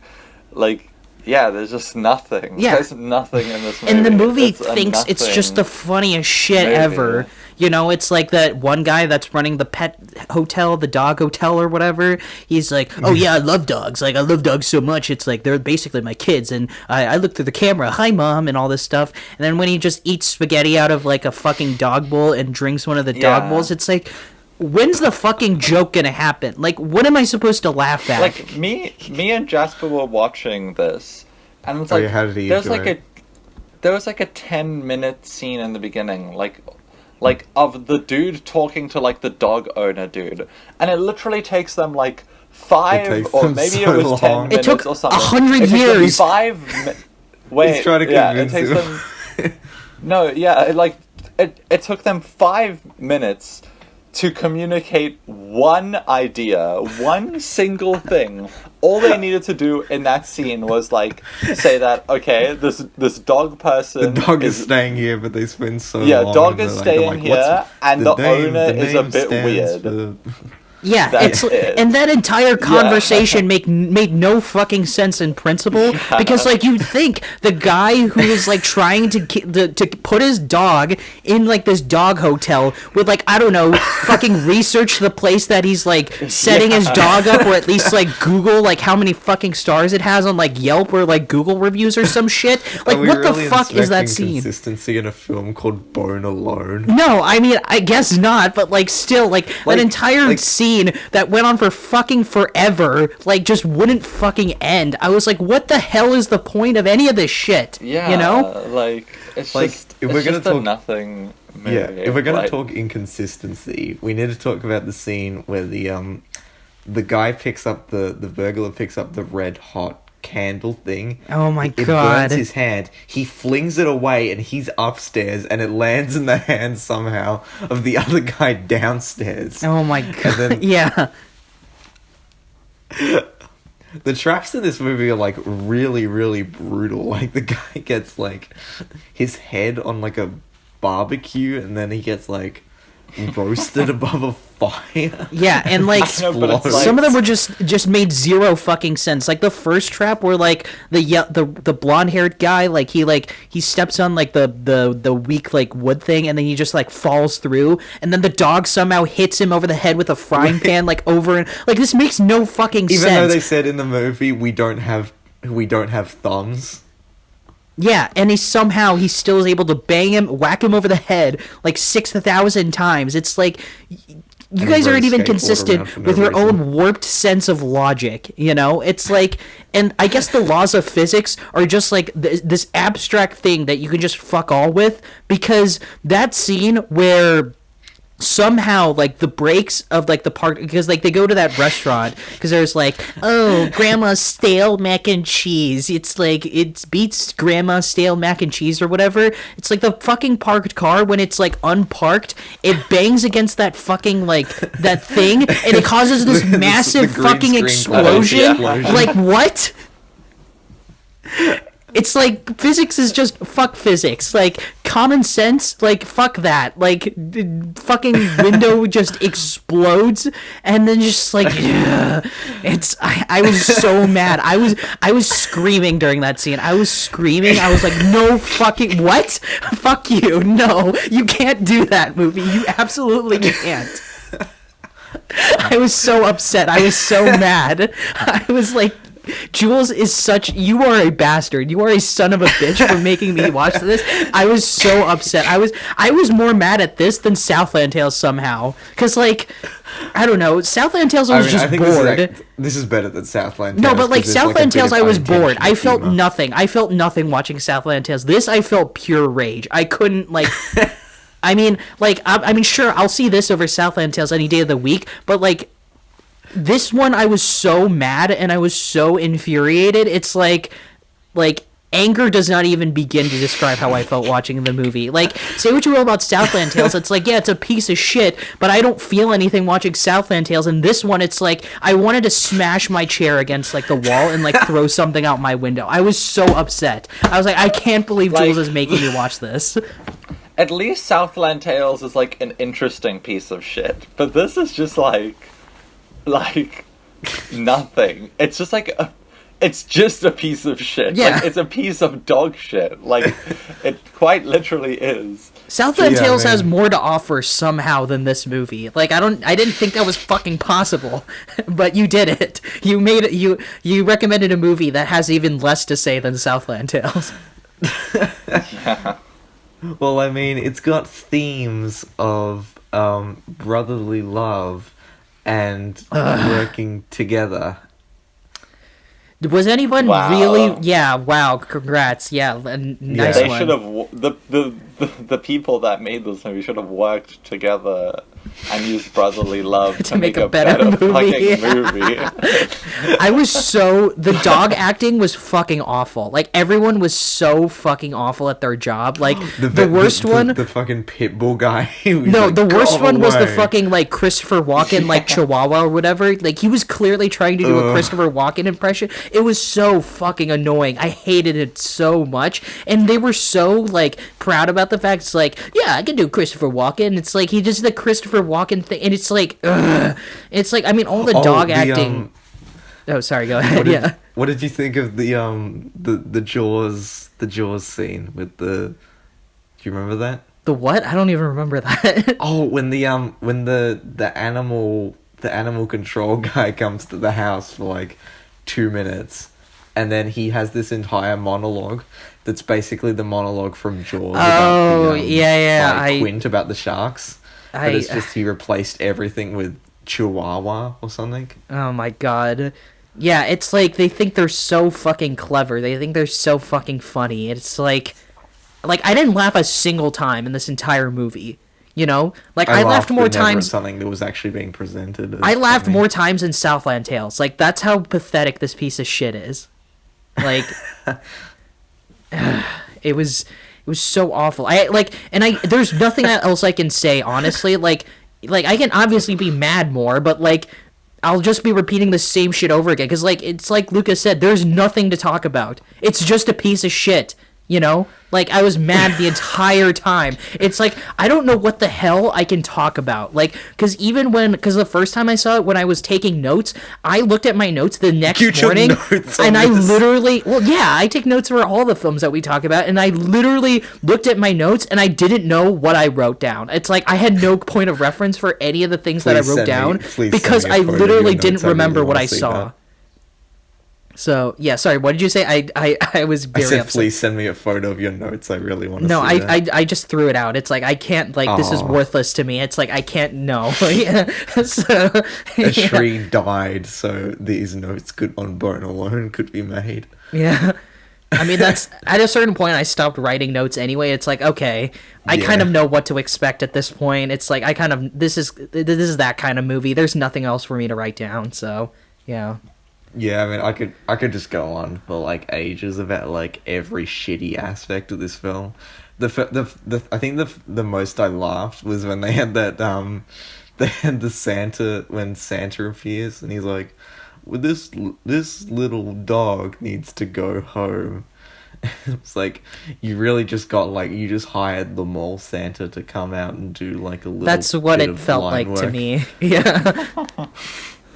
S3: yeah, there's just nothing. Yeah. There's nothing in this movie.
S2: And the movie thinks it's just the funniest shit ever. You know, it's like that one guy that's running the pet hotel, the dog hotel or whatever. He's like, oh yeah, I love dogs. Like, I love dogs so much. It's like, they're basically my kids. And I look through the camera, hi mom, and all this stuff. And then when he just eats spaghetti out of like a fucking dog bowl and drinks one of the dog bowls, it's like, when's the fucking joke gonna happen? Like, what am I supposed to laugh at?
S3: Like, me and Jasper were watching this, and it's like, there was like a 10-minute scene in the beginning, like of the dude talking to like the dog owner dude, and it literally takes them like 5 or maybe it was 10 minutes or something.
S2: 100 years.
S3: Wait,
S1: he's trying to convince
S3: it takes them. No, yeah, it took them 5 minutes to communicate one idea, one single thing. All they needed to do in that scene was like say that, okay, this dog person,
S1: the dog is staying here, but they spend so long.
S3: Yeah, dog is
S1: like,
S3: staying here, and the owner is a bit weird.
S2: Yeah,
S3: That's
S2: and that entire conversation made no fucking sense in principle, because like you'd think the guy who is like trying to put his dog in like this dog hotel would, like, I don't know, fucking research the place that he's like setting his dog up, or at least like Google like how many fucking stars it has on like Yelp or like Google reviews or some shit. Like, what really the fuck is that scene?
S1: Consistency in a film called Bone Alone.
S2: No, I mean, I guess not, but like still, like that entire scene that went on for fucking forever, like, just wouldn't fucking end. I was like, what the hell is the point of any of this shit?
S3: Yeah,
S2: you know,
S3: like, it's
S1: like,
S3: just,
S1: if
S3: it's
S1: we're gonna
S3: just
S1: talk
S3: a nothing movie.
S1: Yeah, if we're gonna
S3: like,
S1: talk inconsistency, we need to talk about the scene where the guy picks up the burglar picks up the red hot candle thing.
S2: Oh my
S1: It
S2: god.
S1: burns his hand. He flings it away, and he's upstairs, and it lands in the hand somehow of the other guy downstairs.
S2: Oh my god.
S1: Then,
S2: yeah.
S1: the traps in this movie are like really, really brutal. Like, the guy gets like his head on like a barbecue, and then he gets like roasted above a fire.
S2: Yeah, and like
S1: Explodes.
S2: some of them were just made zero fucking sense. Like the first trap where like the blonde-haired guy, like he steps on like the weak like wood thing, and then he just like falls through, and then the dog somehow hits him over the head with a frying pan, like over, and like this makes no fucking sense.
S1: Even though they said in the movie we don't have thumbs.
S2: Yeah, and he still is able to bang him, whack him over the head like 6,000 times. It's like, you guys aren't even consistent with your own warped sense of logic, you know? It's like, and I guess the laws of physics are just like this abstract thing that you can just fuck all with, because that scene where somehow like the brakes of like the park, because like they go to that restaurant because there's like, oh, grandma's stale mac and cheese, it's like it beats grandma's stale mac and cheese or whatever. It's like the fucking parked car, when it's like unparked, it bangs against that fucking like that thing, and it causes this massive fucking explosion. Like, what? It's like, physics is just fuck physics. Like, common sense, like, fuck that. Like, fucking window just explodes, and then just like, I was so mad. I was screaming during that scene. I was screaming. I was like, no fucking, what? Fuck you. No, you can't do that, movie. You absolutely can't. I was so upset. I was so mad. I was like, Jules is you are a bastard. You are a son of a bitch for making me watch this. I was so upset. I was more mad at this than Southland Tales somehow. Because, like, I don't know. Southland Tales I was just bored.
S1: This is better than Southland Tales.
S2: No, but, like, Southland Tales I was bored. I felt nothing. I felt nothing watching Southland Tales. This, I felt pure rage. I couldn't, like... I mean, like, I mean, sure, I'll see this over Southland Tales any day of the week, but, like... This one, I was so mad and I was so infuriated. It's like anger does not even begin to describe how I felt watching the movie. Like, say what you will about Southland Tales, it's like, yeah, it's a piece of shit, but I don't feel anything watching Southland Tales. And this one, it's like, I wanted to smash my chair against, like, the wall and, like, throw something out my window. I was so upset. I was like, I can't believe Jules is making me watch this.
S3: At least Southland Tales is, like, an interesting piece of shit. But this is just, like nothing. It's just like it's just a piece of shit.
S2: Yeah.
S3: Like, it's a piece of dog shit. Like, it quite literally is.
S2: Southland Tales has more to offer somehow than this movie. Like, I didn't think that was fucking possible, but you did it. You made it. You recommended a movie that has even less to say than Southland Tales.
S3: Yeah.
S1: Well, I mean, it's got themes of brotherly love and working together.
S2: Was anyone really? Yeah. Wow. Congrats. Yeah. Nice
S3: They
S2: one.
S3: should have the people that made this movie should have worked together and use brotherly love
S2: To make a better movie.
S3: fucking movie.
S2: The dog acting was fucking awful. Like, everyone was so fucking awful at their job. Like, the worst one...
S1: The fucking pit bull guy.
S2: No,
S1: like,
S2: the worst one was the
S1: away.
S2: fucking, like, Christopher Walken, like, Chihuahua or whatever. Like, he was clearly trying to do a Christopher Walken impression. It was so fucking annoying. I hated it so much. And they were so, like, proud about the fact, it's like, yeah, I can do Christopher Walken. It's like, he does the Christopher Walken thing, and it's like, ugh. It's like, I mean, all the dog acting... Oh, sorry, go ahead,
S1: What did you think of the Jaws scene with the... Do you remember that?
S2: The what? I don't even remember that.
S1: Oh, when the animal control guy comes to the house for like 2 minutes, and then he has this entire monologue that's basically the monologue from Jaws.
S2: Oh,
S1: Quint about the sharks. But it's just he replaced everything with Chihuahua or something.
S2: Oh my god. Yeah, it's like they think they're so fucking clever. They think they're so fucking funny. It's like I didn't laugh a single time in this entire movie. You know? Like, I laughed more times...
S1: at something that was actually being presented.
S2: I laughed more times in Southland Tales. Like, that's how pathetic this piece of shit is. Like... it was so awful. There's nothing else I can say, honestly. Like, I can obviously be mad more, but, like... I'll just be repeating the same shit over again. Because, like, it's like Luka said, there's nothing to talk about. It's just a piece of shit, you know? Like, I was mad the entire time. It's like, I don't know what the hell I can talk about. Like, because the first time I saw it, when I was taking notes, I looked at my notes the next morning. And I literally, I take notes for all the films that we talk about. And I literally looked at my notes and I didn't know what I wrote down. It's like, I had no point of reference for any of the things that I wrote down. Because I literally didn't remember what I saw. That. So, yeah, sorry, what did you say? I was very upset.
S1: Please send me a photo of your notes. I really want to see that.
S2: I just threw it out. It's like, I can't, like, this is worthless to me. It's like, I can't know.
S1: A tree died, so these notes on bone alone could be made.
S2: Yeah. I mean, that's, at a certain point, I stopped writing notes anyway. It's like, okay, I kind of know what to expect at this point. It's like, this is that kind of movie. There's nothing else for me to write down, so, yeah.
S1: Yeah, I mean, I could just go on for like ages about like every shitty aspect of this film. I think the most I laughed was when they had that they had the Santa, when Santa appears and he's like, well, this little dog needs to go home. It's like, you really just got like, you just hired the mall Santa to come out and do like a little.
S2: That's what it felt like to me. Yeah.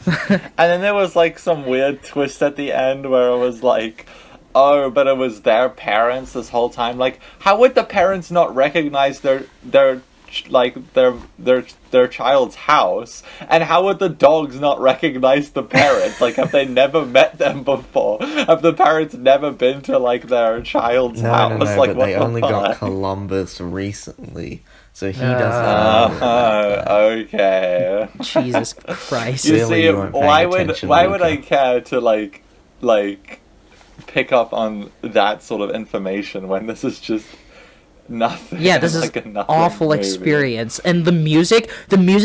S3: And then there was like some weird twist at the end where it was like, oh, but it was their parents this whole time. Like, how would the parents not recognize their child's house? And how would the dogs not recognize the parents? Like, have they never met them before? Have the parents never been to like their child's house?
S1: No,
S3: like,
S1: but they only got Columbus recently. So he doesn't know.
S3: Okay.
S2: Jesus Christ.
S3: You see, why would I care to like pick up on that sort of information when this is just nothing?
S2: Yeah, this is an awful experience. And the music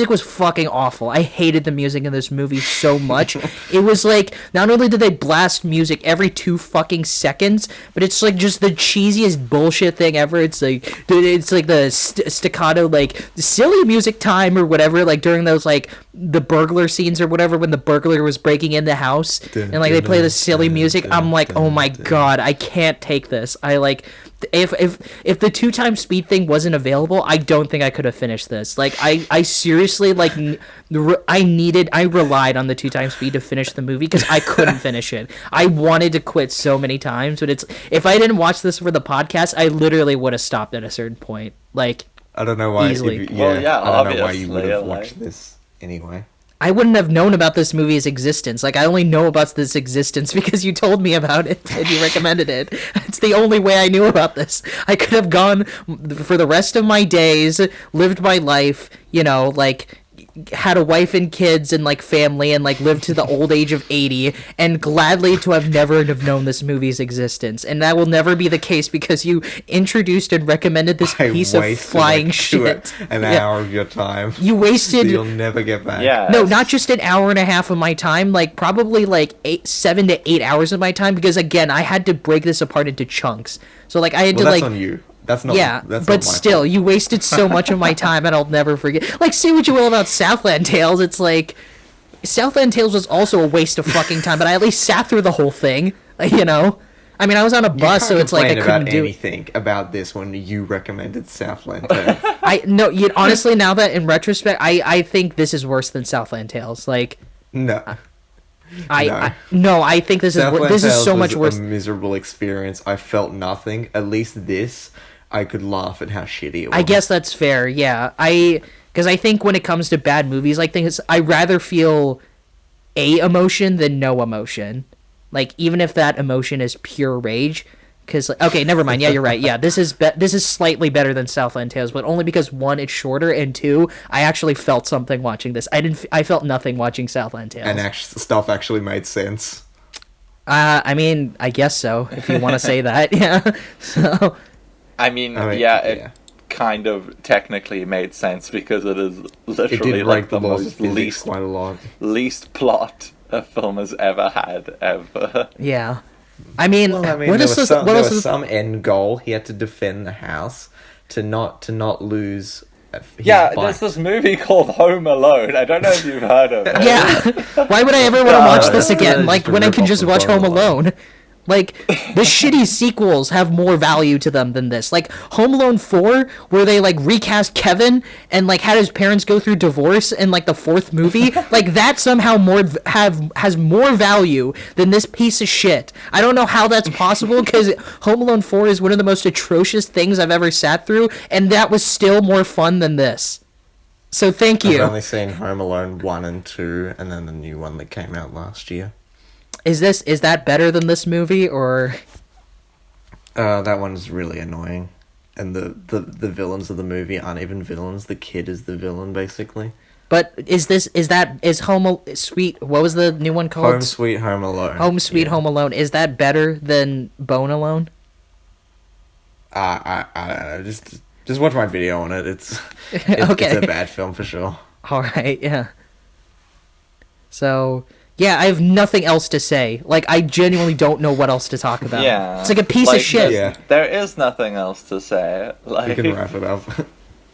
S2: was fucking awful. I hated the music in this movie so much. It was like, not only did they blast music every 2 fucking seconds, but it's like just the cheesiest bullshit thing ever. It's like the staccato, like, silly music time or whatever, like during those, like, the burglar scenes or whatever, when the burglar was breaking in the house, and like they play the silly music. I'm like, oh my god, I can't take this. I like, if the 2x speed thing wasn't available, I don't think I could have finished this. Like, I seriously, like, I relied on the 2x speed to finish the movie because I couldn't finish it. I wanted to quit so many times, but if I didn't watch this for the podcast, I literally would have stopped at a certain point. Like,
S1: I don't know why.
S2: Easily.
S1: I don't know why you would have watched this anyway.
S2: I wouldn't have known about this movie's existence. Like, I only know about this existence because you told me about it and you recommended it. It's the only way I knew about this. I could have gone for the rest of my days, lived my life, you know, like, had a wife and kids and like family and like lived to the old age of 80 and gladly to have never have known this movie's existence. And that will never be the case because you introduced and recommended this piece of flying shit.
S1: An hour of your time.
S2: You wasted.
S1: So you'll never get back.
S3: Yeah.
S2: No, not just an hour and a half of my time, like probably like 7 to 8 hours of my time, because again, I had to break this apart into chunks. So like I had to
S1: that's
S2: like.
S1: on you. That's not.
S2: Yeah,
S1: that's
S2: but
S1: not my
S2: still,
S1: fault.
S2: you wasted so much of my time, and I'll never forget. Like, say what you will about Southland Tales, it's like Southland Tales was also a waste of fucking time, but I at least sat through the whole thing. You know, I mean, I was on a bus, so it's like I couldn't do
S1: anything about this when you recommended Southland Tales.
S2: Honestly, now that in retrospect, I think this is worse than Southland Tales. Like,
S1: No.
S2: I think this is so much worse.
S1: A miserable experience. I felt nothing. At least this, I could laugh at how shitty it was.
S2: I guess that's fair. Yeah, because I think when it comes to bad movies like things, I rather feel a emotion than no emotion. Like even if that emotion is pure rage. Because okay, never mind. Yeah, you're right. Yeah, this is slightly better than Southland Tales, but only because one, it's shorter, and two, I actually felt something watching this. I felt nothing watching Southland Tales.
S1: And stuff actually made sense.
S2: I mean, I guess so. If you want to say that, yeah. So.
S3: I mean, it kind of technically made sense because it is literally like the most
S1: quite a lot.
S3: least plot a film has ever had ever.
S2: Yeah. I mean,
S1: there was some end goal. He had to defend the house to not lose.
S3: There's this movie called Home Alone. I don't know if you've heard of it.
S2: Yeah. Why would I ever want to watch this again? Like when I can just watch Home Alone. Like, the shitty sequels have more value to them than this. Like, Home Alone 4, where they, like, recast Kevin and, like, had his parents go through divorce in, like, the fourth movie, like, that somehow has more value than this piece of shit. I don't know how that's possible, because Home Alone 4 is one of the most atrocious things I've ever sat through, and that was still more fun than this. So, thank you.
S1: I've only seen Home Alone 1 and 2, and then the new one that came out last year.
S2: Is that better than this movie, or?
S1: That one's really annoying, and the villains of the movie aren't even villains. The kid is the villain, basically.
S2: But is Home Sweet? What was the new one called?
S1: Home Sweet Home Alone.
S2: Home Sweet Home Alone. Is that better than Bone Alone?
S1: I don't know. Just watch my video on it. It's
S2: okay.
S1: It's a bad film for sure.
S2: All right. Yeah. So. Yeah, I have nothing else to say. Like, I genuinely don't know what else to talk about.
S3: Yeah.
S2: It's like a piece of shit.
S1: Yeah.
S3: There is nothing else to say. Like,
S1: We can wrap it up.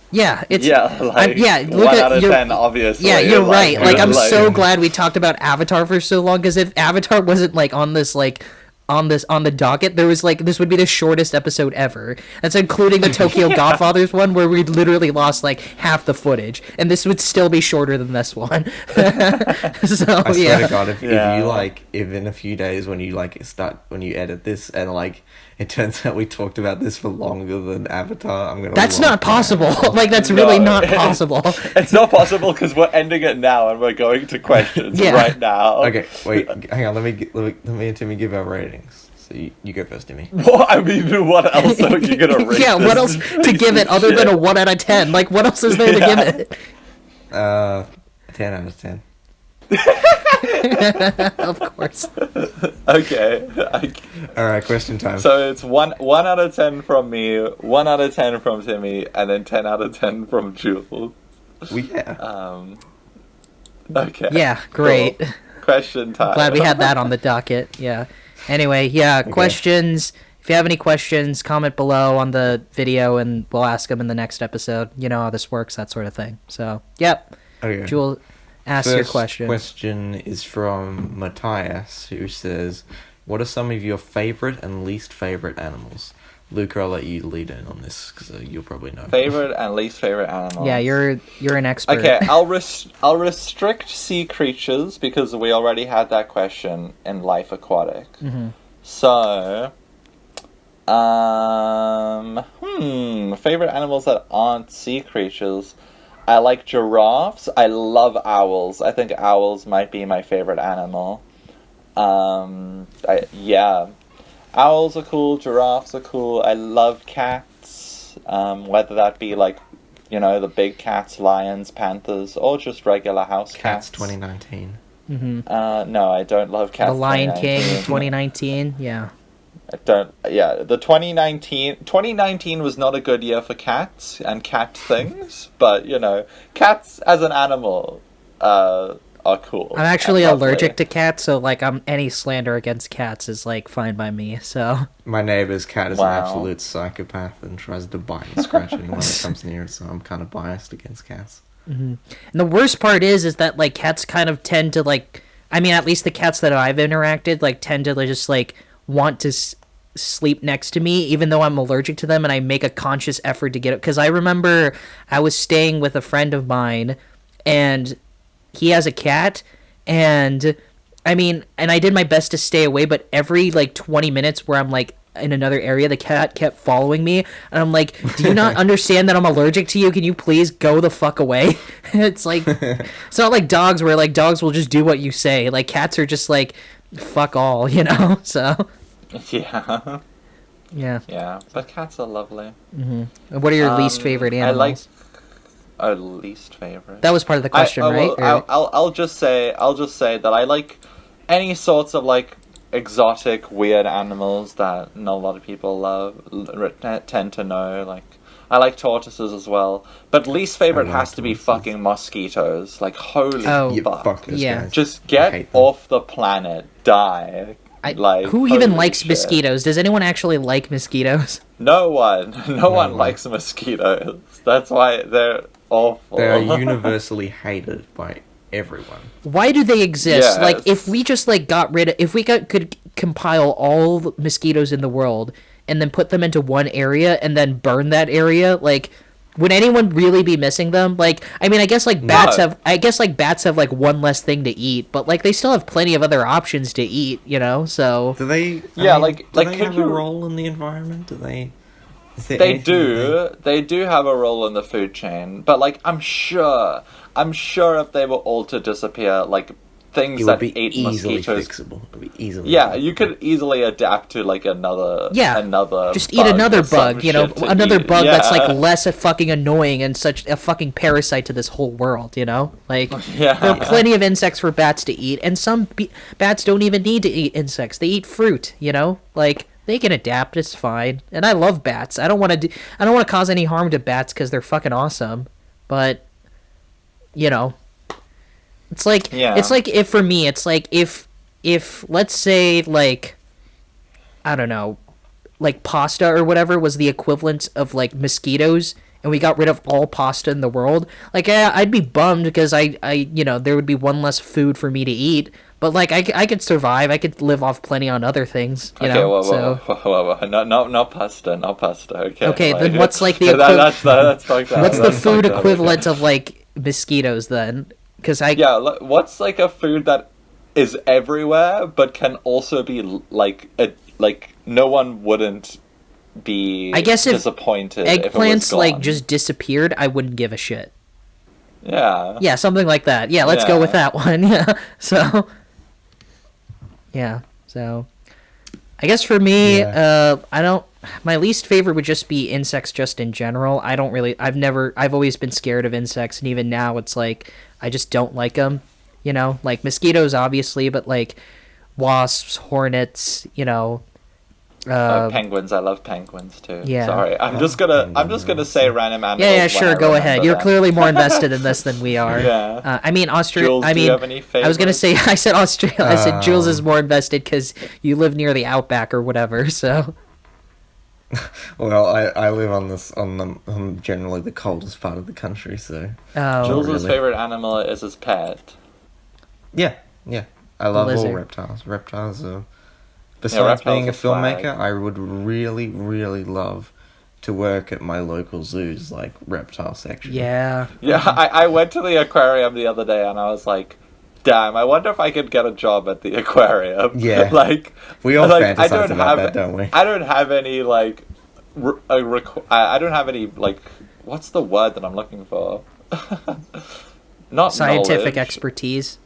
S2: Yeah, it's...
S3: Look 1 out of 10, obviously.
S2: Yeah, you're right. Like, I'm so
S3: like,
S2: glad we talked about Avatar for so long, because if Avatar wasn't, like, on this, like... on the docket, there was like, this would be the shortest episode ever. That's including the Tokyo Godfathers one, where we literally lost like half the footage, and this would still be shorter than this one. So
S1: I swear to God, if you like, if in a few days when you edit this and like it turns out we talked about this for longer than Avatar, I'm gonna.
S2: That's not possible. Like that's really not possible.
S3: It's not possible because we're ending it now and we're going to questions right now.
S1: Okay, wait, hang on. Let me and Timmy give our ratings. So you go first, Timmy.
S3: What? I mean, what else are you gonna rate?
S2: Yeah, what else to give it other than a 1 out of 10? Like, what else is there to give it?
S1: 10 out of 10.
S2: Of course.
S3: Okay.
S1: All right, question time.
S3: So it's one out of 10 from me, 1 out of 10 from Timmy, and then 10 out of 10 from Jules. Okay.
S2: Yeah, great.
S3: Cool. Question time.
S2: Glad we had that on the docket. Yeah. Anyway, okay. Questions. If you have any questions, comment below on the video, and we'll ask them in the next episode. You know how this works, that sort of thing. So, yep.
S1: Okay.
S2: Jewel, ask your question.
S1: Question is from Matthias, who says, "What are some of your favorite and least favorite animals?" Luka, I'll let you lead in on this because you'll probably know.
S3: Favorite and least favorite animals.
S2: Yeah, you're an expert.
S3: Okay, I'll restrict sea creatures because we already had that question in Life Aquatic.
S2: Mm-hmm.
S3: So, favorite animals that aren't sea creatures. I like giraffes. I love owls. I think owls might be my favorite animal. Owls are cool, giraffes are cool. I love cats, whether that be like you know, the big cats, lions, panthers, or just regular house
S1: Cats
S3: cats.
S1: 2019.
S3: No, I don't love Cats.
S2: The Lion King
S3: 2019.
S2: 2019, yeah.
S3: I don't. Yeah, the 2019 was not a good year for cats and cat things, but you know, cats as an animal are cool.
S2: I'm actually
S3: and lovely.
S2: allergic to cats, so like any slander against cats is like fine by me. So
S1: My neighbor's cat is
S3: Wow.
S1: an absolute psychopath and tries to bite and scratch anyone that comes near it, so I'm kind of biased against cats.
S2: and the worst part is that like cats kind of tend to like, I mean, at least the cats that I've interacted like tend to just like want to sleep next to me even though I'm allergic to them, and I make a conscious effort to get it, because I remember I was staying with a friend of mine and he has a cat, and I mean, and I did my best to stay away, but every like 20 minutes where I'm like in another area, the cat kept following me, and I'm like, do you not understand that I'm allergic to you? Can you please go the fuck away? It's like, it's not like dogs where like dogs will just do what you say. Like cats are just like, fuck all, you know? So,
S3: Yeah,
S2: yeah.
S3: but cats are lovely.
S2: What are your least favorite animals?
S3: I like. Oh, least favorite.
S2: That was part of the question, right? Or-
S3: I'll just say that I like any sorts of like exotic, weird animals that not a lot of people tend to know. Like, I like tortoises as well, but least favorite
S1: I like
S3: has to be
S1: tortoises.
S3: fucking mosquitoes. Like, holy
S2: Oh,
S1: You
S3: fuck!
S1: fuck those
S2: Yeah.
S1: guys.
S3: Just
S1: I
S3: get
S1: hate them.
S3: off the planet, die. Like,
S2: who even
S3: holy
S2: likes
S3: shit.
S2: mosquitoes? Does anyone actually like mosquitoes?
S3: No one. No one
S1: one.
S3: likes mosquitoes. That's why they're awful.
S1: They are universally hated by everyone.
S2: Why do they exist?
S3: Yes.
S2: Like, if we just like got rid of, if we could compile all the mosquitoes in the world and then put them into one area and then burn that area, like, would anyone really be missing them? Like, I mean, I guess like bats
S3: No.
S2: have, like one less thing to eat, but like they still have plenty of other options to eat, you know. So
S1: Do they?
S3: Yeah,
S1: do
S3: like,
S1: they
S3: could
S1: have
S3: you-
S1: a role in the environment? Do they? Is there
S3: They
S1: anything
S3: do. They do have a role in the food chain, but like I'm sure if they were all to disappear, like things
S1: It
S3: that
S1: would be
S3: eat
S1: easily
S3: mosquitoes.
S1: fixable. It would be easily.
S3: Yeah,
S1: fixable.
S3: you could easily adapt to like another.
S2: just eat another
S3: or some
S2: bug, you know,
S3: shit to
S2: another
S3: eat.
S2: bug that's like
S3: Yeah.
S2: less fucking annoying and such a fucking parasite to this whole world, you know? Like,
S3: Yeah.
S2: there are plenty of insects for bats to eat, and some bats don't even need to eat insects. They eat fruit, you know? Like, they can adapt, it's fine. And I love bats. I don't want to cause any harm to bats because they're fucking awesome. But, you know, it's like,
S3: Yeah.
S2: it's like if for me, it's like if let's say like, I don't know, like pasta or whatever was the equivalent of like mosquitoes, and we got rid of all pasta in the world, like I'd be bummed because I you know, there would be one less food for me to eat, but like I could survive. I could live off plenty on other things, you
S3: Okay,
S2: know.
S3: whoa. Not pasta. Okay.
S2: Okay, then what's like the
S3: that's fucked up.
S2: what's the
S3: That's
S2: food
S3: fucked up,
S2: equivalent of like mosquitoes then? Because
S3: Yeah, what's like a food that is everywhere but can also be like no one wouldn't be
S2: I guess if
S3: disappointed if it was
S2: eggplants like
S3: gone.
S2: just disappeared, I wouldn't give a shit.
S3: Yeah.
S2: Yeah, something like that. Yeah, let's go with that one. Yeah. So I guess for me,
S1: Yeah.
S2: my least favorite would just be insects just in general. I've always been scared of insects, and even now it's like I just don't like them, you know? Like mosquitoes obviously, but like wasps, hornets, you know,
S3: Penguins. I love penguins too.
S2: Yeah.
S3: Sorry, I'm just gonna say random animals.
S2: yeah,
S3: when
S2: sure,
S3: I
S2: go
S3: remember
S2: ahead. You're
S3: them.
S2: clearly more invested in this than we are.
S3: Yeah.
S2: I mean,
S3: Jules,
S2: I
S3: do
S2: mean,
S3: you have any
S2: I was gonna
S3: favorites?
S2: say, I said Australia. I said Jules is more invested because you live near the outback or whatever. So
S1: Well, I live on generally the coldest part of the country, so
S3: Jules'
S1: really.
S3: favorite animal is his pet.
S1: yeah. I love all
S2: lizard.
S1: reptiles. Reptiles are. Besides
S3: reptiles
S1: being a
S3: are swag.
S1: filmmaker, I would really, really love to work at my local zoo's like reptile section.
S2: yeah,
S3: Yeah, I went to the aquarium the other day and I was like, damn, I wonder if I could get a job at the aquarium.
S1: Yeah.
S3: Like,
S1: We all
S3: like,
S1: fantasize about that, don't we?
S3: I don't have any, like, I don't have any, like, what's the word that I'm looking for? Not
S2: scientific
S3: knowledge.
S2: expertise.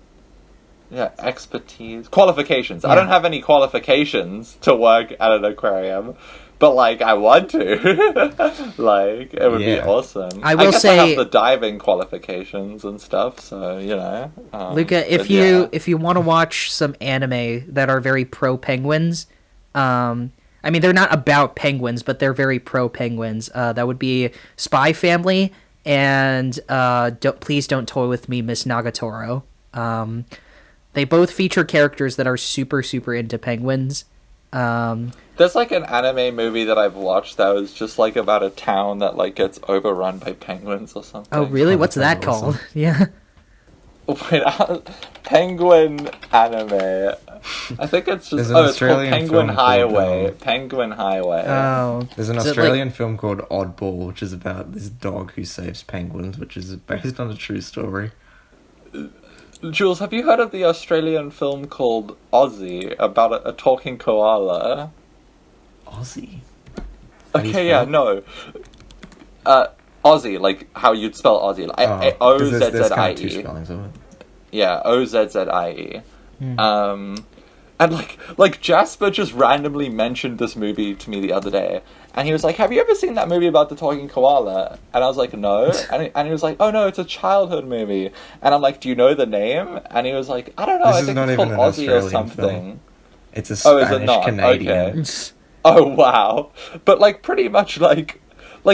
S3: Yeah, expertise. Qualifications. I
S2: Yeah.
S3: don't have any qualifications to work at an aquarium, but like I want to. Like it would be awesome.
S2: I will
S3: guess
S2: say
S3: I have the diving qualifications and stuff, so you know.
S2: Luca, if you want to watch some anime that are very pro penguins, I mean they're not about penguins, but they're very pro penguins. That would be Spy Family and Please Don't Toy with Me, Miss Nagatoro. They both feature characters that are super, super into penguins.
S3: There's like an anime movie that I've watched that was just like about a town that like gets overrun by penguins or something.
S2: Oh, really? What's that called? Yeah.
S3: Wait, penguin anime. I think it's just it's called Penguin Highway. Penguin Highway.
S2: Oh.
S1: There's an Australian film called Oddball, which is about this dog who saves penguins, which is based on a true story.
S3: Jules, have you heard of the Australian film called Aussie about a talking koala?
S1: Aussie?
S3: Okay, yeah, no. Aussie, like how you'd spell Aussie. Like, O-Z-Z-I-E.
S1: There's kind of two spellings of it.
S3: Yeah, O-Z-Z-I-E. And like Jasper just randomly mentioned this movie to me the other day, and he was like, "Have you ever seen that movie about the talking koala?" And I was like, "No." And he was like, "Oh no, it's a childhood movie." And I'm like, "Do you know the name?" And he was like, "I don't know. I think it's called Aussie or something."
S1: Film. It's a Spanish Canadian.
S3: Okay. Oh wow! But like pretty much like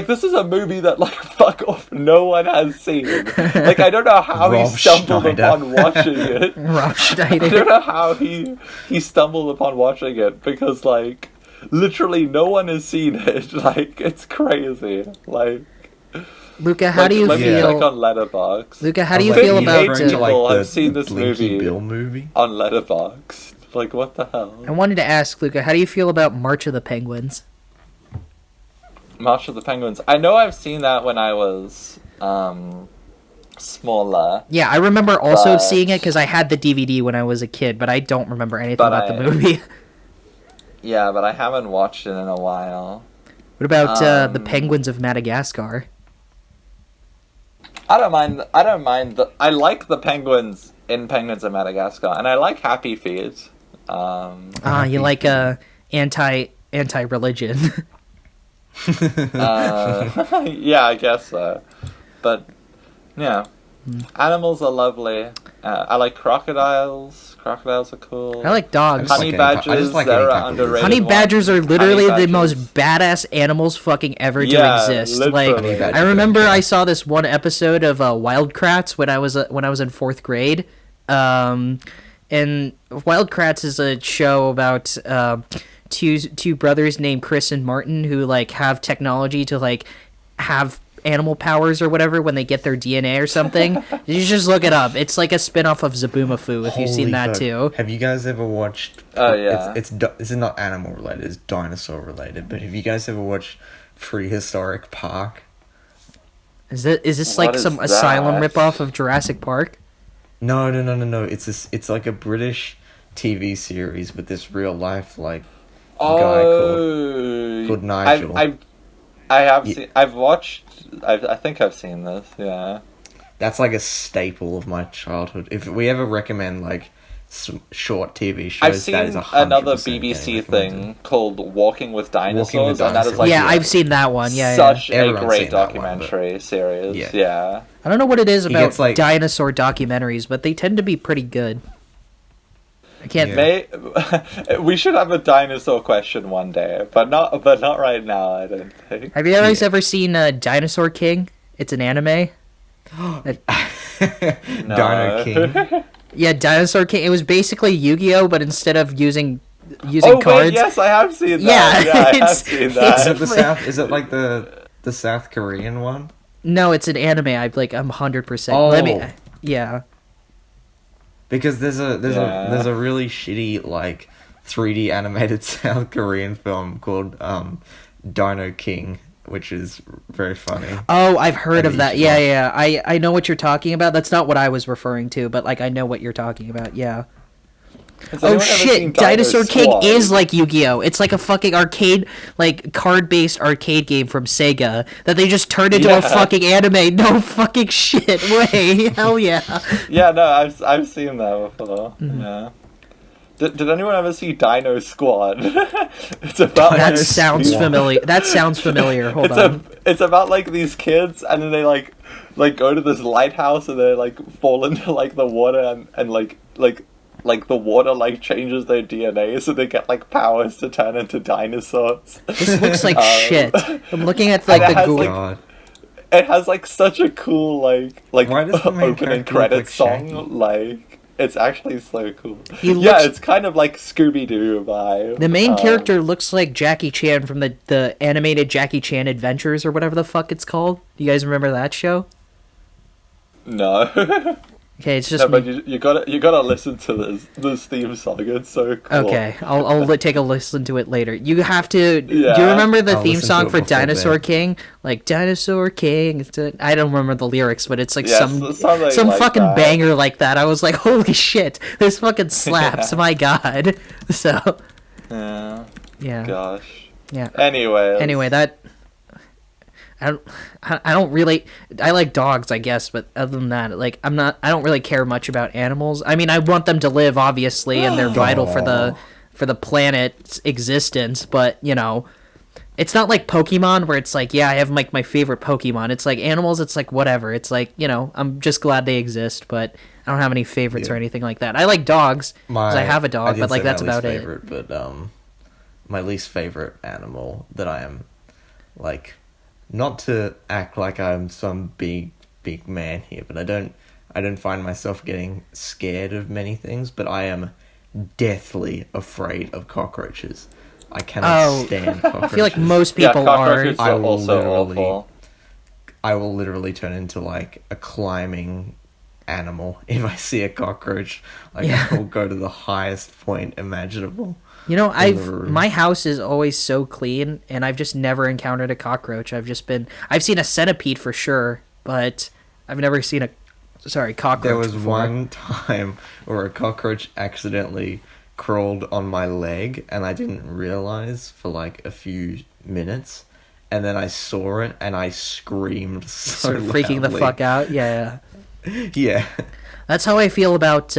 S3: this is a movie that like fuck off no one has seen. Like I don't know how he stumbled upon watching it.
S2: Rob Schneider.
S3: I don't know how he stumbled upon watching it because like literally no one has seen it. Like it's crazy. Like
S2: Luca, how do you feel?
S3: Check on Letterboxd.
S2: Luca, how do you feel about?
S3: People have seen this
S1: Bill movie
S3: on Letterboxd. Like what the hell?
S2: I wanted to ask Luca, how do you feel about March of the Penguins?
S3: March of the Penguins. I know I've seen that when I was smaller.
S2: Yeah, I remember also seeing it because I had the DVD when I was a kid, but I don't remember anything about the movie.
S3: Yeah, but I haven't watched it in a while.
S2: What about the Penguins of Madagascar?
S3: I don't mind. I like the penguins in Penguins of Madagascar, and I like Happy Feet.
S2: You like anti-religion.
S3: Yeah, I guess so. But yeah, animals are lovely. I like crocodiles. Crocodiles are cool.
S2: I like dogs.
S3: Honey badgers, they're underrated.
S2: Honey badgers are literally the most badass animals fucking ever to exist.
S3: Literally.
S2: Like, I remember I saw this one episode of Wildcrats when I was in 4th grade. And Wildcrats is a show about two brothers named Chris and Martin who like have technology to like have animal powers or whatever when they get their DNA or something. You just look it up. It's like a spin-off of Zaboomafoo if you've seen that too.
S1: Have you guys ever watched...
S3: Oh, yeah.
S1: This is not animal related, it's dinosaur related, but have you guys ever watched Prehistoric Park?
S2: Is this like some asylum ripoff of Jurassic Park?
S1: No. It's like a British TV series with this real life like guy called Nigel.
S3: I think I've seen this. Yeah,
S1: that's like a staple of my childhood. If we ever recommend like some short TV shows,
S3: I've seen another BBC thing called Walking with Dinosaurs, and that is like
S2: I've seen that one. Yeah,
S3: such a great documentary series. Yeah,
S2: I don't know what it is about dinosaur documentaries, but they tend to be pretty good. I can't.
S3: We should have a dinosaur question one day, but not right now. I don't think.
S2: Have you guys ever seen Dinosaur King? It's an anime.
S1: Dino King.
S2: Yeah, Dinosaur King. It was basically Yu-Gi-Oh, but instead of using cards.
S3: Wait, yes, I have seen that. Yeah, I have seen that.
S1: Is it like the South Korean one?
S2: No, it's an anime. I'm 100%.
S1: Oh.
S2: Yeah.
S1: Because there's a really shitty like 3D animated South Korean film called Dino King, which is very funny.
S2: Oh, I've heard of that. Yeah. I know what you're talking about. That's not what I was referring to, but like I know what you're talking about. Yeah. Oh shit! Dinosaur King is like Yu-Gi-Oh! It's like a fucking arcade, like card-based arcade game from Sega that they just turned into a fucking anime. No fucking shit way. Hell yeah.
S3: Yeah, no, I've seen that before. Mm-hmm. Yeah. Did anyone ever see Dino Squad? It's about
S2: That
S3: like,
S2: sounds familiar. That sounds familiar. Hold on.
S3: It's about like these kids, and then they like go to this lighthouse, and they like fall into like the water, and like the water like changes their DNA, so they get like powers to turn into dinosaurs.
S2: This looks like shit. I'm looking at like
S3: And it
S2: the
S3: has,
S2: Google.
S1: God.
S3: It has like such a cool like
S1: Why does the main
S3: opening
S1: character look
S3: credits
S1: like
S3: song.
S1: Shaggy?
S3: Like it's actually so cool.
S2: He
S3: Yeah,
S2: looks-
S3: it's kind of like Scooby Doo vibe.
S2: The main character looks like Jackie Chan from the animated Jackie Chan Adventures or whatever the fuck it's called. Do you guys remember that show?
S3: No.
S2: Okay, it's just
S3: No, but
S2: me.
S3: you gotta listen to this theme song. It's so cool.
S2: Okay, I'll take a listen to it later. You have to. Do you
S3: Yeah.
S2: remember the
S1: I'll
S2: theme
S1: listen to
S2: song
S1: it
S2: for
S1: before
S2: Dinosaur
S1: bed.
S2: King? Like Dinosaur King. I don't remember the lyrics, but it's like
S3: Yes,
S2: some
S3: something like
S2: fucking
S3: that.
S2: banger like that. I was like, holy shit, this fucking slaps.
S3: Yeah.
S2: My god. So
S3: Yeah.
S2: yeah,
S3: Gosh.
S2: yeah.
S3: Anyway.
S2: That. I don't really. I like dogs, I guess, but other than that, like I don't really care much about animals. I mean, I want them to live, obviously, and they're vital for the planet's existence. But you know, it's not like Pokemon where it's like, yeah, I have like my favorite Pokemon. It's like animals. It's like whatever. It's like, you know, I'm just glad they exist, but I don't have any favorites or anything like that. I like dogs because I have a dog,
S1: did
S2: but like
S1: say my
S2: that's
S1: least
S2: about it.
S1: favorite, But my least favorite animal that I am like. Not to act like I'm some big man here, but I don't find myself getting scared of many things, but I am deathly afraid of cockroaches. I cannot stand cockroaches.
S2: I feel like most
S3: Yeah,
S2: people are.
S3: cockroaches
S1: I
S3: are
S1: will
S3: also
S1: literally-
S3: awful.
S1: I will literally turn into like a climbing animal if I see a cockroach. Like
S2: Yeah.
S1: I will go to the highest point imaginable.
S2: You know,
S1: in the room.
S2: my house is always so clean, and I've just never encountered a cockroach. I've seen a centipede for sure, but I've never seen cockroach.
S1: There was
S2: before.
S1: one time where a cockroach accidentally crawled on my leg, and I didn't realize for like a few minutes, and then I saw it, and I screamed so
S2: sort of freaking the
S1: loudly.
S2: fuck out. Yeah,
S1: Yeah.
S2: that's how I feel about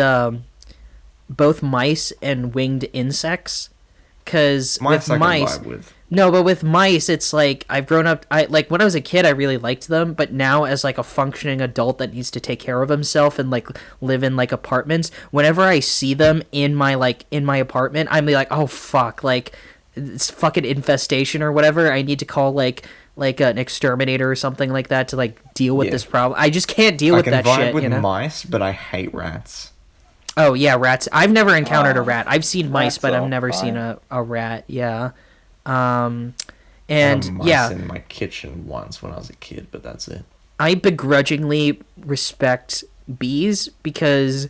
S2: both mice and winged insects. Because
S1: Mice
S2: with
S1: I can
S2: mice,
S1: vibe with.
S2: no, but with mice, it's like I've grown up. I like when I was a kid, I really liked them, but now as like a functioning adult that needs to take care of himself and like live in like apartments, whenever I see them in my apartment, I'm like, oh fuck, like it's fucking infestation or whatever. I need to call like an exterminator or something like that to like deal with
S1: Yeah.
S2: this problem. I just can't deal
S1: I
S2: with
S1: can
S2: that
S1: vibe
S2: shit.
S1: with
S2: You know?
S1: mice, but I hate rats.
S2: Oh yeah, rats. I've never encountered a rat. I've seen mice,
S3: Rats
S2: but I've
S3: are
S2: never
S3: fine.
S2: seen a rat. Yeah. And
S1: I had mice
S2: yeah,
S1: in my kitchen once when I was a kid, but that's it.
S2: I begrudgingly respect bees because,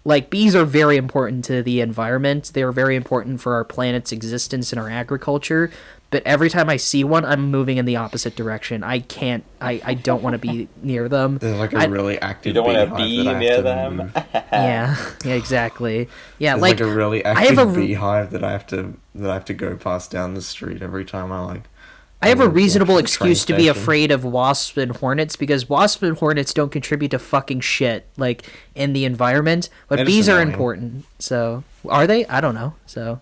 S2: like, bees are very important to the environment. They are very important for our planet's existence and our agriculture. But every time I see one, I'm moving in the opposite direction. I can't. I don't want to be near them.
S1: There's like a
S2: I-
S1: really active
S3: You don't want to
S1: beehive
S3: be
S1: that I have
S3: near
S1: to
S3: them.
S1: move.
S2: Yeah. Yeah. Exactly. Yeah.
S1: There's
S2: like
S1: like a really
S2: I have
S1: active
S2: a
S1: beehive that I have to go past down the street every time I like.
S2: I have a
S1: walk to
S2: reasonable
S1: the
S2: excuse to
S1: train
S2: be
S1: station.
S2: afraid of wasps and hornets because wasps and hornets don't contribute to fucking shit like in the environment, but
S1: They're just
S2: bees are
S1: annoying.
S2: important. So are they? I don't know. So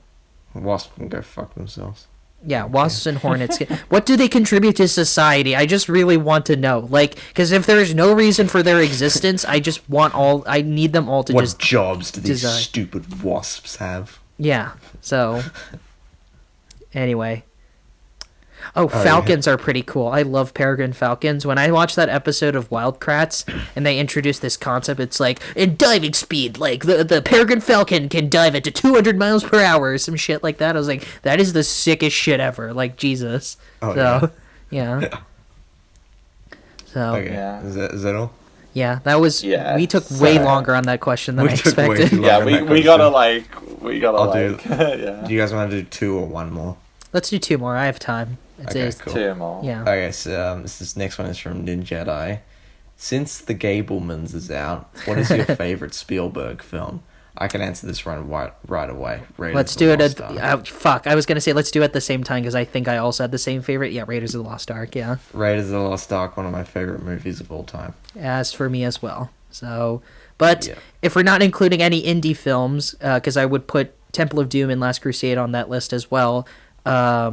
S1: Wasps can go fuck themselves.
S2: yeah, wasps and hornets. What do they contribute to society? I just really want to know. Like, because if there is no reason for their existence, I just want all. I need them all to
S1: What
S2: just.
S1: jobs do these
S2: design.
S1: stupid wasps have?
S2: Yeah. So. Anyway. Oh,
S1: yeah.
S2: falcons are pretty cool. I love peregrine falcons. When I watched that episode of Wild Kratts and they introduced this concept, it's like, in diving speed, like, the peregrine falcon can dive at to 200 miles per hour or some shit like that. I was like, that is the sickest shit ever. Like, Jesus.
S1: Oh,
S2: So, yeah. So,
S1: Okay,
S3: Yeah.
S1: is that all?
S2: yeah, that was...
S3: Yeah,
S2: we took way
S3: so-
S2: longer on that question than
S1: We
S2: I
S1: took way
S2: expected.
S1: too long.
S3: Yeah,
S1: on that
S3: we gotta
S1: question. I'll do-
S3: yeah.
S1: Do you guys want to do 2 or 1 more?
S2: Let's do 2 more. I have time.
S1: Okay, cool.
S3: Two more.
S2: Yeah.
S1: Okay, so this next one is from Ninjedi. Since The Gablemans is out, what is your favorite Spielberg film? I can answer this right away. Raiders
S2: Let's
S1: of
S2: do
S1: the
S2: it
S1: Lost
S2: at...
S1: Ark.
S2: fuck, I was going to say let's do it at the same time because I think I also had the same favorite. Yeah, Raiders of the Lost Ark, yeah.
S1: Raiders of the Lost Ark, one of my favorite movies of all time.
S2: As for me as well. So, but
S1: Yeah.
S2: if we're not including any indie films, because I would put Temple of Doom and Last Crusade on that list as well. I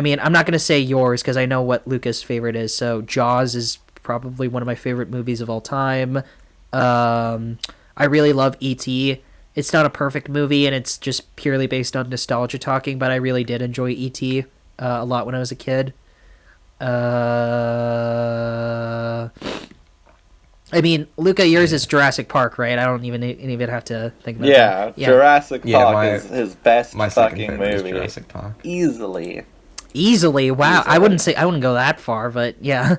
S2: mean, I'm not going to say yours because I know what Luka's favorite is. So Jaws is probably one of my favorite movies of all time. I really love E.T. It's not a perfect movie, and it's just purely based on nostalgia talking, but I really did enjoy E.T. A lot when I was a kid. I mean, Luka, yours is Jurassic Park, right? I don't even have to think about that.
S3: Yeah, Jurassic Park is his best
S1: my second
S3: fucking
S1: favorite is
S3: movie.
S1: Jurassic Park.
S3: Easily.
S2: Wow.
S3: Easily.
S2: I wouldn't go that far, but yeah.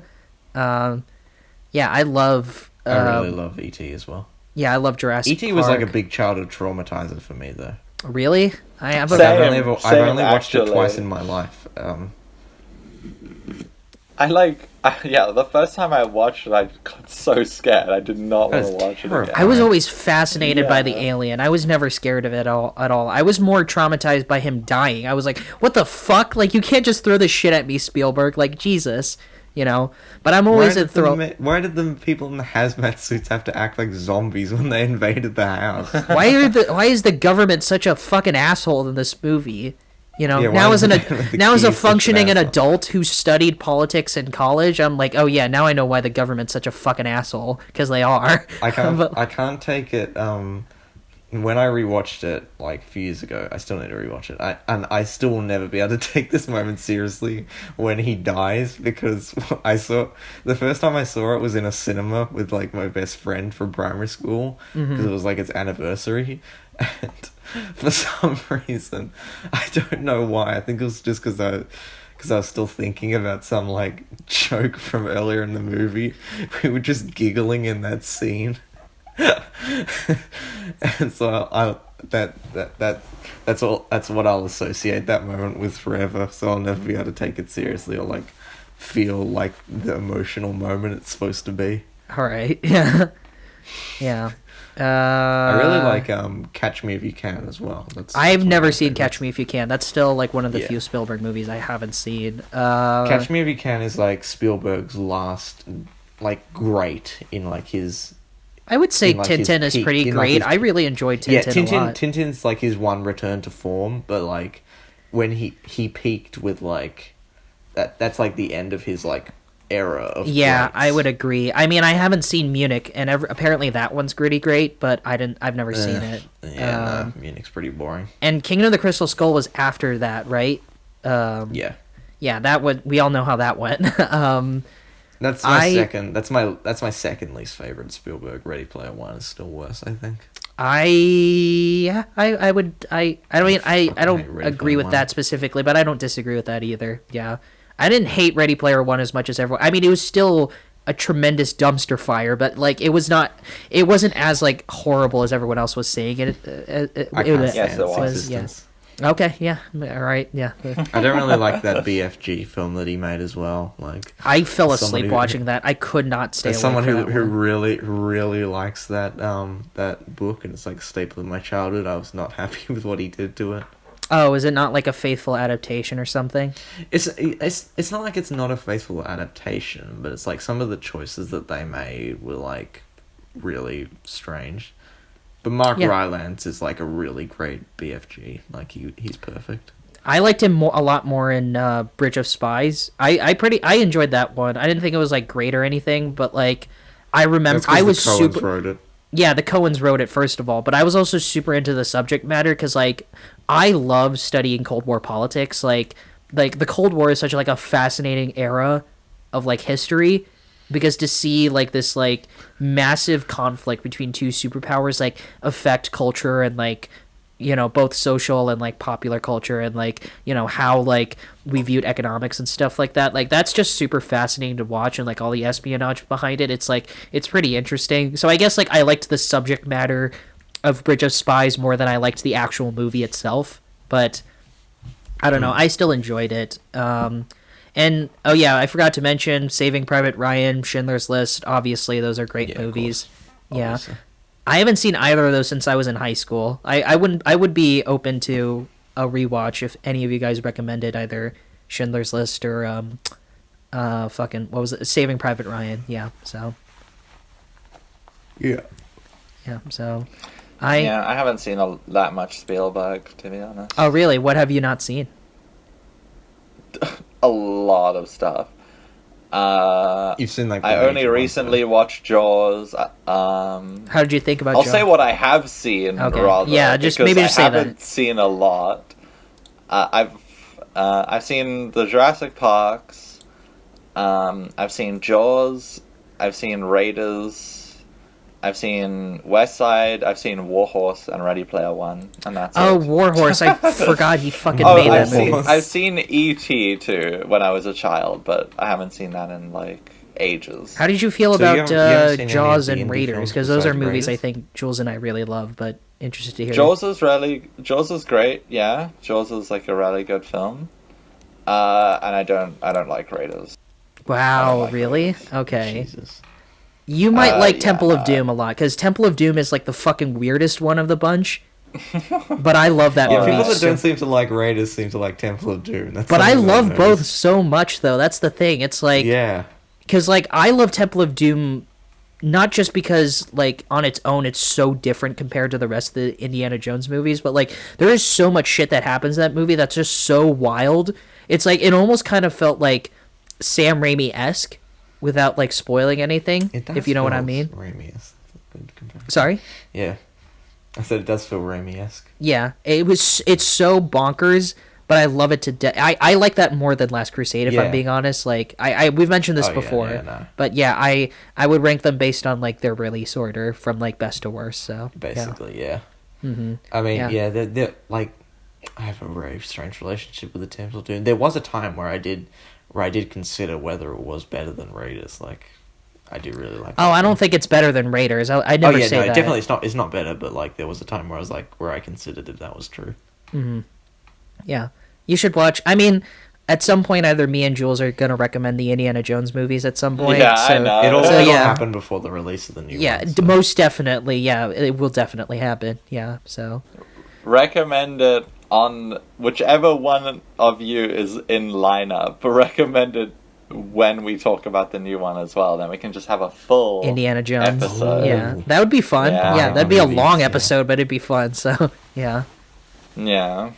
S2: Yeah, I love...
S1: I really love E.T. as well.
S2: Yeah, I love Jurassic
S1: E.T.
S2: Park.
S1: was like a big childhood traumatizer for me, though.
S2: Really? I've
S1: only watched it twice in my life.
S3: The first time I watched it, I got so scared. I did not want to watch it again.
S2: I was always fascinated by the alien. I was never scared of it at all. I was more traumatized by him dying. I was like, what the fuck? Like, you can't just throw this shit at me, Spielberg. Like, Jesus. You know? But I'm always
S1: Why did the people in the hazmat suits have to act like zombies when they invaded the house?
S2: Why is the government such a fucking asshole in this movie? You know, now as a functioning adult who studied politics in college, I'm like, oh yeah, now I know why the government's such a fucking asshole, because they are.
S1: I can't take it. When I rewatched it like a few years ago, I still need to rewatch it. I still will never be able to take this moment seriously when he dies, because the first time I saw it was in a cinema with like my best friend from primary school, because it was like its anniversary, and for some reason, I don't know why. I think it was just because I was still thinking about some like joke from earlier in the movie. We were just giggling in that scene. And so that's what I'll associate that moment with forever. So I'll never be able to take it seriously or like feel like the emotional moment it's supposed to be.
S2: All right. Yeah. Yeah.
S1: I really like Catch Me If You Can as well.
S2: I've never seen Catch Me If You Can. That's still like one of the few Spielberg movies I haven't seen.
S1: Catch Me If You Can is like Spielberg's last like great in like his.
S2: I would say Tintin is pretty great. I really enjoyed Tintin a lot.
S1: Tintin's like his one return to form, but like when he peaked with like that's like the end of his like era of greats.
S2: I would agree. I mean, I haven't seen Munich, and apparently that one's pretty great, but I've never seen it.
S1: Yeah, Munich's pretty boring.
S2: And Kingdom of the Crystal Skull was after that, right?
S1: Yeah,
S2: that we all know how that went.
S1: That's my second. That's my second least favorite Spielberg. Ready Player One is still worse, I think.
S2: I don't agree with that specifically, but I don't disagree with that either. Yeah, I didn't hate Ready Player One as much as everyone. I mean, it was still a tremendous dumpster fire, but like it wasn't as like horrible as everyone else was saying it.
S3: Yes, it was.
S2: Yes. Okay, yeah, all right, yeah.
S1: I don't really like that BFG film that he made as well. Like,
S2: I fell asleep watching that. I could not stay awake.
S1: As someone who really, really likes that book, and it's like a staple of my childhood, I was not happy with what he did to it.
S2: Oh, is it not like a faithful adaptation or something?
S1: It's not like it's not a faithful adaptation, but it's like some of the choices that they made were like really strange. But Mark Rylance is like a really great BFG. Like he's perfect.
S2: I liked him a lot more in Bridge of Spies. I enjoyed that one. I didn't think it was like great or anything, but like I remember I was
S1: the Coens wrote it.
S2: Yeah, the Coens wrote it first of all, but I was also super into the subject matter because like I love studying Cold War politics. Like the Cold War is such like a fascinating era of like history. Because to see like this like massive conflict between two superpowers like affect culture and like, you know, both social and like popular culture and like, you know, how like we viewed economics and stuff like that, like that's just super fascinating to watch, and like all the espionage behind it, it's like it's pretty interesting. So I guess like I liked the subject matter of Bridge of Spies more than I liked the actual movie itself, but I don't know, I still enjoyed it. And, oh yeah, I forgot to mention Saving Private Ryan, Schindler's List. Obviously, those are great movies. Yeah. I haven't seen either of those since I was in high school. I would be open to a rewatch if any of you guys recommended either Schindler's List or, what was it? Saving Private Ryan. Yeah, so.
S1: Yeah.
S2: Yeah, so.
S3: Yeah, I haven't seen that much Spielberg, to be honest.
S2: Oh, really? What have you not seen?
S3: A lot of stuff.
S1: You've seen like.
S3: I only recently watched Jaws.
S2: How did you think about
S3: I'll
S2: Jaws?
S3: say what I have seen, rather.
S2: Yeah, just maybe just say that.
S3: I haven't seen a lot. I've seen the Jurassic Parks. I've seen Jaws. I've seen Raiders. I've seen West Side. I've seen Warhorse and Ready Player One, and that's
S2: Oh,
S3: it.
S2: Warhorse! I forgot he fucking made that movie.
S3: I've seen E.T. too when I was a child, but I haven't seen that in like ages.
S2: How did you feel
S1: So you
S2: about
S1: haven't seen
S2: Jaws
S1: any
S2: and
S1: of the indie
S2: Raiders?
S1: films
S2: Because those are
S1: besides
S2: movies I
S1: Raiders?
S2: think Jules and I really love, but interested to hear.
S3: Jaws is great. Yeah, Jaws is like a really good film. And I don't like Raiders.
S2: Wow,
S3: like
S2: really?
S3: Raiders.
S2: Okay.
S1: Jesus.
S2: You might like
S3: yeah,
S2: Temple of Doom a lot, because Temple of Doom is like the fucking weirdest one of the bunch. But I love that
S1: Yeah,
S2: movie.
S1: people that
S2: so-
S1: don't seem to like Raiders seem to like Temple of Doom. That's
S2: But I
S1: something
S2: love
S1: I've
S2: both
S1: noticed.
S2: so much, though. That's the thing. It's like,
S1: Yeah.
S2: because like I love Temple of Doom, not just because like on its own it's so different compared to the rest of the Indiana Jones movies, but like there is so much shit that happens in that movie that's just so wild. It's like it almost kind of felt like Sam Raimi-esque, without like spoiling anything,
S1: It does
S2: if you know what I
S1: feel
S2: mean.
S1: Raimi-esque. That's a good comparison.
S2: Sorry.
S1: Yeah. I said it does feel Raimi-esque.
S2: Yeah, it's so bonkers, but I love it to death. I like that more than Last Crusade, if I'm
S1: Yeah.
S2: being honest. Like we've mentioned this
S1: Oh, yeah,
S2: before,
S1: yeah, no.
S2: but yeah, I would rank them based on like their release order from like best to worst. So
S1: Basically, yeah.
S2: Mm-hmm.
S1: I mean,
S2: Yeah.
S1: yeah, they're like, I have a very strange relationship with the Temple of Doom. There was a time where I did consider whether it was better than Raiders. Like, I do really like.
S2: Oh, I don't think it's better than Raiders. I never say that.
S1: Definitely it's not better. But like, there was a time where I was like, where I considered if that was true.
S2: Mm-hmm. Yeah, you should watch. I mean, at some point, either me and Jules are gonna recommend the Indiana Jones movies at some point.
S3: Yeah,
S2: so,
S3: I know.
S1: It'll
S2: So, yeah.
S1: happen before the release of the new
S2: Yeah,
S1: one. so.
S2: most definitely. Yeah, it will definitely happen. Yeah, so.
S3: Recommend it on whichever one of you is in lineup. Recommend it when we talk about the new one as well. Then we can just have a full
S2: Indiana Jones.
S3: episode.
S2: Yeah, that would be fun.
S3: Yeah.
S2: Yeah, that'd be a
S1: Movies,
S2: long
S1: yeah.
S2: episode, but it'd be fun. So, yeah.
S3: Yeah.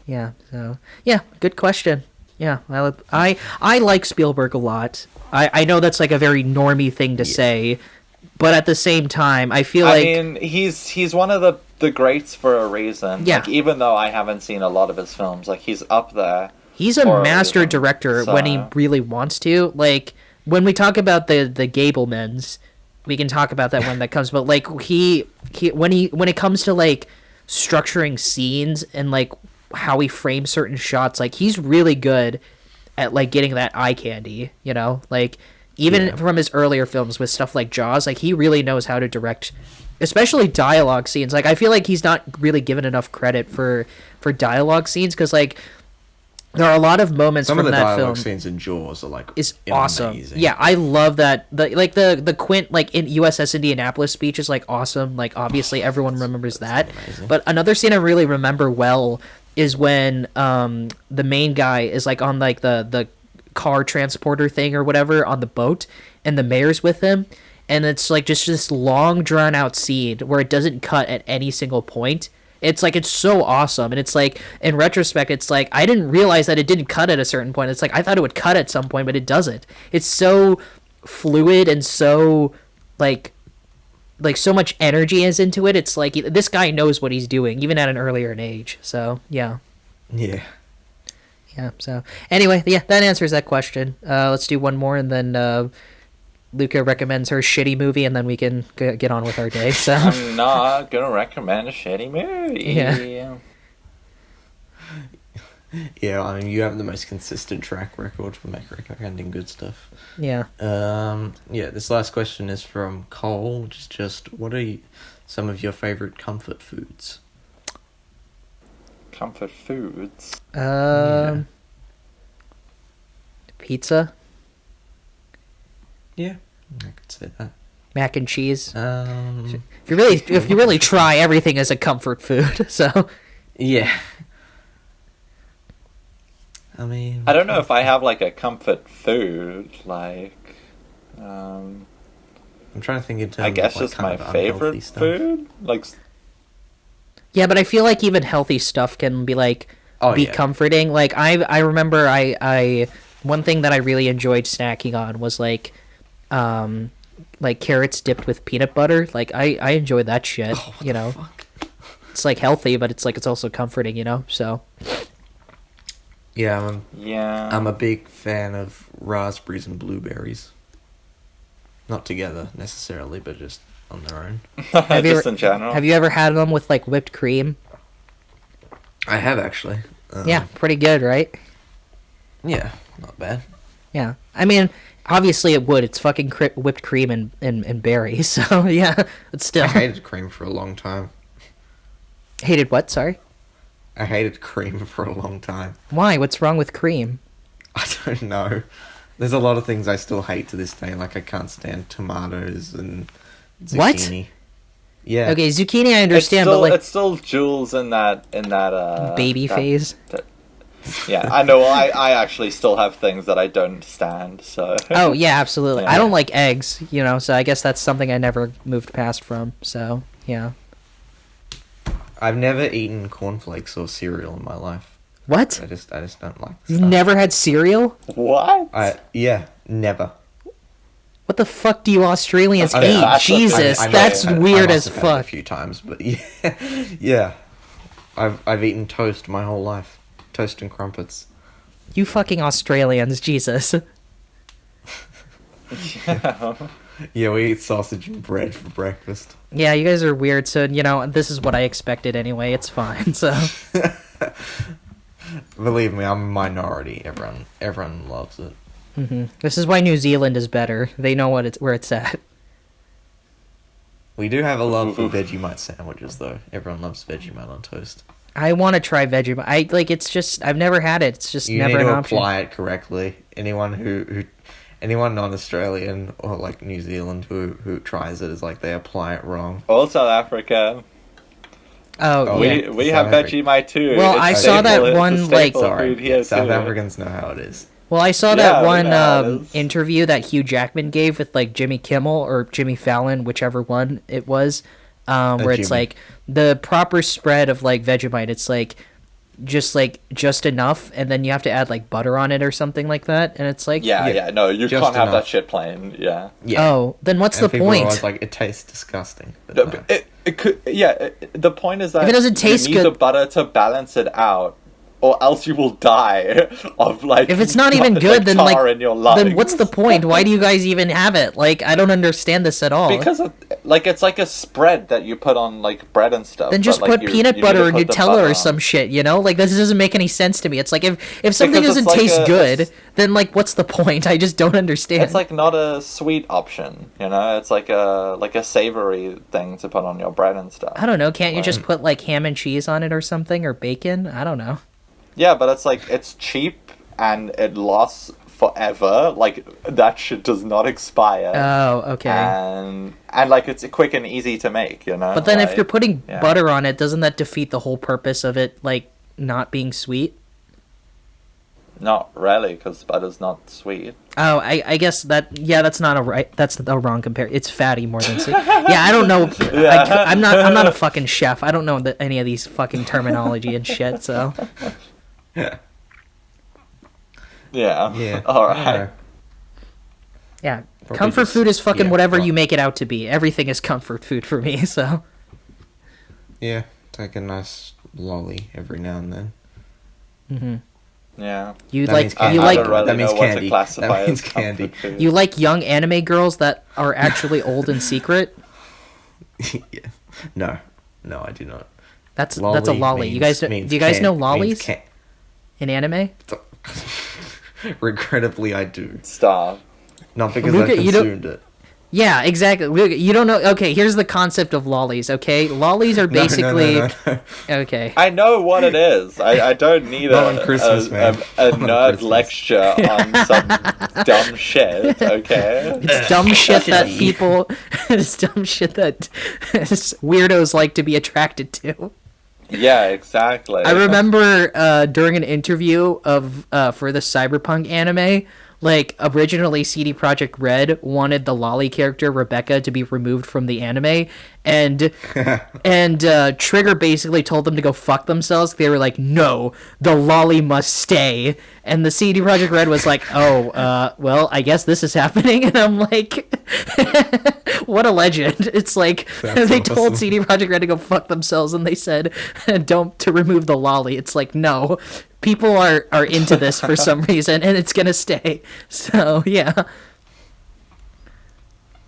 S2: Yeah. So, yeah, good question. Yeah, I like Spielberg a lot. I know that's like a very normie thing to say, but at the same time, I feel like
S3: I mean, he's one of the greats for a reason.
S2: Yeah.
S3: Like, even though I haven't seen a lot of his films, like he's up there.
S2: he's a
S3: for a
S2: master
S3: reason.
S2: director when he
S3: So-
S2: really wants to. Like when we talk about the Gablemans, we can talk about that when that comes. But like he when it comes to like structuring scenes and like how he frames certain shots, like he's really good at like getting that eye candy, you know, like even from his earlier films with stuff like Jaws, like he really knows how to direct, especially dialogue scenes. Like I feel like he's not really given enough credit for dialogue scenes, because like there are a lot of moments
S1: Some
S2: from
S1: of the
S2: that
S1: dialogue
S2: film
S1: scenes in Jaws are like
S2: is awesome.
S1: amazing.
S2: Yeah, I love that. The Quint like in USS Indianapolis speech is like awesome. Like obviously everyone remembers that.
S1: amazing.
S2: But another scene I really remember well is when the main guy is like on like the car transporter thing or whatever on the boat, and the mayor's with him, and it's like just this long drawn out scene where it doesn't cut at any single point. It's like it's so awesome, and it's like in retrospect, it's like I didn't realize that it didn't cut at a certain point. It's like I thought it would cut at some point, but it doesn't. It's so fluid and so like so much energy is into it. It's like this guy knows what he's doing, even at an earlier age. So yeah. Yeah, so anyway, yeah, that answers that question. Let's do one more, and then Luka recommends her shitty movie, and then we can get on with our day. So
S3: I'm not gonna recommend a shitty movie.
S2: Yeah.
S1: Yeah, I mean, you have the most consistent track record for recommending good stuff.
S2: yeah,
S1: Yeah, this last question is from Cole, which is just, what are some of your favorite comfort foods?
S3: Comfort foods.
S1: Yeah.
S2: Pizza,
S1: Yeah, I could say that.
S2: mac and cheese.
S1: Um,
S2: If you really try, everything is a comfort food. So
S1: yeah. I mean,
S3: I don't know if I have like a comfort food. Like,
S1: I'm trying to think in terms
S3: I guess
S1: of like
S3: just my
S1: kind of unhealthy
S3: favorite
S1: stuff.
S3: food. Like,
S2: Yeah, but I feel like even healthy stuff can be like
S1: Oh,
S2: be
S1: yeah.
S2: comforting. Like I remember I one thing that I really enjoyed snacking on was like carrots dipped with peanut butter. Like I enjoy that shit,
S1: Oh, what
S2: you
S1: the
S2: know.
S1: fuck?
S2: It's like healthy, but it's like it's also comforting, you know. So
S1: Yeah,
S3: yeah.
S1: I'm a big fan of raspberries and blueberries. Not together necessarily, but just on their own.
S2: have you
S3: Just
S2: ever,
S3: in general.
S2: have you ever had them with like whipped cream?
S1: I have actually.
S2: Yeah, pretty good, right?
S1: Yeah, not bad.
S2: Yeah, I mean, obviously it would. It's fucking whipped cream and berries. So yeah, but still.
S1: I hated cream for a long time.
S2: Hated what? Sorry.
S1: I hated cream for a long time.
S2: Why? What's wrong with cream?
S1: I don't know. There's a lot of things I still hate to this day. Like I can't stand tomatoes and
S2: What?
S1: zucchini. Yeah.
S2: Okay, zucchini I understand,
S3: it's still,
S2: but like
S3: it's still Jules in that
S2: baby
S3: that-
S2: phase.
S3: Yeah, I know. I actually still have things that I don't stand. So.
S2: Oh yeah, absolutely.
S3: Yeah.
S2: I don't like eggs, you know, so I guess that's something I never moved past from. So yeah.
S1: I've never eaten cornflakes or cereal in my life.
S2: What?
S1: I just don't like the
S2: You've
S1: stuff.
S2: never had cereal?
S3: What?
S1: Yeah, never.
S2: What the fuck do you Australians
S1: I mean,
S2: eat?
S3: that's the thing.
S2: Jesus,
S3: I know,
S2: that's
S3: I
S2: weird
S1: I
S2: as
S1: must have had it
S2: fuck.
S1: a few times, but yeah, yeah. I've eaten toast my whole life, toast and crumpets.
S2: You fucking Australians, Jesus.
S1: Yeah, we eat sausage and bread for breakfast.
S2: Yeah, you guys are weird, so you know, this is what I expected anyway. It's fine. So
S1: Believe me, I'm a minority. Everyone loves it.
S2: this is why New Zealand is better. They know where it's at.
S1: We do have a love for Vegemite sandwiches, though. Everyone loves Vegemite on toast.
S2: I want to try Vegemite. I like it's just I've never had it. It's just
S1: You
S2: never
S1: need
S2: an
S1: to
S2: option.
S1: apply it correctly. Anyone non-Australian or like New Zealand who tries it is like they apply it wrong.
S3: All South Africa.
S2: Oh, yeah.
S3: We
S1: South
S3: have
S1: Africa.
S3: Vegemite too.
S2: Well,
S3: It's
S2: I
S3: a
S2: saw that
S3: staple- it's a
S2: one,
S3: staple
S2: like-
S3: food here
S1: South
S3: too.
S1: Africans know how it is.
S2: Well, I saw
S3: Yeah,
S2: that
S3: we
S2: one
S3: know how it is.
S2: interview that Hugh Jackman gave with like Jimmy Kimmel or Jimmy Fallon, whichever one it was, where it's
S1: Jimmy.
S2: like the proper spread of like Vegemite. It's like just enough, and then you have to add like butter on it or something like that, and it's like
S3: Yeah, no, you
S1: Just
S3: can't have that
S1: enough.
S3: shit plain. Yeah.
S1: Yeah.
S2: Oh, then what's
S1: And
S2: the
S1: people are
S2: point?
S1: always like, it tastes disgusting. But
S3: No,
S1: no.
S3: but it could, the point is that
S2: If it doesn't taste
S3: you need
S2: good-
S3: the butter to balance it out, or else you will die of like.
S2: If it's not even good, then
S3: tar
S2: like
S3: in your lungs.
S2: then what's the point? Why do you guys even have it? Like I don't understand this at all.
S3: Because it's like a spread that you put on like bread and stuff.
S2: Then
S3: but,
S2: just
S3: like,
S2: put
S3: you
S2: peanut
S3: need
S2: butter
S3: to
S2: or
S3: put the
S2: Nutella
S3: butter
S2: or
S3: on.
S2: some shit, you know? Like this doesn't make any sense to me. It's like if something
S3: Because
S2: doesn't
S3: it's like
S2: taste
S3: a-
S2: good,
S3: it's-
S2: then like what's the point? I just don't understand.
S3: It's like not a sweet option, you know. It's like a savory thing to put on your bread and stuff.
S2: I don't know, can't you
S3: Like-
S2: just put like ham and cheese on it or something or bacon? I don't know.
S3: Yeah, but it's like it's cheap and it lasts forever. Like that shit does not expire.
S2: Oh, okay.
S3: And like it's quick and easy to make, you know.
S2: But then if
S3: like-
S2: you're putting
S3: yeah.
S2: butter on it, doesn't that defeat the whole purpose of it like not being sweet?
S3: Not really, because butter's not sweet.
S2: Oh, I guess that's not that's the wrong compare. It's fatty more than sweet. Yeah, I don't know.
S3: Yeah.
S2: I'm not a fucking chef. I don't know any of these fucking terminology and shit. So
S3: Yeah.
S1: Yeah.
S3: All
S1: I don't
S3: right.
S1: know.
S2: yeah,
S1: Probably
S2: comfort
S1: just-
S2: food is fucking
S1: yeah,
S2: whatever
S1: well-
S2: you make it out to be. Everything is comfort food for me. So
S1: Yeah, take a nice lolly every now and then.
S3: Yeah.
S2: you
S1: That
S2: like
S1: means candy.
S2: you
S3: I
S2: like
S3: don't really
S1: that means
S3: know what
S1: candy.
S3: to classify
S1: That means
S3: as comfort
S1: candy.
S3: food.
S2: you like young anime girls that are actually old in secret.
S1: Yeah. No, I do not.
S2: That's a
S1: Lolly
S2: lolly. You
S1: means-
S2: guys do
S1: means
S2: you guys
S1: can-
S2: know
S1: means
S2: lollies
S1: can-
S2: in anime?
S1: Regrettably, I do.
S3: Stop.
S1: Not because
S2: Luka,
S1: I've
S2: you don't-
S1: consumed it.
S2: Yeah, exactly. You don't know. Okay, here's the concept of lollies. Okay, lollies are
S1: No,
S2: basically
S1: no.
S2: okay.
S3: I know what it is. I don't need
S1: Not on Christmas, man.
S3: a
S1: Not on
S3: nerd
S1: Christmas.
S3: lecture on some dumb shit, okay?
S2: It's dumb shit that people. It's dumb shit that weirdos like to be attracted to.
S3: Yeah, exactly.
S2: I remember during an interview of for the Cyberpunk anime like originally CD Projekt Red wanted the Lolly character Rebecca to be removed from the anime, and Trigger basically told them to go fuck themselves. They were like, no, the Lolly must stay. And the CD Projekt Red was like, oh, well, I guess this is happening. And I'm like, what a legend. It's like,
S1: That's
S2: they
S1: awesome.
S2: told CD Projekt Red to go fuck themselves, and they said, to remove the Lolly. It's like, no, people are into this for some reason, and it's gonna stay. So, yeah.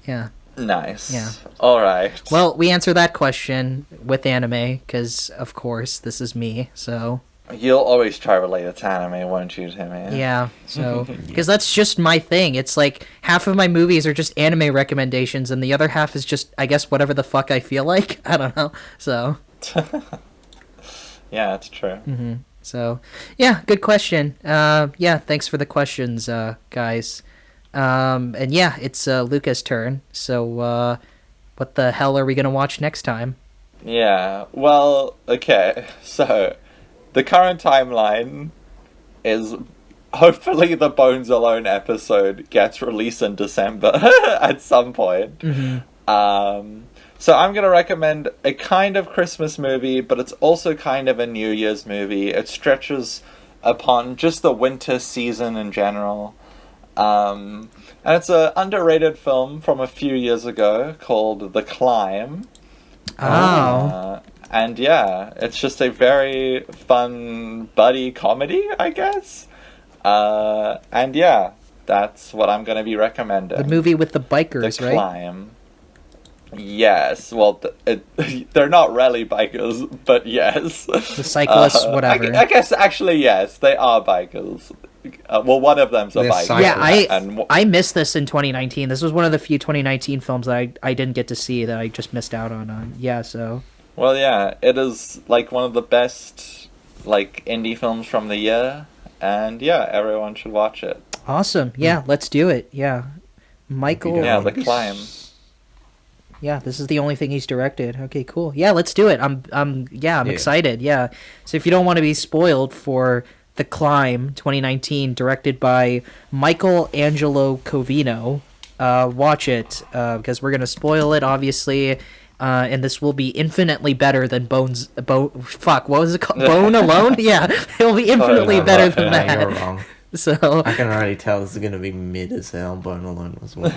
S2: Yeah.
S3: Nice.
S2: Yeah.
S3: All right.
S2: Well, we answer that question with anime, because, of course, this is me, so...
S3: You'll always try to relate it to anime, won't you, Timmy?
S2: Yeah, so... Because that's just my thing. It's like, half of my movies are just anime recommendations, and the other half is just, I guess, whatever the fuck I feel like. I don't know, so...
S3: Yeah, it's true.
S2: Mm-hmm. So, yeah, good question. Yeah, thanks for the questions, guys. And yeah, it's Luka's turn. So, what the hell are we gonna watch next time?
S3: Yeah, well, okay, so the current timeline is hopefully the Bones Alone episode gets released in December at some point.
S2: Mm-hmm.
S3: So I'm going to recommend a kind of Christmas movie, but it's also kind of a New Year's movie. It stretches upon just the winter season in general. And it's an underrated film from a few years ago called The Climb.
S2: Oh.
S3: And yeah, it's just a very fun buddy comedy, I guess. And yeah, that's what I'm going to be recommending.
S2: The movie with the bikers,
S3: The
S2: right?
S3: Climb. Yes, well, they're not rally bikers, but yes.
S2: The cyclists, whatever.
S3: I guess, actually, yes, they are bikers. Well, one of them's a
S1: They're
S3: biker.
S1: cyclists.
S2: Yeah, I missed this in 2019. This was one of the few 2019 films that I didn't get to see that I just missed out on. Yeah, so...
S3: Well, yeah, it is, like, one of the best, like, indie films from the year. And, yeah, everyone should watch it.
S2: Awesome. Yeah, let's do it. Yeah. Michael...
S3: Yeah, The Climb.
S2: Yeah, this is the only thing he's directed. Okay, cool. Yeah, let's do it. I'm excited. Yeah. So if you don't want to be spoiled for The Climb 2019, directed by Michael Angelo Covino, watch it because we're gonna spoil it, obviously. And this will be infinitely better than Fuck, what was it called? Bone Alone? Yeah, it will be infinitely better than
S1: You're
S2: that.
S1: wrong.
S2: So
S1: I can already tell this is going to be mid as hell. Bone Alone was one.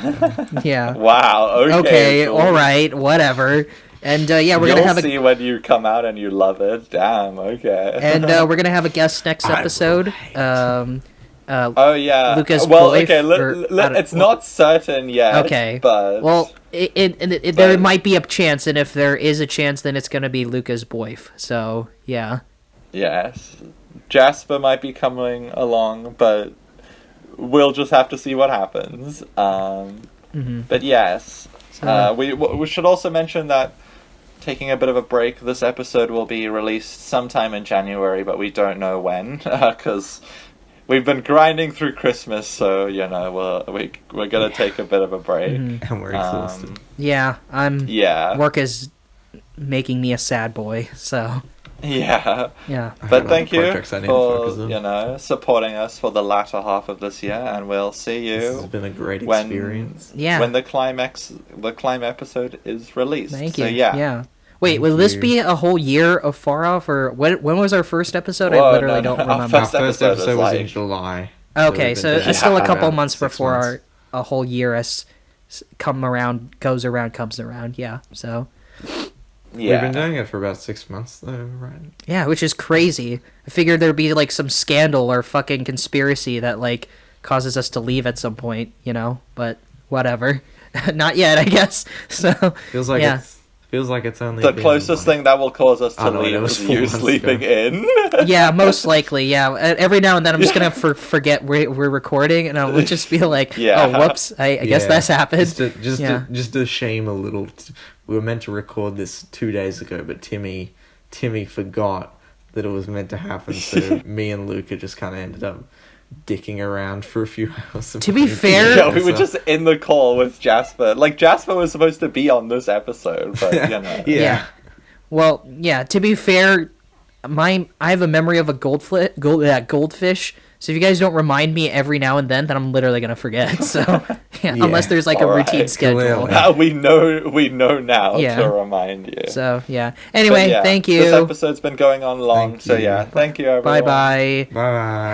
S2: yeah.
S3: Wow,
S2: Okay,
S3: cool.
S2: all right, whatever. And yeah, we're
S3: You'll
S2: gonna have
S3: see when you come out and you love it. Damn, okay.
S2: And we're gonna have a guest next episode.
S3: Oh yeah.
S2: Luka's
S3: well,
S2: boy
S3: okay. It's not certain yet.
S2: Okay.
S3: But
S2: well, there might be a chance, and if there is a chance, then it's gonna be Luka's boyf. So yeah.
S3: Yes, Jasper might be coming along, but we'll just have to see what happens. But yes,
S2: So,
S3: we should also mention that taking a bit of a break. This episode will be released sometime in January, but we don't know when because we've been grinding through Christmas, so you know we're gonna take a bit of a break.
S1: And we're exhausted.
S2: yeah,
S3: Yeah.
S2: work is making me a sad boy. So
S3: Yeah.
S2: yeah.
S3: But thank you
S1: projects I need to
S3: for
S1: focus on.
S3: supporting us for the latter half of this year, and we'll see
S1: This has
S3: you
S1: been a great
S3: when-
S1: experience.
S2: Yeah.
S3: when the climb episode is released.
S2: Thank
S3: So
S2: you.
S3: yeah.
S2: Wait, will
S1: Thank
S2: this
S1: you.
S2: be a whole year of far off, or when was our first episode?
S3: Whoa,
S2: I literally
S3: no,
S2: don't
S3: no, our
S2: remember.
S1: Our
S3: first
S1: first
S3: episode
S1: episode
S3: was
S1: was in
S3: like-
S1: July.
S2: Okay,
S1: we've
S2: so
S1: been
S2: it's
S1: doing
S2: still a
S1: it
S2: couple
S1: around
S2: months
S1: 6
S2: before
S1: months.
S2: a whole year comes around. Yeah, so
S1: We've
S3: Yeah.
S1: been doing it for about 6 months, though, right?
S2: yeah, which is crazy. I figured there'd be like some scandal or fucking conspiracy that like causes us to leave at some point, but whatever. Not yet, I guess. So
S1: Feels like
S2: Yeah.
S1: it's only
S3: The
S1: been,
S3: closest
S1: like-
S3: thing that will cause us to
S1: Oh, no, it
S3: leave
S1: was
S3: is
S1: 4
S3: you
S1: months
S3: sleeping
S1: ago.
S3: in.
S2: yeah, most likely, yeah. Every now and then I'm just gonna forget we're recording, and I'll just be like,
S3: Yeah.
S2: oh, whoops, I guess
S1: Yeah.
S2: that's happened.
S1: Just to shame a little. We were meant to record this 2 days ago, but Timmy forgot that it was meant to happen. So me and Luka just kind of ended up dicking around for a few hours.
S2: To be fair-
S3: Yeah, we were just in the call with Jasper. Like, Jasper was supposed to be on this episode, but,
S1: Yeah.
S2: Well, yeah, to be fair, I have a memory of a goldfish. So if you guys don't remind me every now and then I'm literally gonna forget. So yeah,
S1: Yeah.
S2: unless there's like a
S3: All
S2: routine
S3: right.
S2: schedule.
S1: Clearly.
S3: We know now
S2: Yeah.
S3: to remind you.
S2: So yeah.
S3: But
S2: Anyway,
S3: yeah,
S2: thank you.
S3: This episode's been going on long,
S1: Thank
S3: so
S1: you.
S3: yeah, thank you everyone.
S2: Bye bye.
S1: Bye.